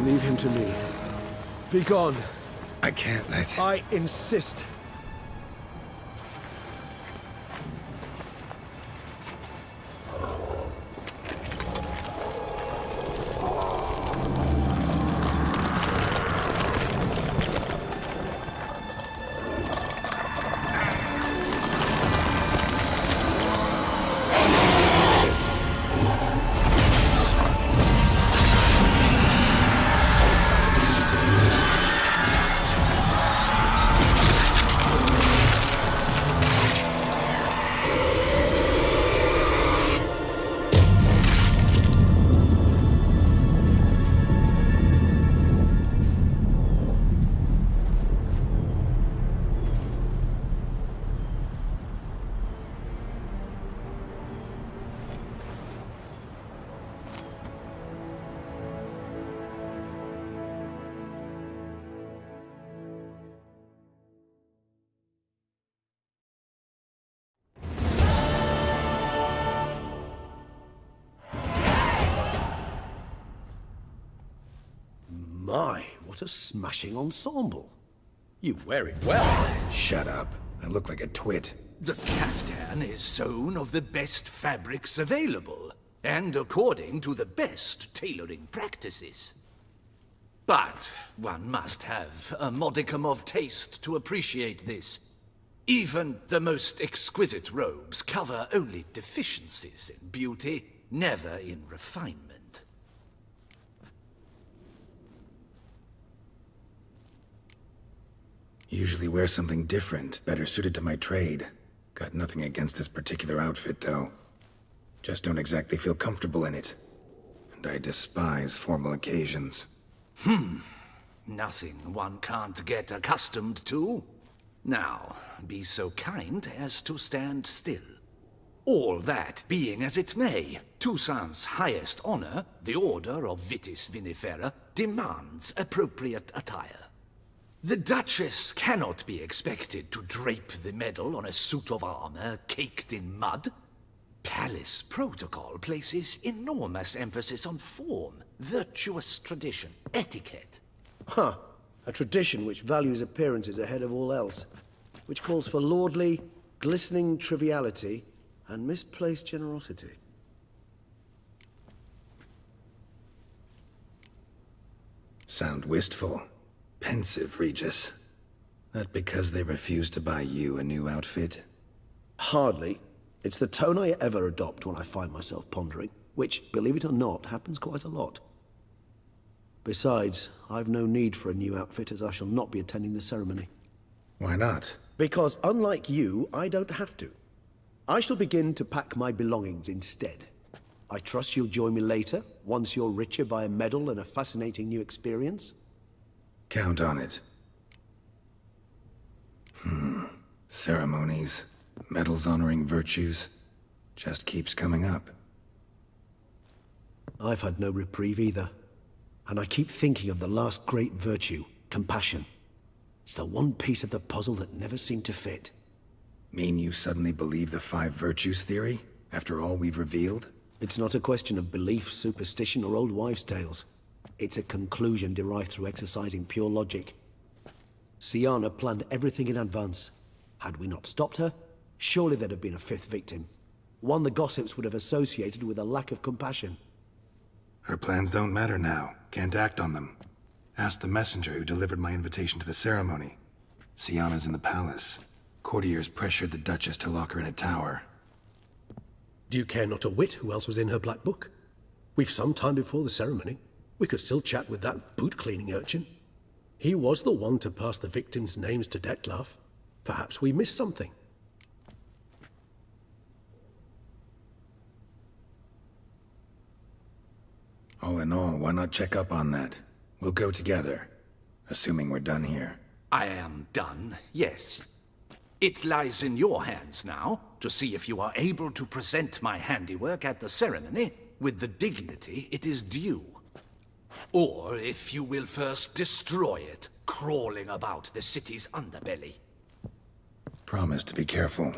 Leave him to me. Be gone. I can't let... I insist. My, what a smashing ensemble. You wear it well. Shut up. I look like a twit. The caftan is sewn of the best fabrics available, and according to the best tailoring practices. But one must have a modicum of taste to appreciate this. Even the most exquisite robes cover only deficiencies in beauty, never in refinement. Usually wear something different, better suited to my trade. Got nothing against this particular outfit, though. Just don't exactly feel comfortable in it. And I despise formal occasions. Nothing one can't get accustomed to. Now, be so kind as to stand still. All that being as it may, Toussaint's highest honor, the Order of Vitis Vinifera, demands appropriate attire. The Duchess cannot be expected to drape the medal on a suit of armor caked in mud. Palace protocol places enormous emphasis on form, virtuous tradition, etiquette. Huh. A tradition which values appearances ahead of all else. Which calls for lordly, glistening triviality and misplaced generosity. Sound wistful. Pensive, Regis. That because they refused to buy you a new outfit? Hardly. It's the tone I ever adopt when I find myself pondering, which, believe it or not, happens quite a lot. Besides, I've no need for a new outfit as I shall not be attending the ceremony. Why not? Because unlike you, I don't have to. I shall begin to pack my belongings instead. I trust you'll join me later, once you're richer by a medal and a fascinating new experience? Count on it. Ceremonies, medals honoring virtues, just keeps coming up. I've had no reprieve either. And I keep thinking of the last great virtue, compassion. It's the one piece of the puzzle that never seemed to fit. Mean you suddenly believe the 5 virtues theory, after all we've revealed? It's not a question of belief, superstition, or old wives' tales. It's a conclusion derived through exercising pure logic. Siana planned everything in advance. Had we not stopped her, surely there'd have been a 5th victim. One the gossips would have associated with a lack of compassion. Her plans don't matter now. Can't act on them. Ask the messenger who delivered my invitation to the ceremony. Siana's in the palace. Courtiers pressured the Duchess to lock her in a tower. Do you care not a whit who else was in her black book? We've some time before the ceremony. We could still chat with that boot-cleaning urchin. He was the one to pass the victims' names to Detlef. Perhaps we missed something. All in all, why not check up on that? We'll go together, assuming we're done here. I am done, yes. It lies in your hands now to see if you are able to present my handiwork at the ceremony with the dignity it is due. Or if you will first destroy it, crawling about the city's underbelly. Promise to be careful.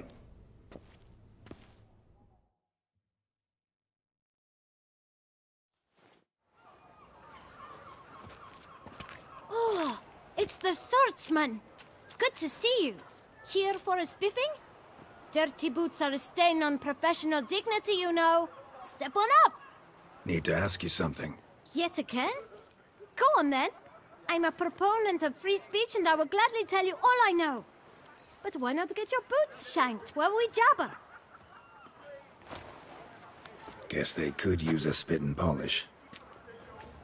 It's the swordsman. Good to see you. Here for a spiffing? Dirty boots are a stain on professional dignity, you know. Step on up. Need to ask you something. Yet again? Go on then. I'm a proponent of free speech and I will gladly tell you all I know. But why not get your boots shanked while we jabber? Guess they could use a spit and polish.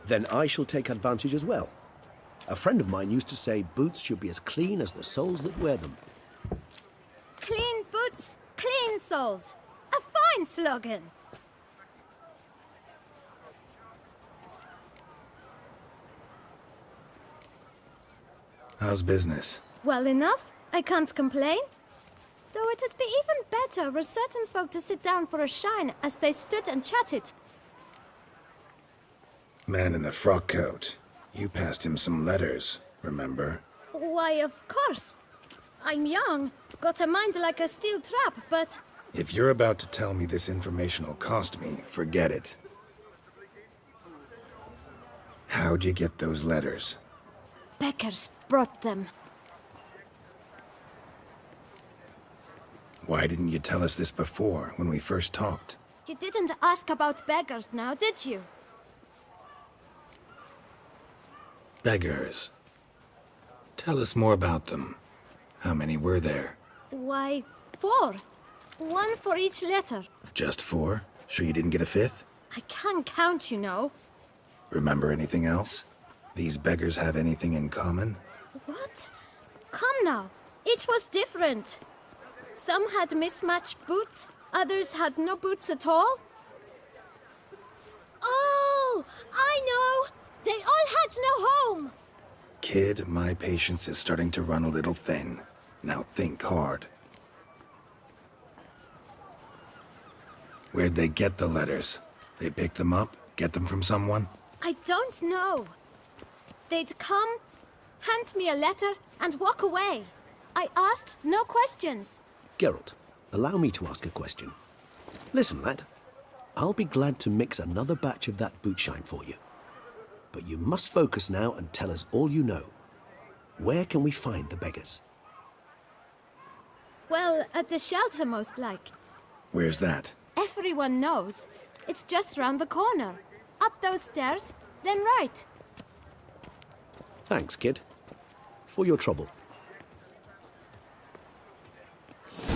Then I shall take advantage as well. A friend of mine used to say boots should be as clean as the soles that wear them. Clean boots, clean soles. A fine slogan. How's business? Well enough. I can't complain. Though it'd be even better were certain folk to sit down for a shine as they stood and chatted. Man in the frock coat. You passed him some letters, remember? Why, of course. I'm young, got a mind like a steel trap, but... If you're about to tell me this information will cost me, forget it. How'd you get those letters? Beggars brought them. Why didn't you tell us this before, when we first talked? You didn't ask about beggars now, did you? Beggars. Tell us more about them. How many were there? Why, 4. 1 for each letter. Just 4? Sure you didn't get a 5th? I can't count, you know. Remember anything else? These beggars have anything in common? What? Come now. Each was different. Some had mismatched boots, others had no boots at all. Oh, I know! They all had no home! Kid, my patience is starting to run a little thin. Now think hard. Where'd they get the letters? They pick them up? Get them from someone? I don't know. They'd come, hand me a letter, and walk away. I asked no questions. Geralt, allow me to ask a question. Listen, lad. I'll be glad to mix another batch of that boot shine for you. But you must focus now and tell us all you know. Where can we find the beggars? Well, at the shelter, most like. Where's that? Everyone knows. It's just round the corner. Up those stairs, then right. Thanks, kid. For your trouble.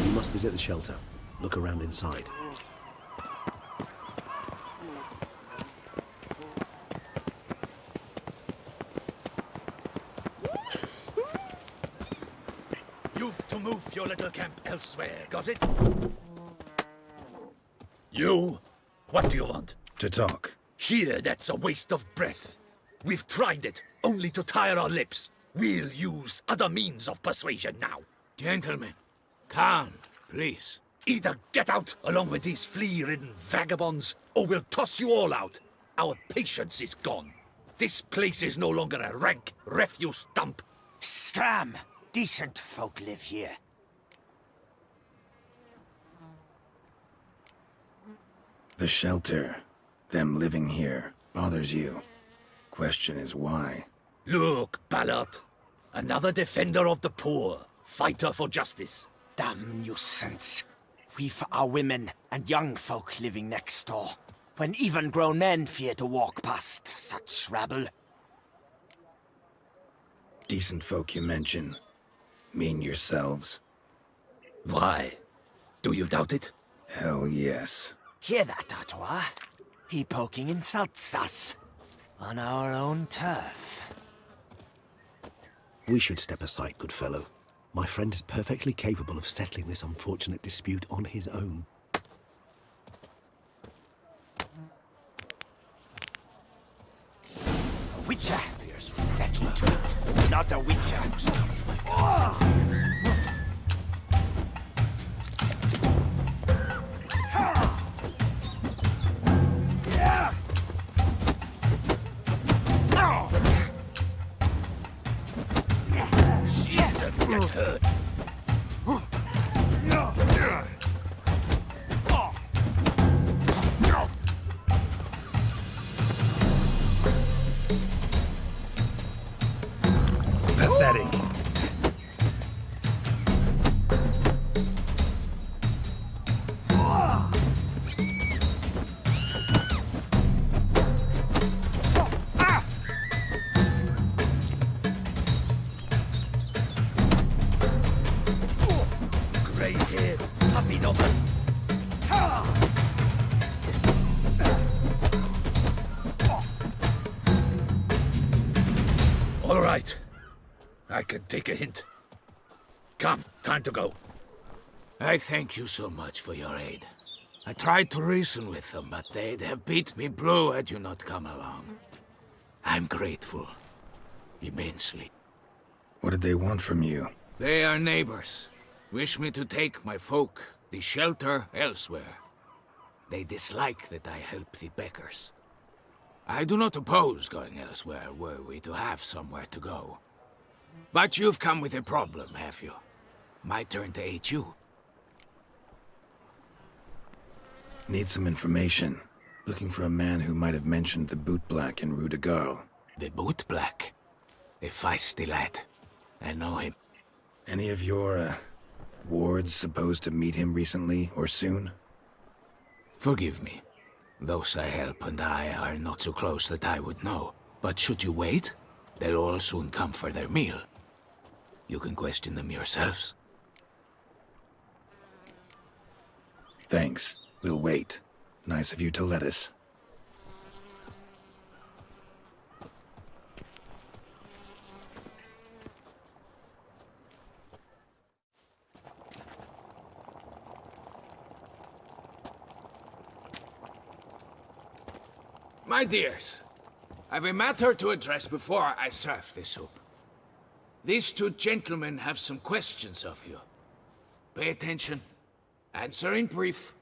You must visit the shelter. Look around inside. You've to move your little camp elsewhere, got it? You? What do you want? To talk. Here, that's a waste of breath. We've tried it, only to tire our lips. We'll use other means of persuasion now. Gentlemen, calm, please. Either get out along with these flea-ridden vagabonds, or we'll toss you all out. Our patience is gone. This place is no longer a rank refuse dump. Scram! Decent folk live here. The shelter, them living here, bothers you. Question is why? Look, Ballard. Another defender of the poor. Fighter for justice. Damn nuisance. We've our women and young folk living next door, when even grown men fear to walk past such rabble. Decent folk you mention. Mean yourselves. Why? Do you doubt it? Hell yes. Hear that, Artois? He poking insults us. On our own turf. We should step aside, good fellow. My friend is perfectly capable of settling this unfortunate dispute on his own. A witcher fears fucking tweet. Not a witcher. Get hurt. right. I can take a hint. Come, time to go. I thank you so much for your aid. I tried to reason with them, but they'd have beat me blue had you not come along. I'm grateful. Immensely. What did they want from you? They are neighbors. Wish me to take my folk, the shelter, elsewhere. They dislike that I help the beggars. I do not oppose going elsewhere, were we to have somewhere to go. But you've come with a problem, have you? My turn to aid you. Need some information. Looking for a man who might have mentioned the boot black in Rue de Garl. The boot black? A feisty lad. I know him. Any of your, wards supposed to meet him recently or soon? Forgive me. Those I help and I are not so close that I would know. But should you wait, they'll all soon come for their meal. You can question them yourselves. Thanks. We'll wait. Nice of you to let us. My dears, I've a matter to address before I serve the soup. These two gentlemen have some questions of you. Pay attention. Answer in brief.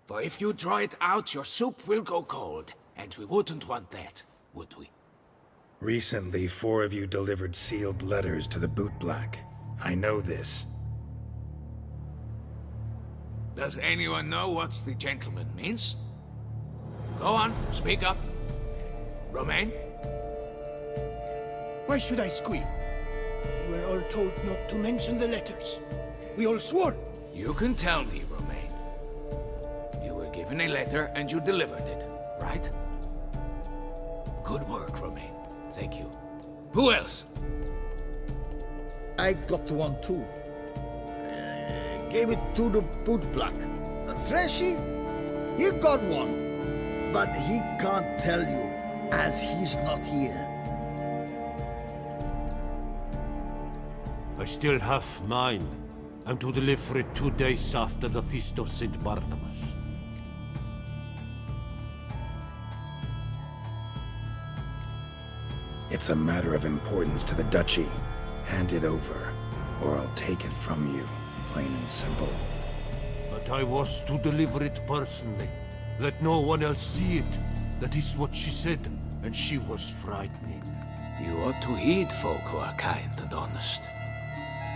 For if you draw it out, your soup will go cold. And we wouldn't want that, would we? Recently, 4 of you delivered sealed letters to the boot black. I know this. Does anyone know what the gentleman means? Go on, speak up. Romain? Why should I squeal? We were all told not to mention the letters. We all swore. You can tell me, Romain. You were given a letter and you delivered it, right? Good work, Romain. Thank you. Who else? I got one too. Gave it to the boot black. Freshie, he got one. But he can't tell you, as he's not here. I still have mine. I'm to deliver it 2 days after the Feast of St. Barnabas. It's a matter of importance to the Duchy. Hand it over, or I'll take it from you, plain and simple. But I was to deliver it personally. Let no one else see it. That is what she said, and she was frightening. You ought to heed folk who are kind and honest.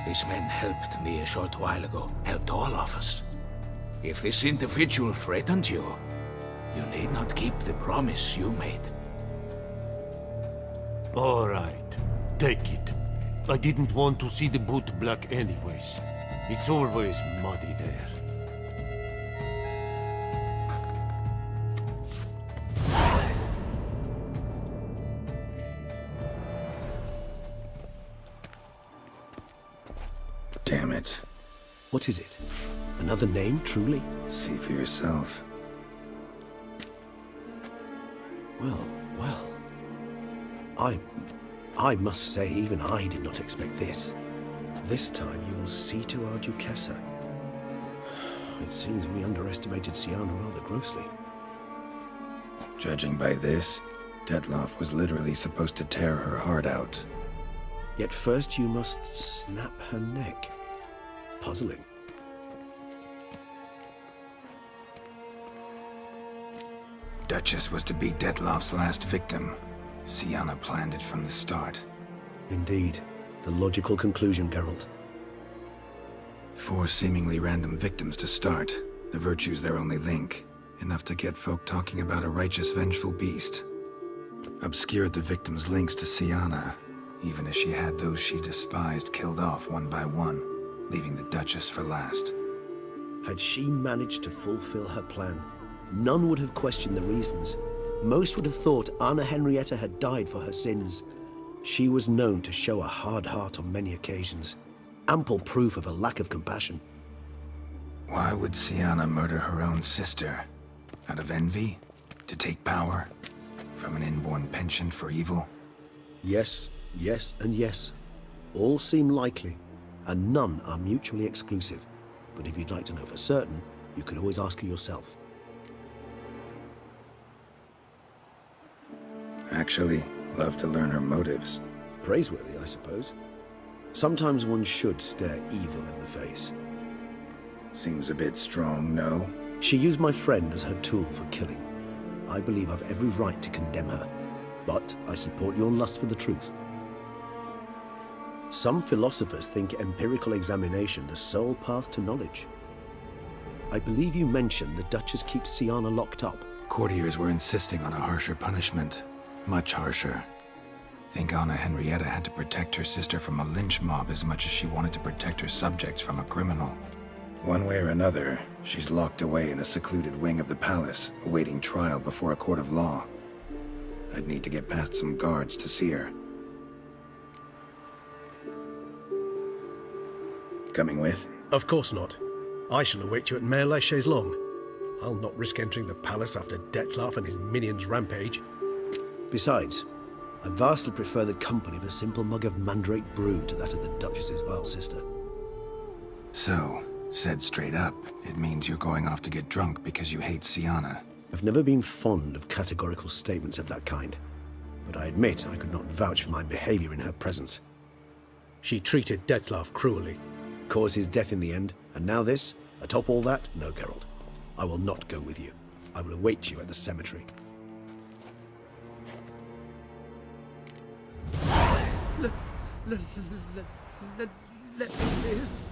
These men helped me a short while ago, helped all of us. If this individual threatened you, you need not keep the promise you made. All right, take it. I didn't want to see the boot black anyways. It's always muddy there. Damn it. What is it? Another name, truly? See for yourself. Well. I must say, even I did not expect this. This time you will see to our Duchessa. It seems we underestimated Sienna rather grossly. Judging by this, Detloff was literally supposed to tear her heart out. Yet first you must snap her neck. Puzzling. Duchess was to be Detloff's last victim. Sienna planned it from the start. Indeed. The logical conclusion, Geralt. 4 seemingly random victims to start. The virtue's their only link. Enough to get folk talking about a righteous, vengeful beast. Obscured the victims' links to Sienna, even as she had those she despised killed off one by one, leaving the Duchess for last. Had she managed to fulfill her plan, none would have questioned the reasons. Most would have thought Anna Henrietta had died for her sins. She was known to show a hard heart on many occasions. Ample proof of a lack of compassion. Why would Sienna murder her own sister? Out of envy? To take power? From an inborn penchant for evil? Yes, Yes and yes. All seem likely, and none are mutually exclusive. But if you'd like to know for certain, you could always ask her yourself. Actually, love to learn her motives. Praiseworthy, I suppose. Sometimes one should stare evil in the face. Seems a bit strong, no? She used my friend as her tool for killing. I believe I've every right to condemn her, but I support your lust for the truth. Some philosophers think empirical examination the sole path to knowledge. I believe you mentioned the Duchess keeps Siana locked up. Courtiers were insisting on a harsher punishment. Much harsher. Think Anna Henrietta had to protect her sister from a lynch mob as much as she wanted to protect her subjects from a criminal. One way or another, she's locked away in a secluded wing of the palace, awaiting trial before a court of law. I'd need to get past some guards to see her. Coming with? Of course not. I shall await you at Mare la Chaise-Longue. I'll not risk entering the palace after Dettlaff and his minions rampage. Besides, I vastly prefer the company of a simple mug of mandrake brew to that of the Duchess's vile sister. So, said straight up, it means you're going off to get drunk because you hate Siana. I've never been fond of categorical statements of that kind, but I admit I could not vouch for my behavior in her presence. She treated Dettlaff cruelly. Caused his death in the end, and now this? Atop all that? No, Geralt. I will not go with you. I will await you at the cemetery. Let me live.